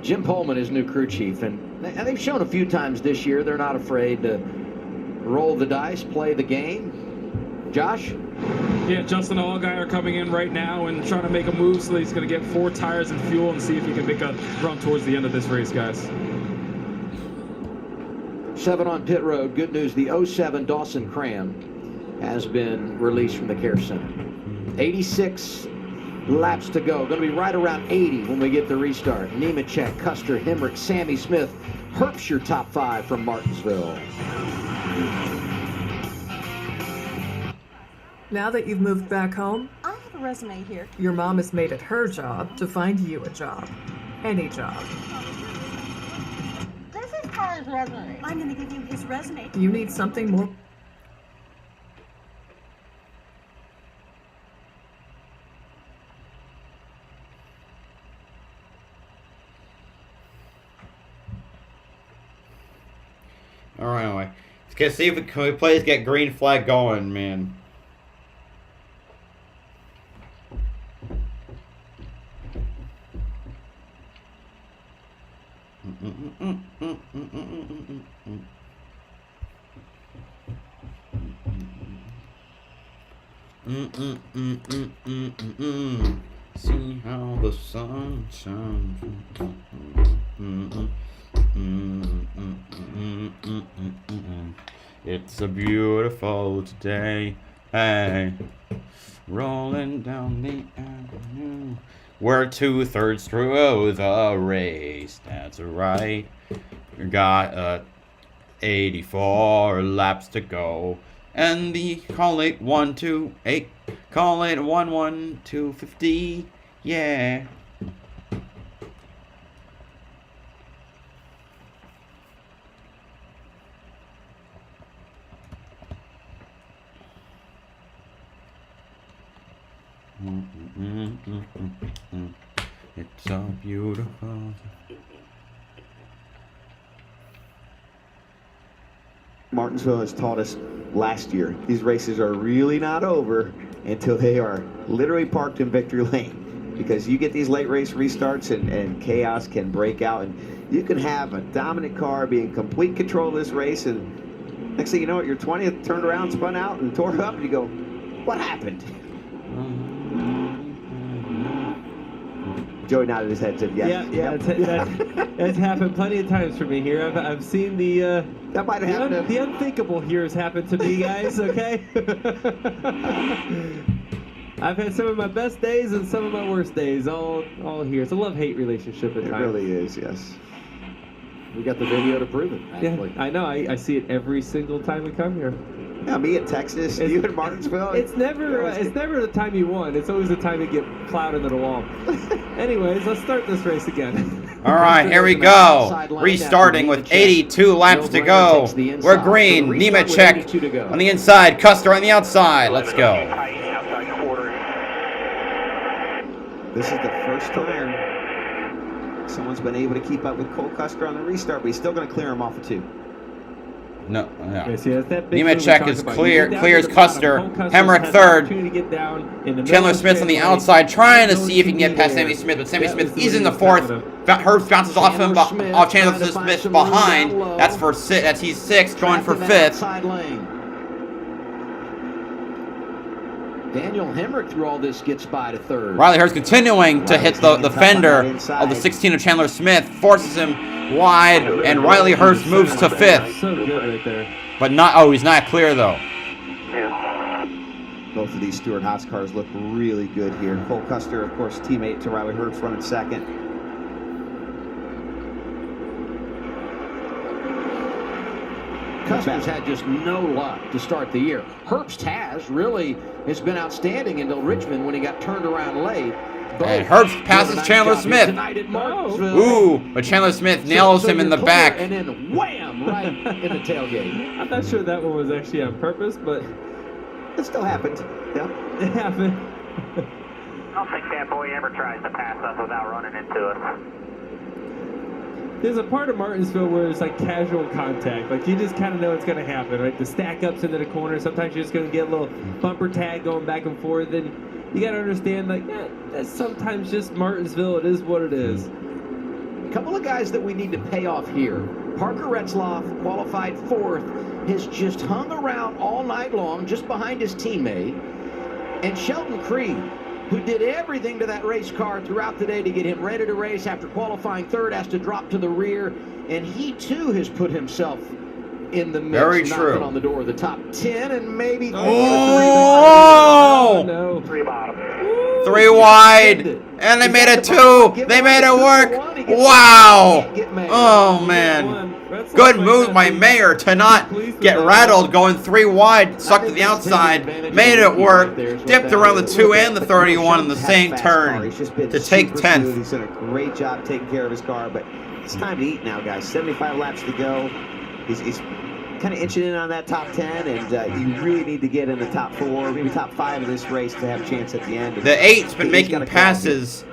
Jim Pullman is new crew chief, and they've shown a few times this year they're not afraid to roll the dice, play the game. Josh? Yeah, Justin Allgaier coming in right now and trying to make a move so that he's going to get 4 tires and fuel and see if he can make a run towards the end of this race, guys. 7 on pit road. Good news, the 07 Dawson Cram has been released from the care center. 86 laps to go. Going to be right around 80 when we get the restart. Nemechek, Custer, Hemrick, Sammy Smith. Herbst your top 5 from Martinsville. Now that you've moved back home, a resume here. Your mom has made it her job to find you a job. Any job. This is Carter's resume. I'm gonna give you his resume. You need something more. All right, anyway. Let's see if we can please get green flag going, man. See how the sun shines. It's a beautiful day. Hey, rolling down the avenue. We're 2/3 through the race. That's right. We got 84 laps to go. And the call it 1-2-8. Call it 1-1-2-50. Yeah. It's so beautiful. Martinsville has taught us last year, these races are really not over until they are literally parked in victory lane. Because you get these late race restarts and chaos can break out, and you can have a dominant car be in complete control of this race, and next thing you know, your 20th turned around, spun out, and tore up, and you go, what happened? Joey nodded his head and said yes. Yeah, that's happened plenty of times for me here. I've seen the that might have happened. The unthinkable here has happened to me, guys. Okay. I've had some of my best days and some of my worst days, all here. It's a love-hate relationship at times. It really is, yes. We got the video to prove it. Actually. Yeah, I know. I see it every single time we come here. Yeah, me at Texas, you in Martinsville. It's never the time you won. It's always the time you get plowed into the wall. Anyways, let's start this race again. All right, here we go. Restarting with 82 laps to go. We're green. Nemechek on the inside. Custer on the outside. Let's go. This is the first time someone's been able to keep up with Cole Custer on the restart, but he's still going to clear him off of 2. No. Nemechek is clears Custer. Hemrick third. Chandler Smith on the outside, trying to see if he can get past Sammy Smith, but Sammy Smith is in the 4th. Herbst bounces off him, off Chandler Smith behind. That's he's 6th, going for 5th. Daniel Hemrick through all this gets by to 3rd. Riley Hurst continuing to hit the fender of the 16 of Chandler Smith, forces him wide, and Riley Hurst moves to 5th. So good right there. But he's not clear though. Both of these Stewart Haas cars look really good here. Cole Custer, of course, teammate to Riley Hurst, running 2nd. Custer's had just no luck to start the year. Herbst has been outstanding until Richmond when he got turned around late. And Herbst passes Chandler Smith. Ooh, but Chandler Smith nails him in the back. And then wham, right in the tailgate. I'm not sure that one was actually on purpose, but it still happened. Yeah, it happened. I don't think that boy ever tries to pass us without running into us. There's a part of Martinsville where it's like casual contact. Like you just kind of know it's going to happen, right? The stack ups into the corner. Sometimes you're just going to get a little bumper tag going back and forth. And you got to understand, like, that's sometimes just Martinsville. It is what it is. A couple of guys that we need to pay off here. Parker Retzloff, qualified 4th, has just hung around all night long just behind his teammate. And Shelton Creed, who did everything to that race car throughout the day to get him ready to race, after qualifying 3rd, has to drop to the rear, and he too has put himself in the mix, very true, knocking on the door of the top 10 and maybe no. 3 wide, and they made it 2. They made it work. Wow. Oh man. Good move by Mayer to not get rattled, going 3 wide, stuck to the outside, made it work, dipped around the 2 and the 31 in the same turn to take 10th. He's done a great job taking care of his car, but it's time to eat now, guys. 75 laps to go. He's kind of inching in on that top 10, and you really need to get in the top 4, maybe top 5 of this race to have a chance at the end. The 8's been making passes,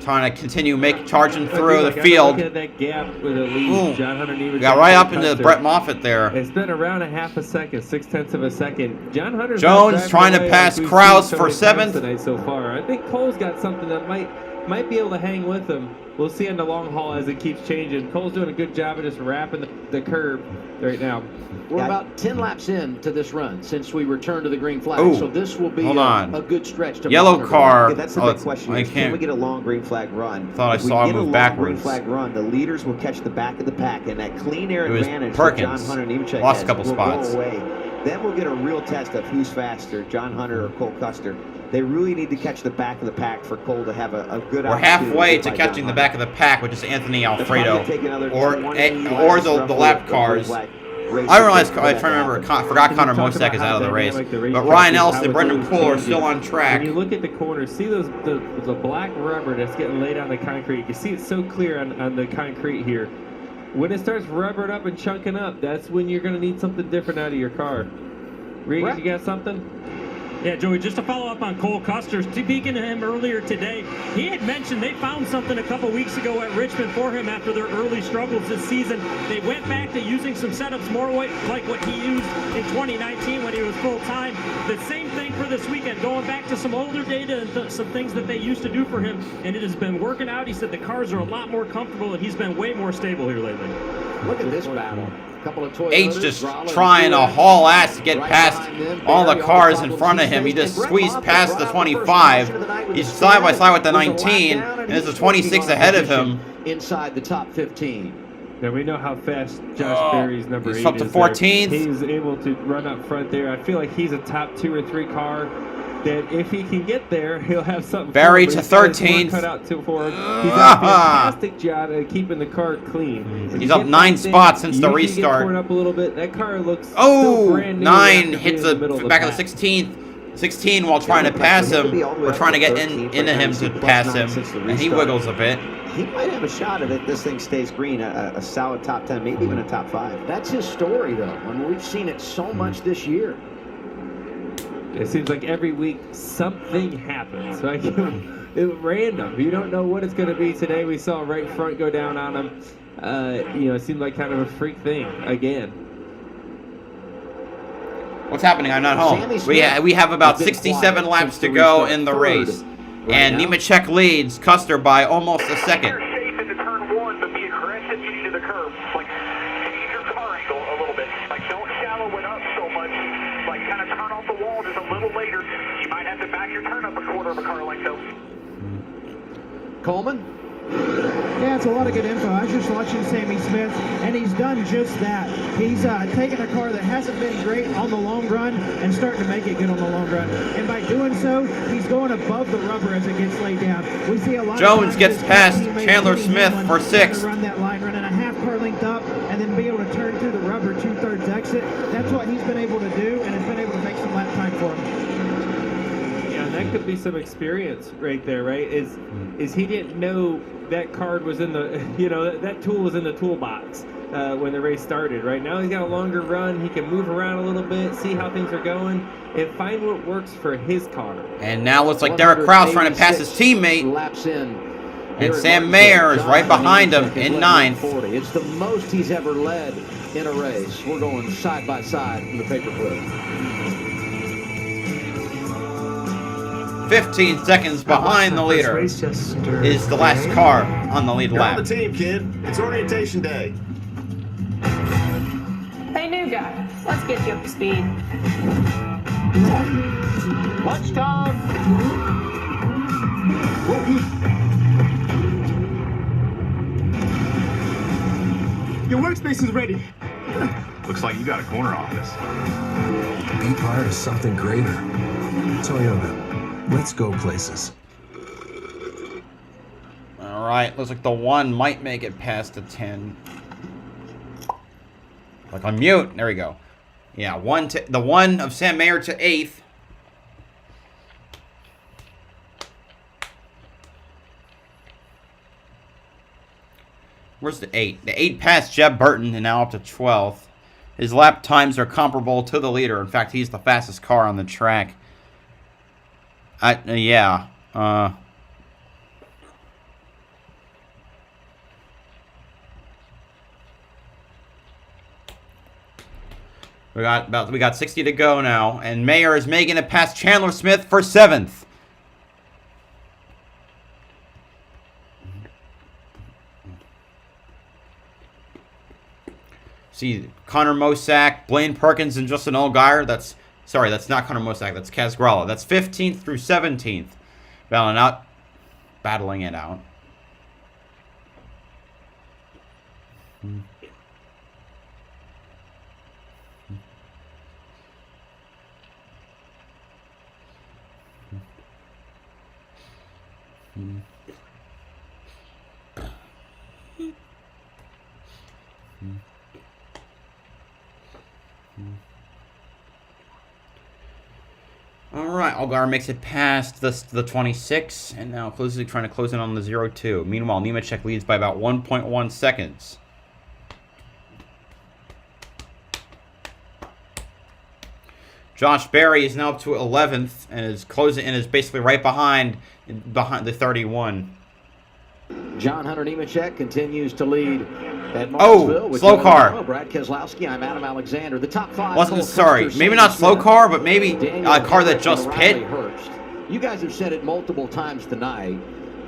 trying to continue charging through the field. Look at that gap with the lead. John Hunter Nemechek got right up into Brett Moffitt there. It's been around a half a second, 0.6 of a second. John Hunter's Jones trying to pass Kraus for 7th tonight so far. I think Cole's got something that might be able to hang with him. We'll see in the long haul as it keeps changing. Cole's doing a good job of just wrapping the curb right now. We're about 10 laps in to this run since we returned to the green flag. Ooh, so this will be a good stretch to yellow monitor. car. Okay, that's the big question. Can we get a long green flag run? Thought I saw him move backwards. Green flag run, the leaders will catch the back of the pack, and that clean air advantage Perkins. that John Hunter Nemechek Lost has a couple will spots. go away. Then we'll get a real test of who's faster, John Hunter or Cole Custer. They really need to catch the back of the pack for Cole to have a good opportunity. We're halfway to catching the back of the pack, which is Anthony Alfredo, or the lap cars. I realize, I forgot Connor Mosek is out of the race, but Ryan Ellison and Brendan Poole are still on track. When you look at the corners, see the black rubber that's getting laid on the concrete. You can see it so clear on the concrete here. When it starts rubbering up and chunking up, that's when you're going to need something different out of your car. Regan, you got something? Yeah, Joey, just to follow up on Cole Custer, speaking to him earlier today, he had mentioned they found something a couple weeks ago at Richmond for him after their early struggles this season. They went back to using some setups more like what he used in 2019 when he was full-time. The same thing for this weekend, going back to some older data and some things that they used to do for him, and it has been working out. He said the cars are a lot more comfortable, and he's been way more stable here lately. Look at this battle. H just trying to haul ass to get past all the cars in front of him. He just squeezed past the 25. He's side by side with the 19, and there's a 26 ahead of him. Inside the top 15. Now we know how fast Josh Berry's number 8 is. He's up to 14th. He's able to run up front there. I feel like he's a top 2 or 3 car. That if he can get there, he'll have something. Barry to 13th. Cut out to for him. He's done a fantastic job at keeping the car clean. He's up 9 spots since the restart. Up a little bit. That car looks 9 hits the back of the 16th. 16 while trying to pass him. We're trying to get into him to pass him, and he wiggles a bit. He might have a shot at it. This thing stays green, a solid top 10, maybe even a top 5. That's his story, though. I mean, we've seen it so much this year. It seems like every week something happens. Like it's random. You don't know what it's going to be today. We saw right front go down on him. It seemed like kind of a freak thing again. What's happening? I'm not home. We have about 67 laps to go in the race, and Nemechek leads Custer by almost a second. Safe into turn 1, but be aggressive getting to the curb. Like change your car angle a little bit. Like don't shallow it up so much. Like kind of turn off the wall just a little later. You might have to back your turn up a quarter of a car length though. Coleman? Yeah, it's a lot of good info. I was just watching Sammy Smith, and he's done just that. He's taken a car that hasn't been great on the long run and starting to make it good on the long run. And by doing so, he's going above the rubber as it gets laid down. We see a lot Jones of gets past Chandler Smith for 6th. Run that line, running a half car length up, and then be able to turn through the rubber 2/3 exit. That's what he's been able to do, and has been able to make some lap time for him. Yeah, and that could be some experience right there, right? Is he didn't know that card was in the, that tool was in the toolbox when the race started. Right now he's got a longer run. He can move around a little bit, see how things are going, and find what works for his car. And now looks like Derek Kraus trying to pass his teammate. Laps in. And Sam Mayer is right behind him in 9th. It's the most he's ever led in a race. We're going side by side in the paperclip. 15 seconds behind the leader is the last car on the lead lap. You're on the team, kid. It's orientation day. Hey, new guy. Let's get you up to speed. Lunchtime. Your workspace is ready. Looks like you got a corner office. Be part of something greater. Toyota. Let's go places. All right, looks like the 1 might make it past the 10. Like on mute. There we go. Yeah, the one of Sam Mayer to 8th. Where's the 8? The 8 passed Jeb Burton and now up to 12th. His lap times are comparable to the leader. In fact, he's the fastest car on the track. Yeah. We got 60 to go now, and Mayer is making it past Chandler Smith for 7th. See, Connor Mosack, Blaine Perkins, and Justin Allgaier. That's not Connor Mosack. That's Kaz Gralla. That's 15th through 17th. Battling it out. Alright, Allgaier makes it past the 26, and now trying to close in on the 0-2. Meanwhile, Nemechek leads by about 1.1 seconds. Josh Berry is now up to 11th and is basically right behind the 31. John Hunter Nemechek continues to lead at Martinsville. Oh, slow car. Brad Keselowski, I'm Adam Alexander. The top 5. Maybe not slow car, but maybe a car that just pit. You guys have said it multiple times tonight,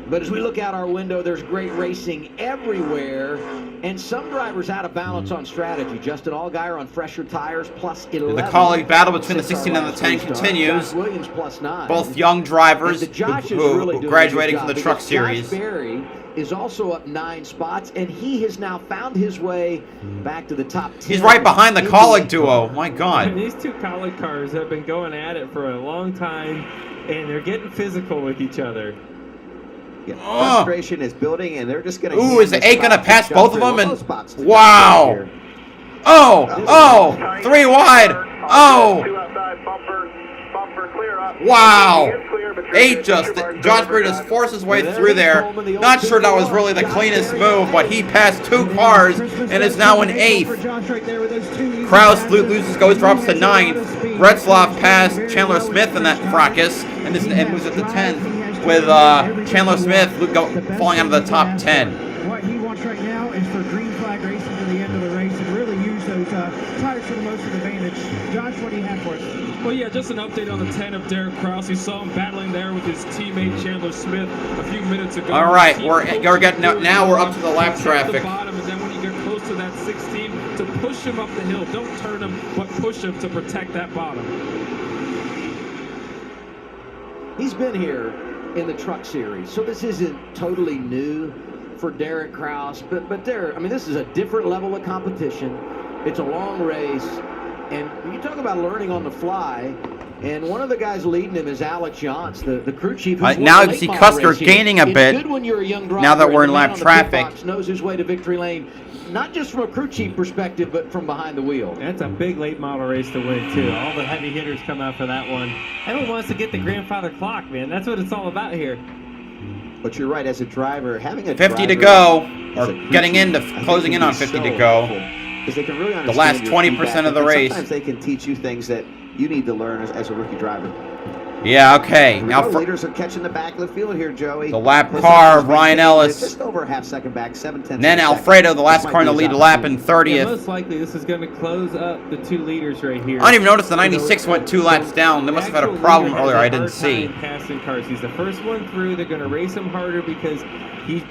but as we look out our window, there's great racing everywhere, and some drivers out of balance on strategy. Justin Allgaier on fresher tires, plus 11. The colleague battle between the 16 and the 10 continues. Williams plus 9. Both young drivers who graduating from the Truck Series. Josh Berry is also up 9 spots, and he has now found his way back to the top 10. He's right behind the colleague duo. My God. And these two colleague cars have been going at it for a long time, and they're getting physical with each other. Yeah, frustration is building, and they're just going to... Ooh, is the 8 going to pass both of them? And wow. Oh, 3 wide. Oh. Wow. 8 Josh Berry just forced his way through there. Not sure that was really the cleanest move, but he passed 2 cars and is now in 8th. Kraus drops to 9th. Retzloff passed Chandler Smith in that fracas and moves at the 10th. With Chandler Smith falling out of the top 10. What he wants right now is for green flag racing to the end of the race and really use those tires for the most advantage. Josh, what do you have for us? Well, yeah, just an update on the 10 of Derek Kraus. You saw him battling there with his teammate Chandler Smith a few minutes ago. All right, we're up to the lap traffic. And then when you get close to that 16, to push him up the hill. Don't turn him, but push him to protect that bottom. He's been here in the Truck Series, so this isn't totally new for Derek Kraus, but this is a different level of competition. It's a long race, and you talk about learning on the fly, and one of the guys leading him is Alex Jantz, the crew chief. Now you see Custer gaining a bit. Good when you're a young driver, now that we're in lap traffic. Knows his way to victory lane, not just from a crew chief perspective, but from behind the wheel. That's a big late model race to win, too. All the heavy hitters come out for that one. Everyone wants to get the grandfather clock, man. That's what it's all about here. But you're right, as a driver, having a 50 to go, or closing in on 50 to go. Because they can really understand the last 20% of the race. Sometimes they can teach you things that you need to learn as a rookie driver. Yeah, okay. Now leaders are catching the back of the field here, Joey. The lap car of Ryan Ellis. Just over a half second back, 7/10. Then Alfredo, the last car in the lead lap in 30th. Yeah, most likely this is going to close up the 2 leaders right here. I didn't even notice the 96 went 2 laps down. They must have had a problem earlier. I didn't see. Passing cars. He's the first one through. They're going to race him harder because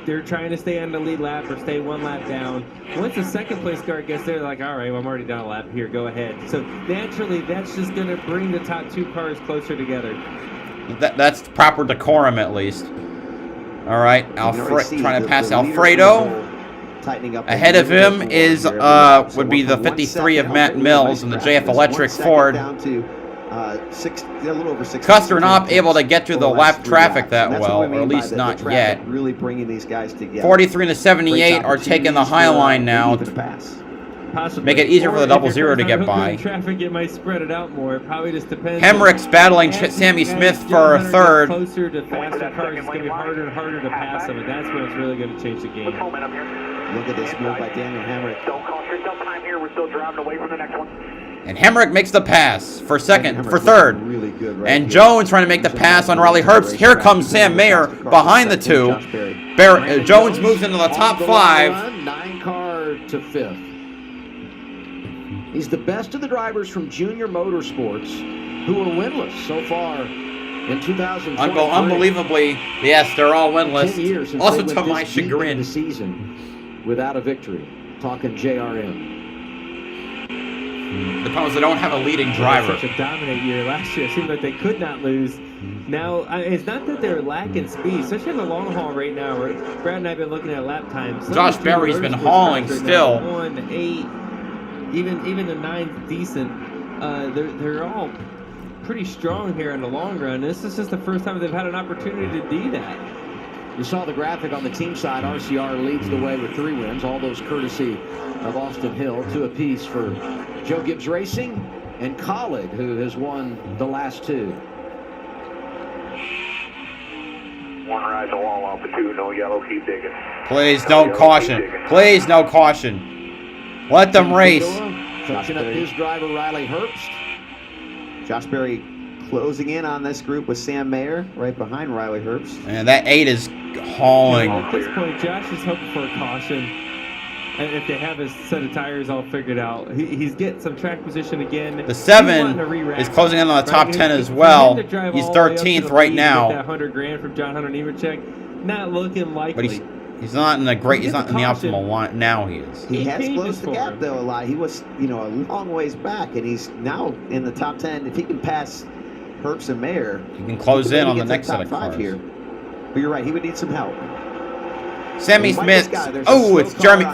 they're trying to stay on the lead lap or stay 1 lap down. Once the second place car gets there, they're like, all right, well, I'm already down a lap. Here, go ahead. So naturally, that's just going to bring the top 2 cars closer together. That's proper decorum, at least. All right, trying to pass Alfredo. Ahead of him is would be the 53 of Matt Mills and the JF Electric Ford. Custer not able to get through the lap traffic that well, or at least not yet. Really bringing these guys together. 43 and the 78 are taking the high line now. Possibly. Make it easier for the Or double if zero your to car's get not real good by. in traffic, it might spread it out more. It probably just depends. Hemrick's battling As Sammy you Smith guys for get third. closer to faster cars, it's going to be harder and harder to pass them, and that's when it's really going to change the game. Look at this move by Daniel Hemrick. Don't cost yourself time here. We're still driving away from the next one. And Hemrick makes the pass for second, Hemrick for third. really good right And here. Jones trying to make the pass on Riley Herbst. Here comes Sam Mayer behind the two. Jones moves into the top On the 5. run, 9 car to 5th. He's the best of the drivers from Junior Motorsports who are winless so far in 2020. Unbelievably, yes, they're all 10 years winless. since Also they to went my this deep into chagrin. the season without a victory. Talking JRM. The problem is they don't have a leading driver. Such a dominant year last year. It seemed like they could not lose. Now, it's not that they're lacking speed, especially in the long haul right now. Where Brad and I have been looking at lap times. Josh Berry's been hauling still. 1, 8, even the 9's decent. They're all pretty strong here in the long run. This is just the first time they've had an opportunity to do that. You saw the graphic on the team side. RCR leads the way with 3 wins. All those courtesy of Austin Hill. 2 apiece for Joe Gibbs Racing and Colleague, who has won the last 2. One rides a wall off the 2. No yellow. Keep digging. Please, no caution. Please, no caution. Let them race. Touching up his driver, Riley Herbst. Josh Berry closing in on this group with Sam Mayer right behind Riley Herbst. And that 8 is hauling. At this point, Josh is hoping for a caution. And if they have his set of tires all figured out, he's getting some track position again. The 7 is closing in on the top 10 as well. He's 13th right now. That $100,000 from John Hunter Nemechek, not looking likely. But he's not in the great. He's not in the optimal line now. He is. He has closed the gap though a lot. He was, a long ways back, and he's now in the top 10. If he can pass Herbst and Mayer, he can close in on the next set of top 5 cars. here. But you're right. He would need some help. Sammy Smith. Oh, it's Jeremy.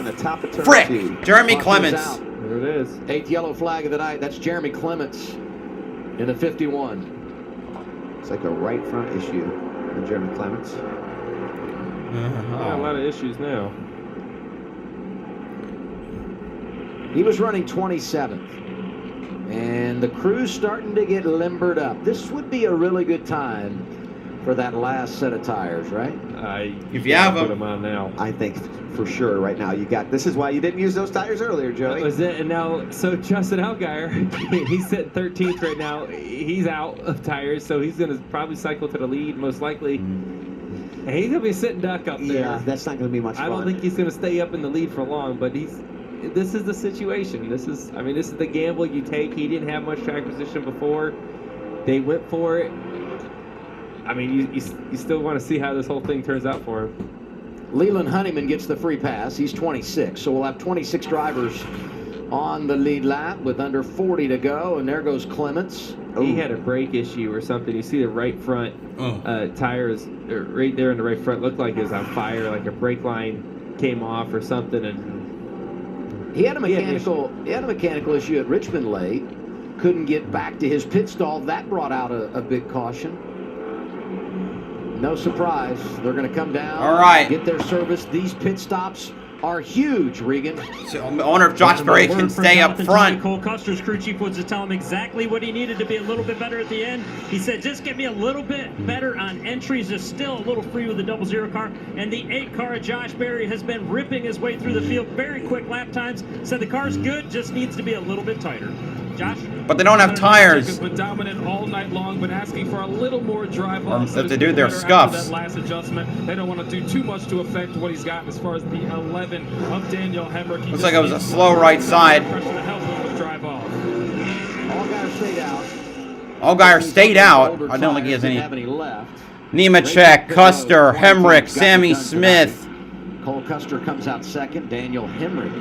Frick. Jeremy Clements. There it is. 8th yellow flag of the night. That's Jeremy Clements in the 51. It's like a right front issue with Jeremy Clements. Got a lot of issues now. He was running 27th. And the crew's starting to get limbered up. This would be a really good time for that last set of tires, right? If you have put them on now. I think for sure right now you got. This is why you didn't use those tires earlier, Joey. That was it. And now, so Justin Allgaier, he's sitting 13th right now. He's out of tires, so he's going to probably cycle to the lead, most likely. And he's going to be sitting duck up there. Yeah, that's not going to be much fun. I don't think he's going to stay up in the lead for long, but this is the situation. This is the gamble you take. He didn't have much track position before. They went for it. I mean, you still want to see how this whole thing turns out for him. Leland Honeyman gets the free pass. He's 26, so we'll have 26 drivers on the lead lap with under 40 to go, and there goes Clements. He had a brake issue or something. You see the right front tires right there in the right front looked like it was on fire, like a brake line came off or something. And he had a mechanical issue at Richmond late. Couldn't get back to his pit stall. That brought out a big caution. No surprise. They're going to come down. All right. Get their service. These pit stops are huge, Regan. So I wonder if Josh Berry can stay up front. Cole Custer's crew chief was to tell him exactly what he needed to be a little bit better at the end. He said, just get me a little bit better on entries. Just still a little free with the 00 car. And the 8 car of Josh Berry has been ripping his way through the field. Very quick lap times. Said the car's good, just needs to be a little bit tighter. Josh? But they don't have tires. Has been dominant all night long, but asking for a little more drive on. If they do, they're scuffs. That last adjustment, they don't want to do too much to affect what he's got as far as the 11 of Daniel Hemrick. Looks like it was a slow right side. Pressure to help him with drive off. Allgaier stayed out. Allgaier stayed out. I don't think he has any left. Nemechek, Custer, Hemrick, Sammy Smith. Cole Custer comes out second. Daniel Hemrick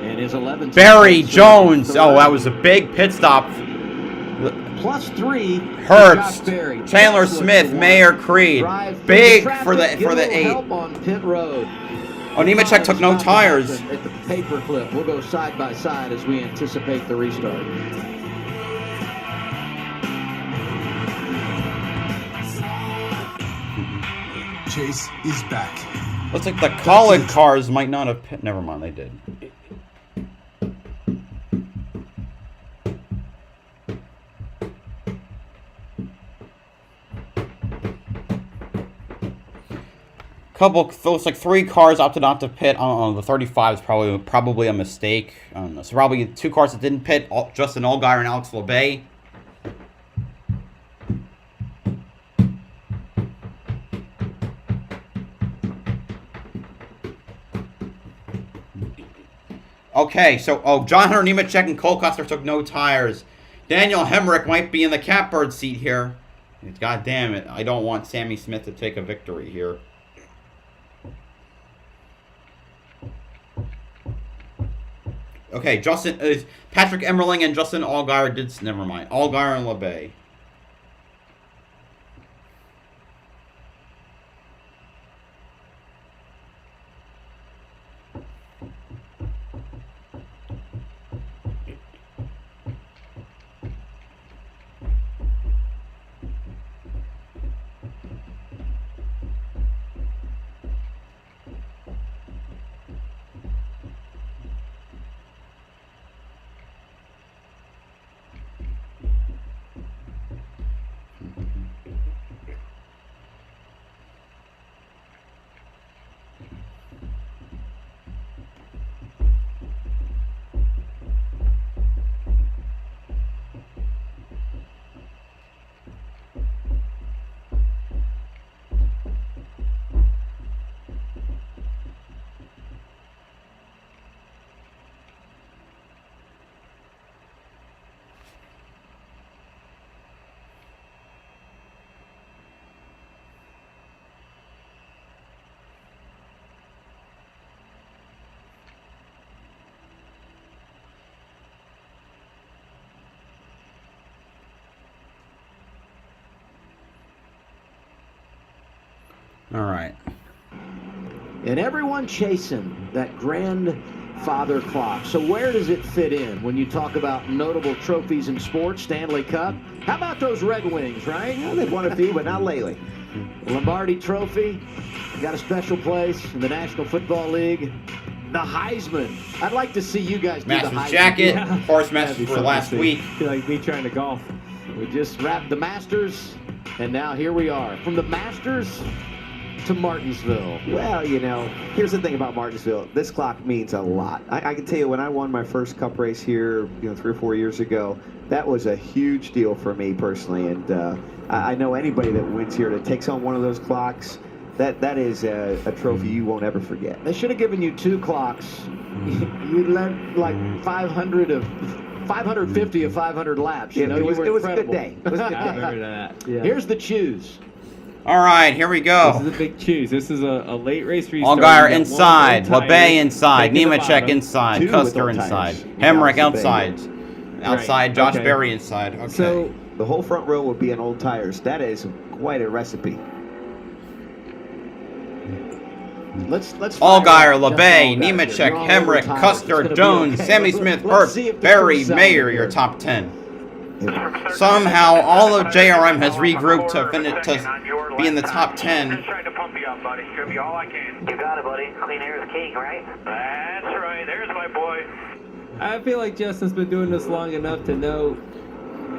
and his 11. Barry Jones. Oh, that was a big pit stop. +3. Herbst, Chandler Smith, Mayer Creed. Big for the 8. Help on pit road. Oh, Nemechek took no tires. At the paper clip, we'll go side by side as we anticipate the restart. Chase is back. Looks like the Colleague cars might not have pit. Never mind, they did. Looks like 3 cars opted not to pit. I don't know, the 35 is probably a mistake. I don't know. So probably 2 cars that didn't pit, Justin Allgaier and Alex LeBay. Okay, so John Hunter Nemechek and Cole Custer took no tires. Daniel Hemrick might be in the catbird seat here. God damn it! I don't want Sammy Smith to take a victory here. Okay, Patrick Emmerling and Justin Allgaier did. Never mind. Allgaier and LeBay. All right. And everyone chasing that grandfather clock. So where does it fit in when you talk about notable trophies in sports, Stanley Cup? How about those Red Wings, right? Well, they've won a few, but not lately. Lombardi Trophy, got a special place in the National Football League. The Heisman. I'd like to see you guys do the Heisman. Masters jacket, horse Masters for last week. I feel like me trying to golf. We just wrapped the Masters, and now here we are. From the Masters to Martinsville. Well, you know, here's the thing about Martinsville. This clock means a lot. I can tell you, when I won my first Cup race here, 3 or 4 years ago, that was a huge deal for me personally. And I know anybody that wins here that takes on one of those clocks, that is a trophy you won't ever forget. They should have given you 2 clocks. You led like 550 of 500 laps. You know, it was a good incredible. day. It was a good I day. remember that. Yeah. Here's the choose. All right, here we go. This is a big choose. This is a late race restart. Allgaier inside, LeBay inside, Nemechek inside, Custer inside, Hemrick outside, Josh Berry inside. Okay. So the whole front row will be on old tires. That is quite a recipe. Let's Allgaier, LeBay, Nemechek, Hemrick, Custer, Jones, Sammy Smith, Hurt, Berry, Mayer, your top 10. Somehow, all of JRM has regrouped to be in the top 10. Just trying to pump you up, buddy. Give me all I can. You got it, buddy. Clean air is king, right? That's right. There's my boy. I feel like Justin's been doing this long enough to know.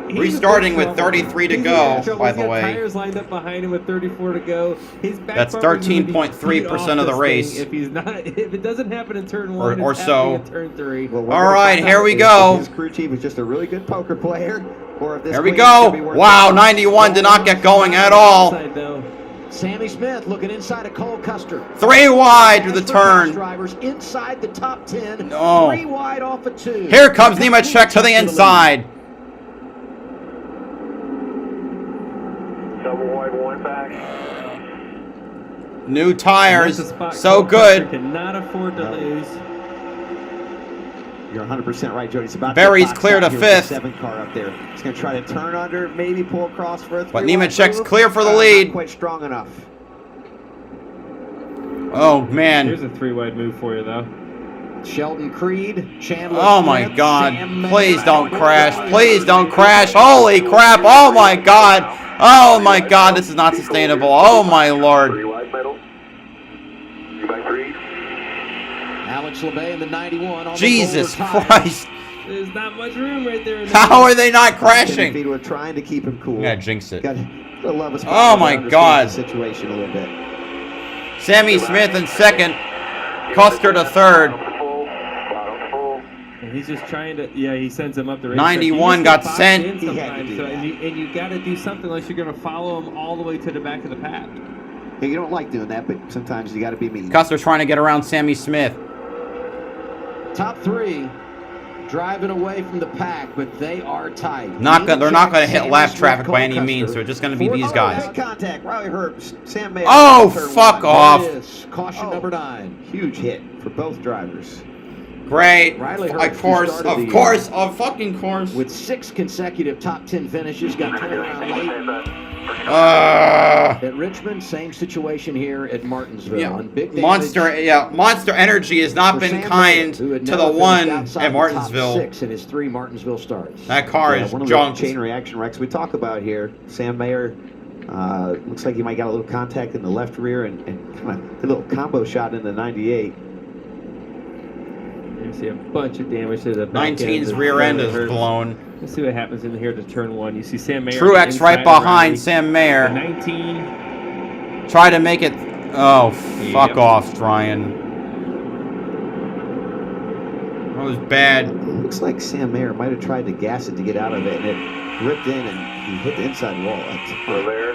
Restarting with 33 to go, by the way. Tires lined up behind him with 34 to go. His back That's 13.3% of the race. If it doesn't happen in turn 1, or so. In turn 3. Well, all right, here we go. If his crew chief is just a really good poker player, or if this here we go. Wow, 91 did not get going at all. Sammy Smith looking inside of Cole Custer. 3 wide to the turn. Drivers inside the top 10. No. 3 wide off of 2. Here comes Nemechek to the inside. Double wide, 1 back. New tires, so good. Cannot afford to lose. You're 100% right, Jody. It's about Berry's clear to 5th. 7 car up there. He's going to try to turn under, maybe pull across for a 3. But Nemechek's clear for the lead. Not quite strong enough. Oh man. Here's a 3 wide move for you though. Sheldon Creed, Chandler. Oh my God! Please don't crash! Please don't crash! Holy crap! Oh my God! Oh my God! This is not sustainable! Oh my Lord! 3 wide middle. 2 by 3. Alex LeBay in the 91. On Jesus the Christ! There's not much room right there. How are they not crashing? We're trying to keep him cool. Yeah, jinx it. Got to love us. Oh my God! Situation a little bit. Sammy Smith in second. Custer to third. And he's just trying to, he sends him up the race. 91 got sent. And you got to do something unless you're going to follow him all the way to the back of the pack. Hey, you don't like doing that, but sometimes you got to be mean. Custer trying to get around Sammy Smith. Top 3 driving away from the pack, but they are tight. They're not going to hit lap traffic by any means, so it's just going to be these guys. Contact. Riley Herbst, Sam Mayer. Oh, fuck off. Caution number 9. Huge hit for both drivers. Great. Riley Of course. With 6 consecutive top 10 finishes, got turned around late. At Richmond, same situation here at Martinsville. Yeah. Big Monster Energy has not been kind to the one at Martinsville. 6 in his 3 Martinsville starts. That car is one of junk. the chain reaction wrecks we talk about here. Sam Mayer looks like he might got a little contact in the left rear and kind of a little combo shot in the 98. You see a bunch of damage to the back 19's rear end is blown. Let's see what happens in here to turn 1. You see Sam Mayer. Truex right behind Sam Mayer. 19. Try to make it. Oh, fuck off, Ryan. That was bad. It looks like Sam Mayer might have tried to gas it to get out of it, and it ripped in and he hit the inside wall. Still there.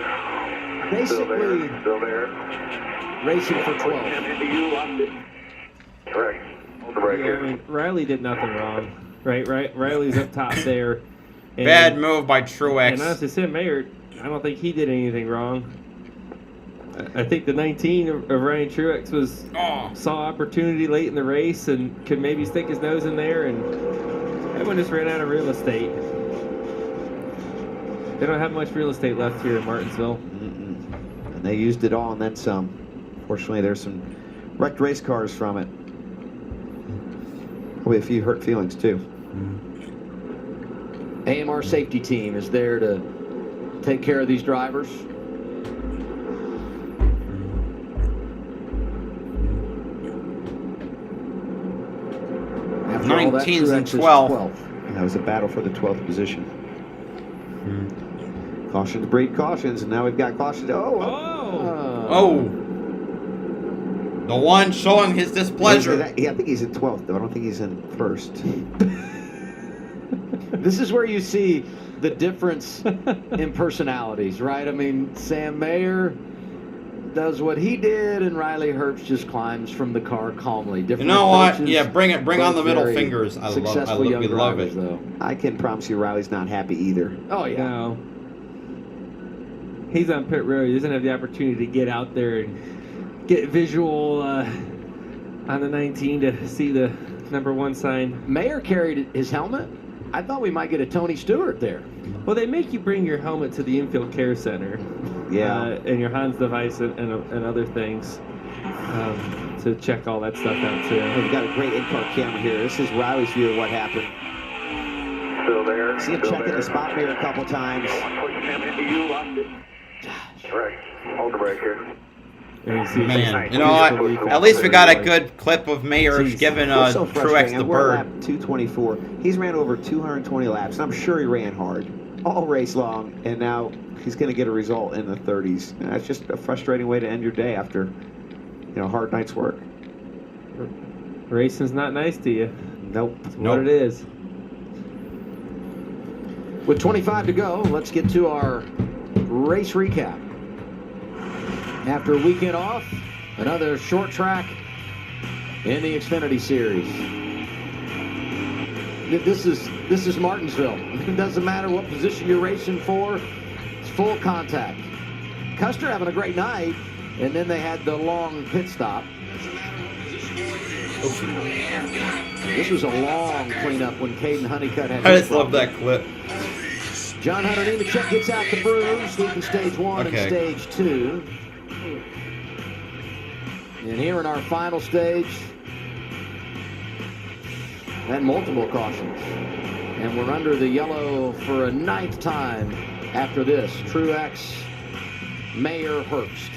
Basically, Still there. racing for 12. Correct. Riley did nothing wrong. Right? Riley's up top there. And, Bad move by Truex. And honestly, Sam Mayer, I don't think he did anything wrong. I think the 19 of Ryan Truex saw opportunity late in the race and could maybe stick his nose in there, and everyone just ran out of real estate. They don't have much real estate left here in Martinsville. And they used it all and then some. Fortunately, there's some wrecked race cars from it. Probably a few hurt feelings, too. AMR safety team is there to take care of these drivers. After 19's and 12. 12. And that was a battle for the 12th position. Cautions breed cautions, and now we've got cautions. Oh. The one showing his displeasure. I think he's in 12th, though. I don't think he's in 1st. This is where you see the difference in personalities, right? I mean, Sam Mayer does what he did, and Riley Herbst just climbs from the car calmly. You know what? Yeah, bring on the middle fingers. We love it. Though. I can promise you Riley's not happy either. Oh, yeah. No. He's on pit road. He doesn't have the opportunity to get out there and get visual on the 19 to see the number 1 sign. Mayer carried his helmet. I thought we might get a Tony Stewart there. Well, they make you bring your helmet to the infield care center. Yeah. And your Hans device and other things to check all that stuff out too. We've got a great in-car camera here. This is Riley's view of what happened. Still there. See him checking the spot mirror a couple times. Right. Hold the brake here. Man, you know what? At least we got a good clip of Mayer giving Truex the We're bird. lap 224. He's ran over 220 laps, and I'm sure he ran hard all race long, and now he's going to get a result in the 30s. And that's just a frustrating way to end your day after, a hard night's work. Racing's not nice to you. Nope. That's what it is. With 25 to go, let's get to our race recap. After a weekend off, another short track in the Xfinity Series. This is Martinsville. It doesn't matter what position you're racing for, it's full contact. Custer having a great night, and then they had the long pit stop. This was a long cleanup when Caden Honeycutt had. I just love that clip. John Hunter Nemechek gets out the broom, sweeping stage 1 and stage 2. And here in our final stage, and multiple cautions. And we're under the yellow for a 9th time after this. Truex, Mayer, Herbst.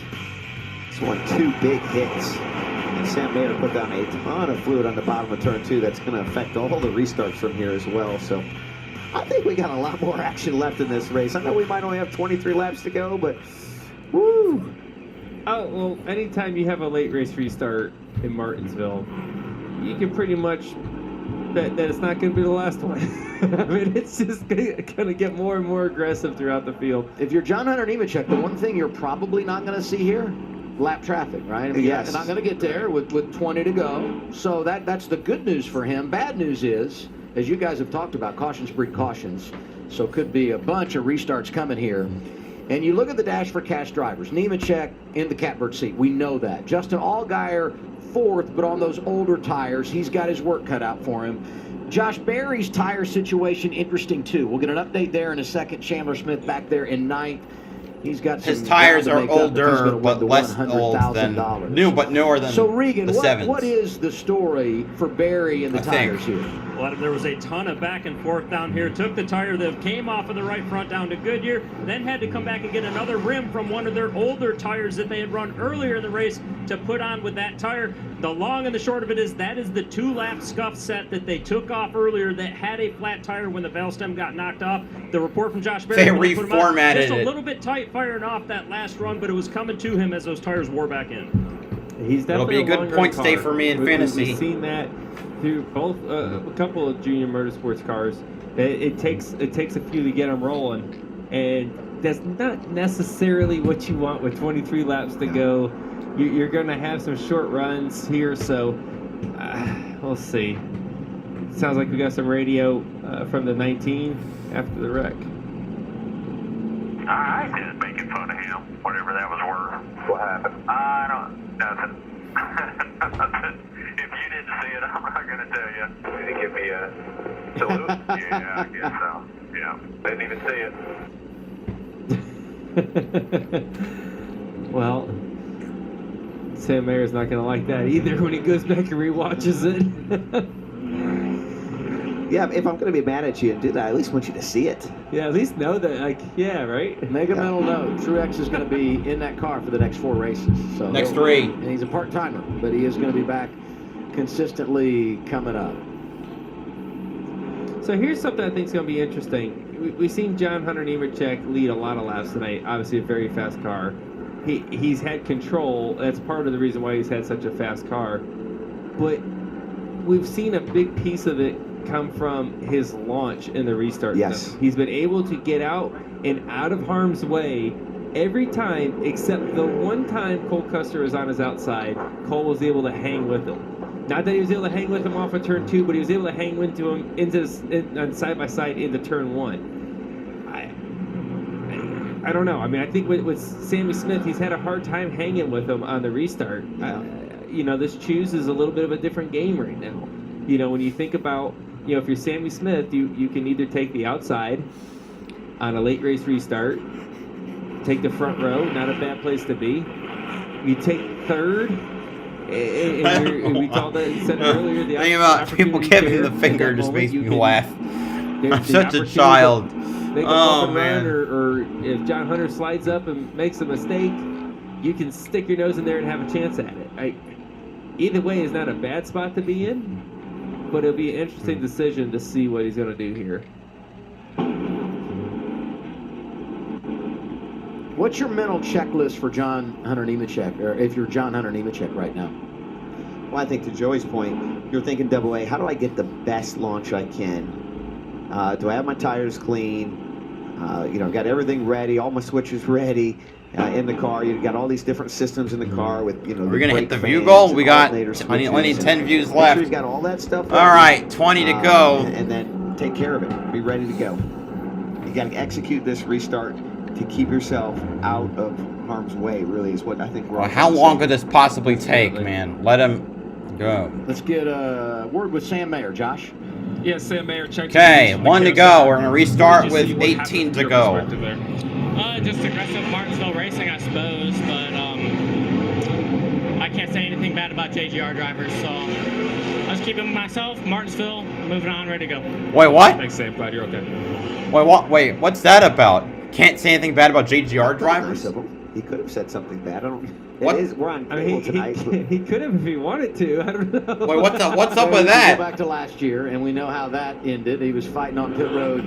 This one, 2 big hits. And Sam Mayer put down a ton of fluid on the bottom of turn 2. That's going to affect all the restarts from here as well. So I think we got a lot more action left in this race. I know we might only have 23 laps to go, but woo! Oh, well, anytime you have a late race restart in Martinsville, you can pretty much bet that it's not going to be the last one. I mean, it's just going to get more and more aggressive throughout the field. If you're John Hunter Nemechek, the one thing you're probably not going to see here, lap traffic, right? I mean, Yes. you're not going to get there with 20 to go. So that's the good news for him. Bad news is, as you guys have talked about, cautions breed cautions. So could be a bunch of restarts coming here. And you look at the Dash for Cash drivers. Nemechek in the catbird seat. We know that. Justin Allgaier fourth, but on those older tires, he's got his work cut out for him. Josh Berry's tire situation interesting too. We'll get an update there in a second. Chandler Smith back there in ninth. He's got some His tires are ground to make up, older, he's gonna but win the less old than $100,000. newer than So Regan, the sevens. what is the story for Berry and the tires here? Well, there was a ton of back and forth down here. Took the tire that came off of the right front down to Goodyear, then had to come back and get another rim from one of their older tires that they had run earlier in the race to put on with that tire. The long and the short of it is that is the 2-lap scuff set that they took off earlier that had a flat tire when the valve stem got knocked off. The report from Josh Berry, They when put him out, reformatted just a it. little bit tight firing off that last run, but it was coming to him as those tires wore back in. He's It'll be definitely a good long-run point stay car. for me in fantasy. We've seen that through both a couple of junior motorsports cars. It takes a few to get them rolling, and that's not necessarily what you want with 23 laps to go. You're going to have some short runs here, so we'll see. Sounds like we got some radio from the 19 after the wreck. I just making fun of him, whatever that was worth. What happened? Nothing. Nothing. If you didn't see it, I'm not going to tell you. Did he give me a salute? Yeah, I guess so. Yeah. Didn't even see it. Well, Sam Mayer's not going to like that either when he goes back and rewatches it. Yeah, if I'm going to be mad at you and do that, I at least want you to see it. Yeah, at least know that, like, yeah, right? Make a mental note. Truex is going to be in that car for the next 4 races. So Next 3. And he's a part-timer, but he is going to be back consistently coming up. So here's something I think is going to be interesting. We've seen John Hunter Nemechek lead a lot of laps tonight. Obviously, a very fast car. He's had control. That's part of the reason why he's had such a fast car. But we've seen a big piece of it come from his launch in the restart. Yes. He's been able to get out and out of harm's way every time except the one time Cole Custer was on his outside. Cole was able to hang with him. Not that he was able to hang with him off of turn 2, but he was able to hang into him into side by side into turn 1. I don't know. I mean, I think with Sammy Smith, he's had a hard time hanging with him on the restart. This choose is a little bit of a different game right now. When you think about, if you're Sammy Smith, you can either take the outside on a late race restart, take the front row, not a bad place to be. You take third, and we called that, said earlier, the Think about people giving the finger just makes me laugh. I'm such a child. Oh, man. Or if John Hunter slides up and makes a mistake, you can stick your nose in there and have a chance at it. Either way is not a bad spot to be in, but it'll be an interesting decision to see what he's going to do here. What's your mental checklist for John Hunter Nemechek, or if you're John Hunter Nemechek right now? Well, I think to Joey's point, you're thinking AA, how do I get the best launch I can? Do I have my tires clean? Got everything ready, all my switches ready in the car. You've got all these different systems in the car with, We're going to hit the view goal. We got only 10 views left. You've got all that stuff ready. All right, 20 to go. And then take care of it. Be ready to go. You got to execute this restart to keep yourself out of harm's way, really, is what I think we're all How long could this possibly take, man? Let him go. Let's get a word with Sam Mayer. Josh? Yes, Sam Mayer, check. Okay, 1 to go. We're going to restart with 18 to go. Just aggressive Martinsville racing, I suppose, but I can't say anything bad about JGR drivers, so I'll just keep it with myself. Martinsville, moving on, ready to go. Wait, what? Thanks, Sam. Glad you're okay. Wait, what? Wait, what's that about? Can't say anything bad about JGR drivers? He could have said something bad. What? We're on cable tonight. He could have if he wanted to. I don't know. Wait, what's up with that? Go back to last year, and we know how that ended. He was fighting on pit road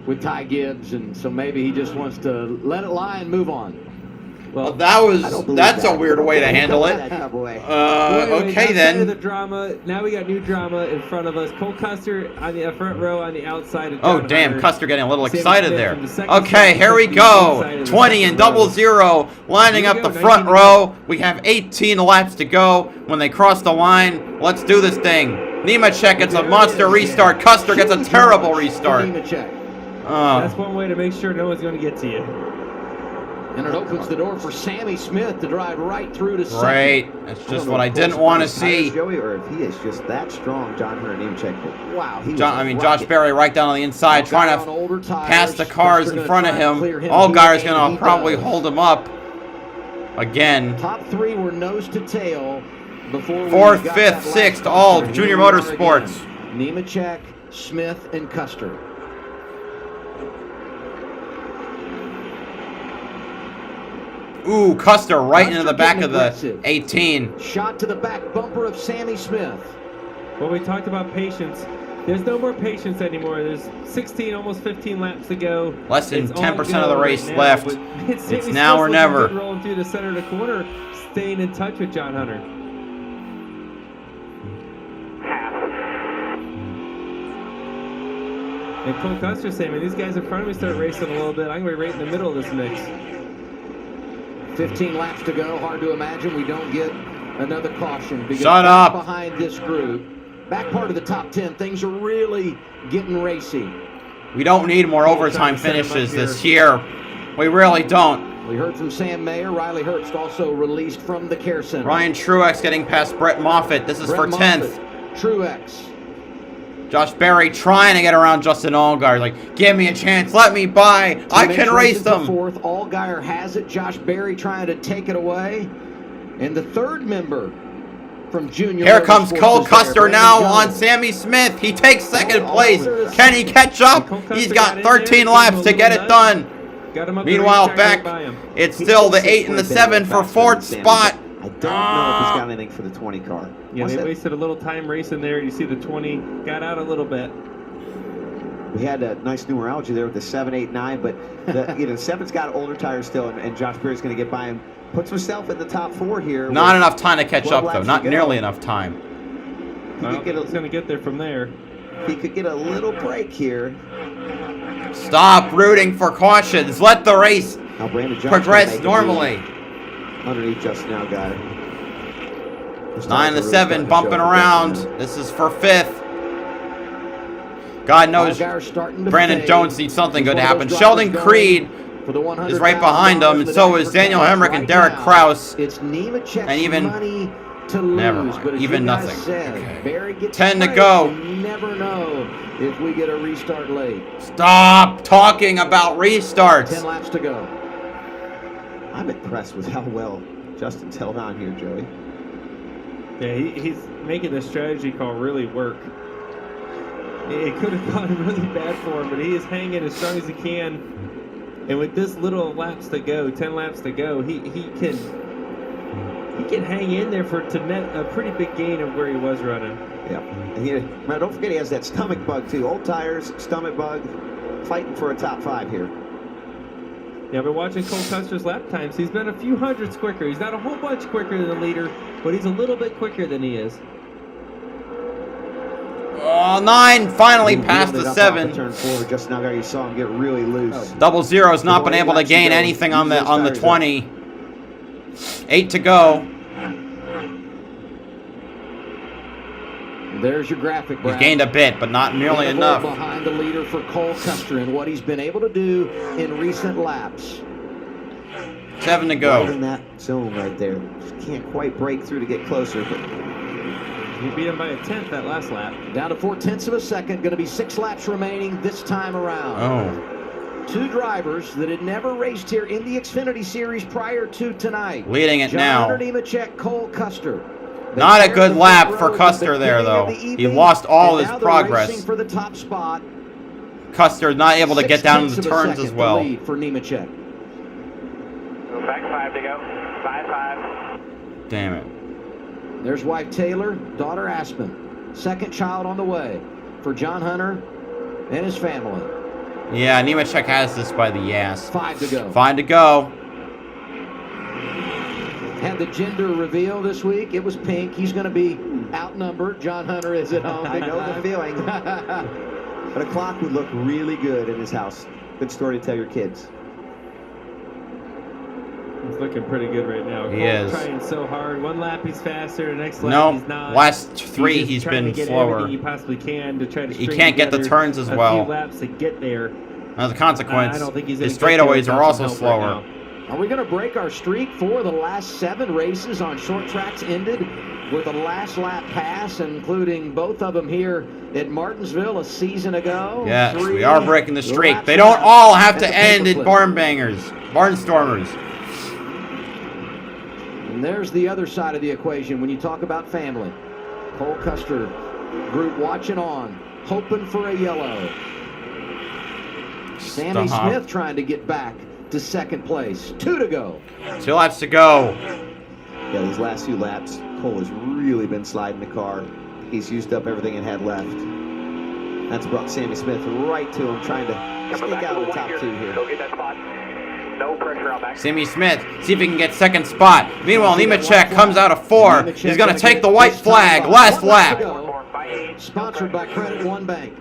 with Ty Gibbs, and so maybe he just wants to let it lie and move on. Well, that's a weird way to handle it. Okay then. The drama. Now we got new drama in front of us. Cole Custer on the front row on the outside. Of Oh John damn, Hunter. Custer getting a little Sammy excited Smith there. from the second Okay, side, here we the go. inside of the 20 second and double row. zero, lining Here up we the go, front 19 row. We have 18 laps to go. When they cross the line, let's do this thing. Nemechek gets a monster restart. Custer gets a terrible restart. That's one way to make sure no one's going to get to you. And it opens the door for Sammy Smith to drive right through to second. Great. That's just what I didn't want to see. Joey, or if he is just that strong, John Hunter Nemechek. But wow, he was Josh Berry right down on the inside, trying to pass the cars in front of him. Allgaier's going to probably hold him up again. Top three were nose to tail before fourth, fifth, sixth, all Junior Motorsports. Nemechek, Smith, and Custer. Ooh, Custer right into the back of the 18. Shot to the back bumper of Sammy Smith. Well, we talked about patience. There's no more patience anymore. There's 16, almost 15 laps to go. Less than It's 10% of the race right now, left. but It's now or never. Rolling through the center of the corner, staying in touch with John Hunter. And Cole Custer saying, man, these guys in front of me start racing a little bit. I'm going to be right in the middle of this mix. 15 laps to go. Hard to imagine we don't get another caution. Because Shut up. Behind this group, back part of the top 10, things are really getting racy. We don't need more overtime finishes this year. We really don't. We heard from Sam Mayer. Riley Herbst also released from the care center. Ryan Truex getting past Brett Moffitt. This is for 10th. Truex. Josh Berry trying to get around Justin Allgaier. Like, give me a chance. Let me by. I can race them. Fourth, Allgaier has it. Josh Berry trying to take it away. And the third member from Junior. Here comes Cole Custer now on Sammy Smith. He takes second place. Can he catch up? He's got 13 laps to get it done. Meanwhile, back, it's still the 8 and the 7 for fourth spot. I don't know if he's got anything for the 20 car. Yeah, they wasted a little time racing there. You see the 20 got out a little bit. We had a nice numerology there with the 7, 8, 9, but the 7's got older tires still, and Josh Berry's going to get by him. Puts himself in the top 4 here. Not enough time to catch up, though. Not nearly enough time. He's going to get there from there. He could get a little break here. Stop rooting for cautions. Let the race progress normally. Underneath just now, got it. 9 to 7 bumping around. This is for 5th. God knows Brandon Jones needs something good to happen. Sheldon Creed is right behind him, and so is Daniel Hemrick and Derek Kraus. And even never mind. Even nothing. Okay. 10 to go. Never know if we get a restart late. Stop talking about restarts. 10 laps to go. I'm impressed with how well Justin's held on here, Joey. Yeah, he's making the strategy call really work. It could have gone really bad for him, but he is hanging as strong as he can. And with this little laps to go, 10 laps to go, he can hang in there to net a pretty big gain of where he was running. Yeah. And don't forget he has that stomach bug too. Old tires, stomach bug, fighting for a top 5 here. Yeah, but watching Cole Custer's lap times, he's been a few hundredths quicker. He's not a whole bunch quicker than the leader, but he's a little bit quicker than he is. 9 finally passed the 7. Turn 4 just now there. You saw him get really loose. Double Zero's not been able to gain anything on the 20. 8 to go. There's your graphic, Brad. He's gained a bit, but not nearly enough. Behind the leader for Cole Custer and what he's been able to do in recent laps. 7 to go. Right in that zone right there. Just can't quite break through to get closer. But he beat him by a 10th that last lap. Down to 0.4 of a second. Going to be 6 laps remaining this time around. Oh. 2 drivers that had never raced here in the Xfinity Series prior to tonight. Leading it now. John Nemechek, Cole Custer. Not a good lap for Custer there, though. He lost all his progress. For the top spot. Custer not able to get down to the turns as well. Lead for Nemechek. Back 5 to go. 5-5. Damn it. There's wife Taylor, daughter Aspen. Second child on the way for John Hunter and his family. Yeah, Nemechek has this by the ass. 5 to go. 5 to go. Had the gender reveal this week. It was pink. He's going to be outnumbered. John Hunter is at home. I know the feeling. But a clock would look really good in his house. Good story to tell your kids. He's looking pretty good right now. He is. Trying so hard. One lap he's faster, the next lap he's not. Last three just he's trying been to get slower. everything he possibly can to try to He string can't get the together turns as well. A few laps to get there. As a consequence, I don't think he's his gonna get there straightaways are without also some help right slower. now. Are we going to break our streak? 4 of the last 7 races on short tracks ended with a last lap pass, including both of them here at Martinsville a season ago. Yes, 3 we are breaking the streak. laps They don't left all have at to the end in paperclip. barnstormers. And there's the other side of the equation when you talk about family. Cole Custer group watching on, hoping for a yellow. Sammy Stop. Smith trying to get back to second place. 2 to go. 2 laps to go. Yeah, these last few laps, Cole has really been sliding the car. He's used up everything it had left. That's brought Sammy Smith right to him, trying to sneak out of the top 2 here. Go get that spot. No pressure on back. Sammy Smith, see if he can get second spot. Meanwhile, Nemechek comes out of 4. He's going to take the white flag. Last lap. Sponsored by Credit One Bank.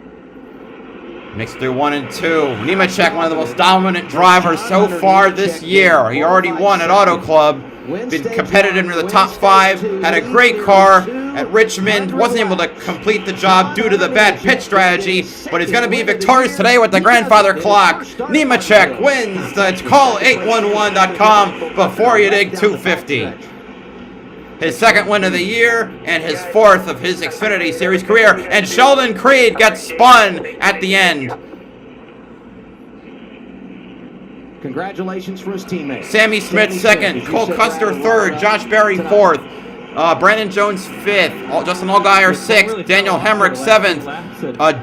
Makes it through 1 and 2. Nemechek, one of the most dominant drivers so far this year. He already won at Auto Club. Been competitive in the top 5. Had a great car at Richmond. Wasn't able to complete the job due to the bad pit strategy. But he's going to be victorious today with the grandfather clock. Nemechek wins the call811.com before you dig 250. His second win of the year and his 4th of his Xfinity Series career. And Sheldon Creed gets spun at the end. Congratulations for his teammates. Sammy Smith second, Cole Custer third, Josh Berry fourth, Brandon Jones fifth, Justin Allgaier sixth, Daniel Hemrick seventh,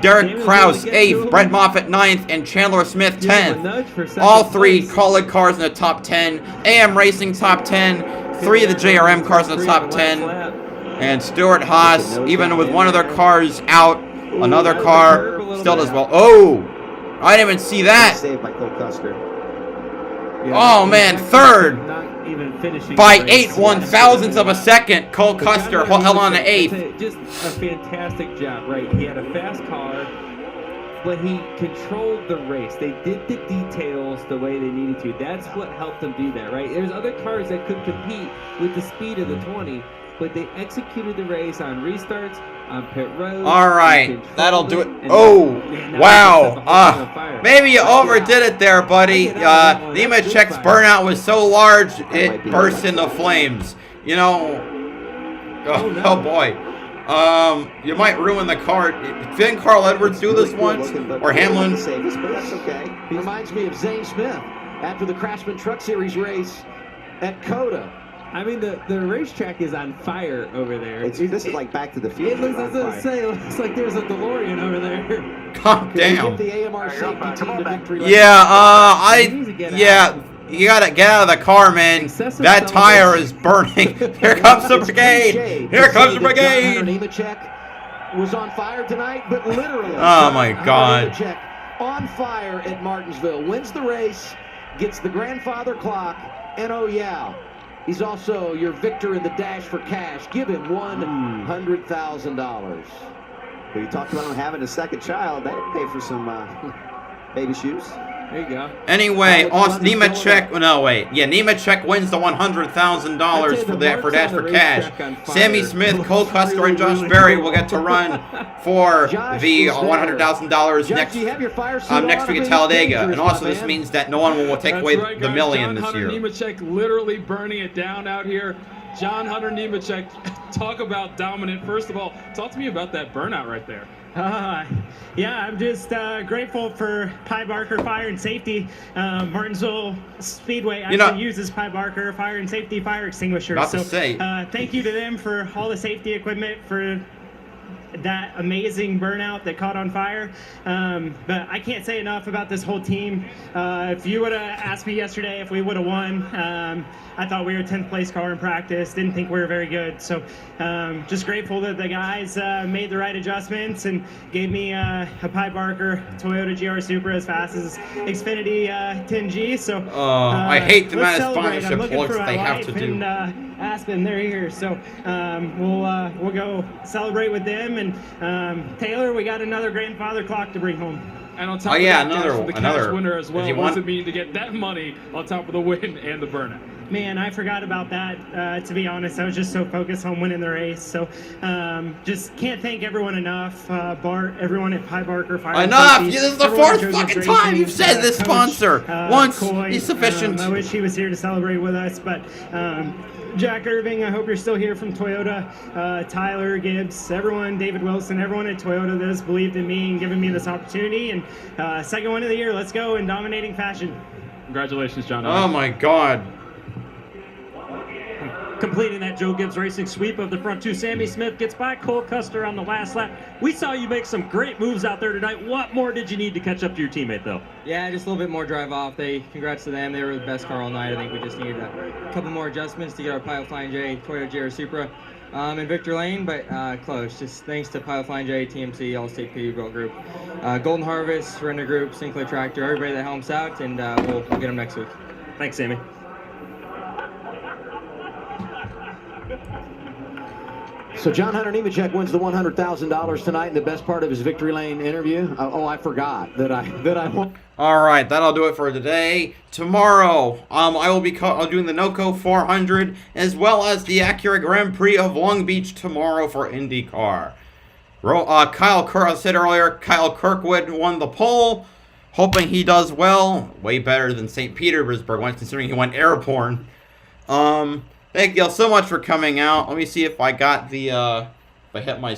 Derek Kraus eighth, Brett Moffitt ninth, and Chandler Smith 10th. All 3 Kaulig cars in the top 10, AM Racing top 10, 3 of the JRM cars in the top 10, and Stuart Haas, even with one of their cars out, another car still does well. Oh, I didn't even see that. Saved by Cole Custer. Oh man, third Not even finishing by the race. 8/1000ths of a second. Cole Custer held on to 8th. Just a fantastic job, right? He had a fast car, but he controlled the race. They did the details the way they needed to. That's what helped them do that, right? There's other cars that could compete with the speed of the 20, but they executed the race on restarts, on pit road. All right, that'll do it. Oh, wow. Maybe you overdid it there, buddy. Nemechek's burnout was so large, it burst into flames. You know, oh boy. You might ruin the car. Didn't Carl Edwards do this once? Or Hamlin? But that's okay. He reminds me of Zane Smith after the Craftsman Truck Series race at COTA. I mean, the racetrack is on fire over there. This is like Back to the Future. It looks like there's a DeLorean over there. Calm down. The AMR safety team to victory. You gotta get out of the car, man. That tire is burning. Here comes the brigade. Here comes the brigade. Nemechek was on fire tonight, but literally. Oh my God. Nemechek on fire at Martinsville. Wins the race, gets the grandfather clock, and oh yeah, he's also your victor in the dash for cash. Give him $100,000. Well, you talked about him having a second child. That'll pay for some baby shoes. There you go. Anyway, Nemechek. No, wait. Yeah, Nemechek wins the $100,000 for dash for cash. Sammy Smith, Cole Custer, and Josh Berry will get to run for the $100,000 next week at Talladega. And also, this means that no one will take away the million this year. Nemechek literally burning it down out here. John Hunter Nemechek, talk about dominant. First of all, talk to me about that burnout right there. Yeah, I'm just grateful for Pi Barker Fire and Safety. Martinsville Speedway actually uses Pi Barker Fire and Safety fire extinguishers. Thank you to them for all the safety equipment, for that amazing burnout that caught on fire. But I can't say enough about this whole team. If you would have asked me yesterday if we would have won, I thought we were 10th place car in practice. Didn't think we were very good. So just grateful that the guys made the right adjustments and gave me a Pi Barker Toyota GR Supra as fast as Xfinity 10G. So I hate the amount of celebrate. sponsorship plugs they have to do. Aspen, they're here, so we'll go celebrate with them. And Taylor, we got another grandfather clock to bring home. And on top of that, for the cash winner as well. What does it mean to get that money on top of the win and the burnout? Man, I forgot about that, to be honest. I was just so focused on winning the race. So just can't thank everyone enough. Bart, everyone at Pi Barker Fire. Enough! This is the fourth fucking time you've said this sponsor. Once Coy, is sufficient. I wish he was here to celebrate with us, but Jack Irving, I hope you're still here from Toyota. Tyler Gibbs, everyone, David Wilson, everyone at Toyota that has believed in me and given me this opportunity. And second one of the year, let's go in dominating fashion. Congratulations, John. Oh my God. Completing that Joe Gibbs Racing sweep of the front two, Sammy Smith gets by Cole Custer on the last lap. We saw you make some great moves out there tonight. What more did you need to catch up to your teammate, though? Yeah, just a little bit more drive off. Congrats to them. They were the best car all night. I think we just needed a couple more adjustments to get our Pile Flying J Toyota GR Supra in Victor Lane, but close. Just thanks to Pile Flying J, TMC, Allstate Peterbilt Group, Golden Harvest, Render Group, Sinclair Tractor, everybody that helps out, and we'll get them next week. Thanks, Sammy. So John Hunter Nemechek wins the $100,000 tonight in the best part of his Victory Lane interview. I forgot that I won. All right, that'll do it for today. Tomorrow, I will be doing the NOCO 400 as well as the Acura Grand Prix of Long Beach tomorrow for IndyCar. I said earlier, Kyle Kirkwood won the pole. Hoping he does well. Way better than St. Petersburg once, considering he went airborne. Thank y'all so much for coming out. Let me see if I got the, if I hit my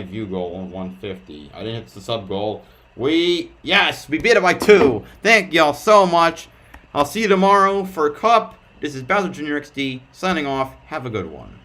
view goal on 150. I didn't hit the sub goal. Yes, we beat it by 2. Thank y'all so much. I'll see you tomorrow for Cup. This is BowserJrXD signing off. Have a good one.